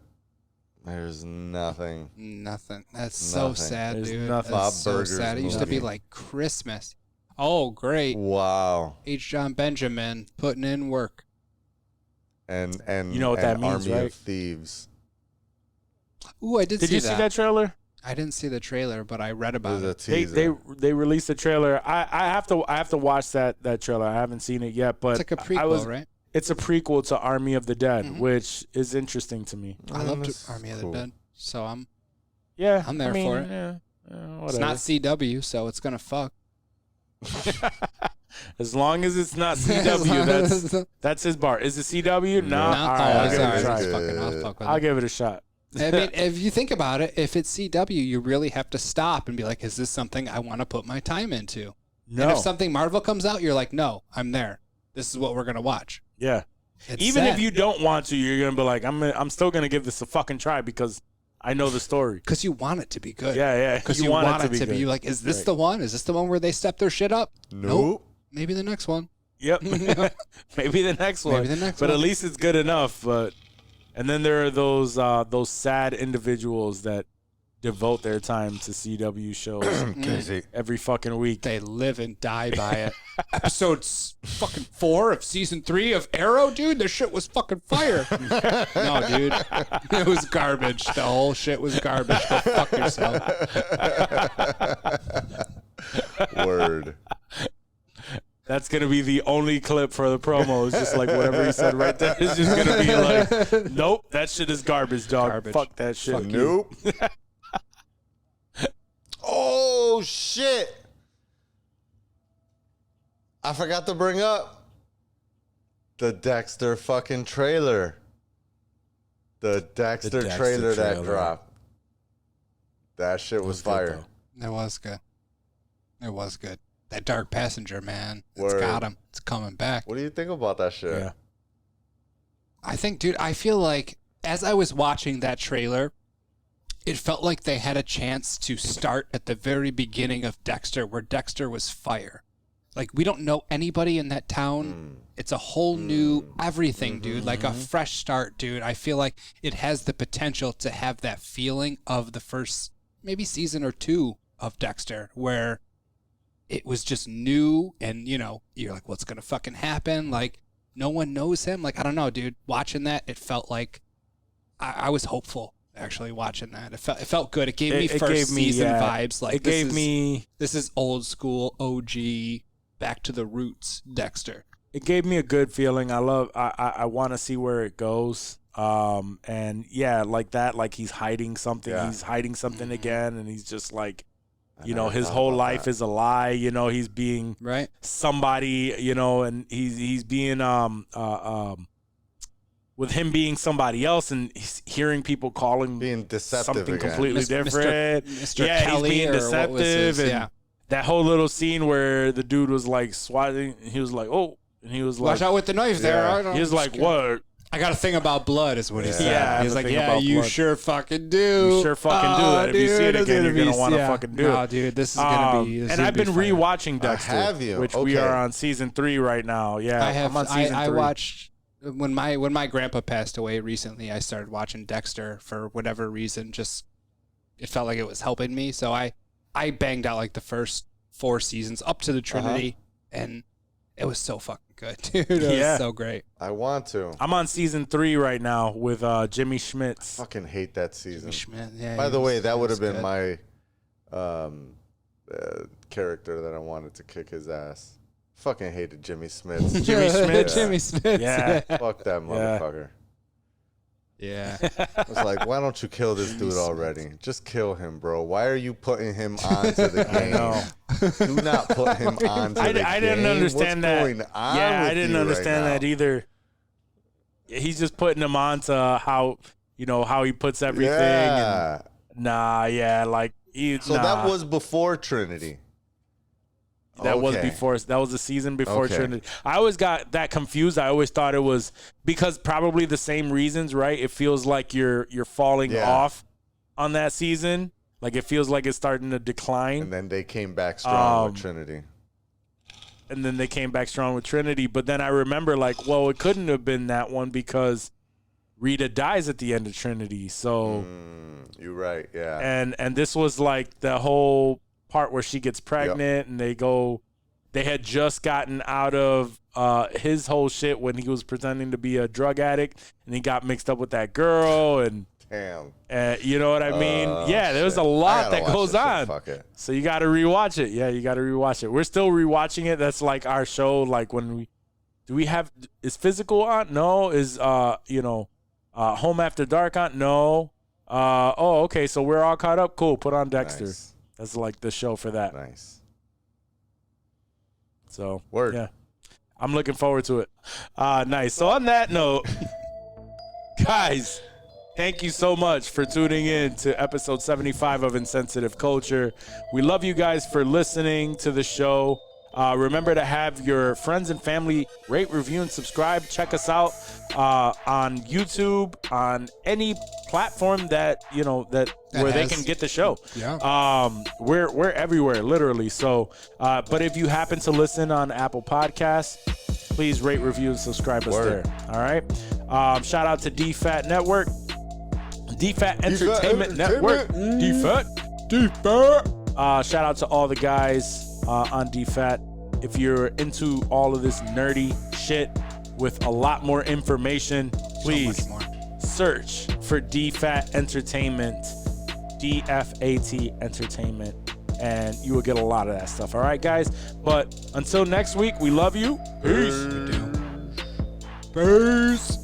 There's nothing. Nothing. That's so Nothing. sad, There's dude. nothing. That's Bob so Burger's sad. It used to be movie. like Christmas. Oh, great. Wow. H. John Benjamin putting in work. And You know what that and means, Army right? of Thieves. Ooh, I did Did see you that. see that trailer? I didn't see the trailer, but I read about There's a it. teaser. They released a trailer. I have to watch that trailer. I haven't seen it yet, but It's like a I prequel, was, right? It's a prequel to Army of the Dead, which is interesting to me. I loved that's Army of the cool. Dead, so I'm Yeah, I'm there for it. Yeah, It's not CW, so it's gonna fuck. As long as it's not CW, that's his bar. Is it CW? No. Not- All right, I'll oh, give it a sorry. try. It's fucking, I'll fuck with I'll it. give it a shot. I mean, if you think about it, if it's CW, you really have to stop and be like, is this something I want to put my time into? No. And if something Marvel comes out, you're like, no, I'm there. This is what we're gonna watch. Yeah. It's Even sad. if you don't want to, you're gonna be like, I'm still gonna give this a fucking try because I know the story. Because you want it to be good. Yeah. Because you want it to be good. like, is this Right. the one? Is this the one where they step their shit up? Nope. Maybe the next one. Yep. Maybe the next one. Maybe the next but one. at least it's good enough. But and then there are those sad individuals that devote their time to CW shows Casey. every fucking week. They live and die by it. Episode fucking 4 of season 3 of Arrow, dude. This shit was fucking fire. No, dude. It was garbage. The whole shit was garbage. Go fuck yourself. Word. That's gonna be the only clip for the promo. It's just like whatever he said right there. It's just gonna be like, nope, that shit is garbage, dog. Garbage. Fuck that shit. Fuck you. Nope. Oh shit! I forgot to bring up the Dexter fucking trailer. The Dexter Dexter trailer that trailer. dropped. That shit was good, fire. though. It was good. It was good. That Dark Passenger, man. It's Word. got him. It's coming back. What do you think about that shit? Yeah. I think, dude, I feel like as I was watching that trailer, it felt like they had a chance to start at the very beginning of Dexter, where Dexter was fire. Like, we don't know anybody in that town. It's a whole new everything, dude. Like a fresh start, dude. I feel like it has the potential to have that feeling of the first maybe season or 2 of Dexter, where it was just new, and you know, you're like, what's gonna fucking happen? Like, no one knows him. Like, I don't know, dude. Watching that, it felt like I was hopeful actually watching that. It felt good. It gave me first season vibes. Like, this is old school OG, back to the roots Dexter. It gave me a good feeling. I want to see where it goes. And yeah, like that, like he's hiding something. Yeah. He's hiding something again, and he's just like, you know, his whole life is a lie. You know, he's being somebody. You know, and he's being with him being somebody else, and he's hearing people call him being deceptive something again. completely different. Mr. Yeah, Kelly, he's being deceptive, and that whole little scene where the dude was like swatting, and he was like, "Oh," and he was like, "Watch out with the knife there." He was like, "What?" I got a thing about blood, is what he said. Yeah, he's like, "Yeah, you blood. Sure fucking do. You sure fucking do that. If you see it again, you're gonna want to fucking do it." No, dude, this is gonna be. And I've been rewatching Dexter, have you? Which we are on season 3 right now. Yeah, I have. I'm on season 3. I watched when my grandpa passed away recently. I started watching Dexter for whatever reason. Just it felt like it was helping me, so I banged out like the first 4 seasons up to the Trinity, and it was so fucking good, dude. It was so great. I want to. I'm on season 3 right now with Jimmy Schmitz. I fucking hate that season. Schmidt, yeah. By the way, that would have been my character that I wanted to kick his ass. Fucking hated Jimmy Smith. Jimmy Smith. Jimmy Smith. Yeah. Fuck that motherfucker. Yeah. I was like, why don't you kill this dude already? Just kill him, bro. Why are you putting him onto the game? Do not put him onto the game. I didn't understand that. What's going on I with didn't you understand right that either. He's just putting him onto how he puts everything. Yeah. And, like that was before Trinity. That was before. That was the season before Trinity. I always got that confused. I always thought it was because probably the same reasons, right? It feels like you're falling off on that season. Like it feels like it's starting to decline. And then they came back strong with Trinity. But then I remember like, well, it couldn't have been that one because Rita dies at the end of Trinity. So you're right. Yeah. And this was like the whole part where she gets pregnant and they had just gotten out of his whole shit when he was pretending to be a drug addict and he got mixed up with that girl and you know what I mean? There's a lot that goes on. Fuck it. So you got to rewatch it. Yeah, you got to rewatch it. We're still rewatching it. That's like our show. Like when is Physical on? No. Is Home After Dark on? No. Okay. So we're all caught up. Cool. Put on Dexter. Nice. That's like the show for that. Nice. So, word. Yeah. I'm looking forward to it. Nice. So on that note, guys, thank you so much for tuning in to episode 75 of Insensitive Culture. We love you guys for listening to the show. Remember to have your friends and family rate, review, and subscribe. Check us out on YouTube, on any platform that where they can get the show. Yeah. We're everywhere, literally. So, but if you happen to listen on Apple Podcasts, please rate, review, and subscribe us there. All right. Shout out to DFAT Network, DFAT Entertainment Network, DFAT. Shout out to all the guys on DFAT. If you're into all of this nerdy shit with a lot more information, please search for DFAT Entertainment, DFAT Entertainment, and you will get a lot of that stuff. All right, guys? But until next week, we love you. Peace. Peace.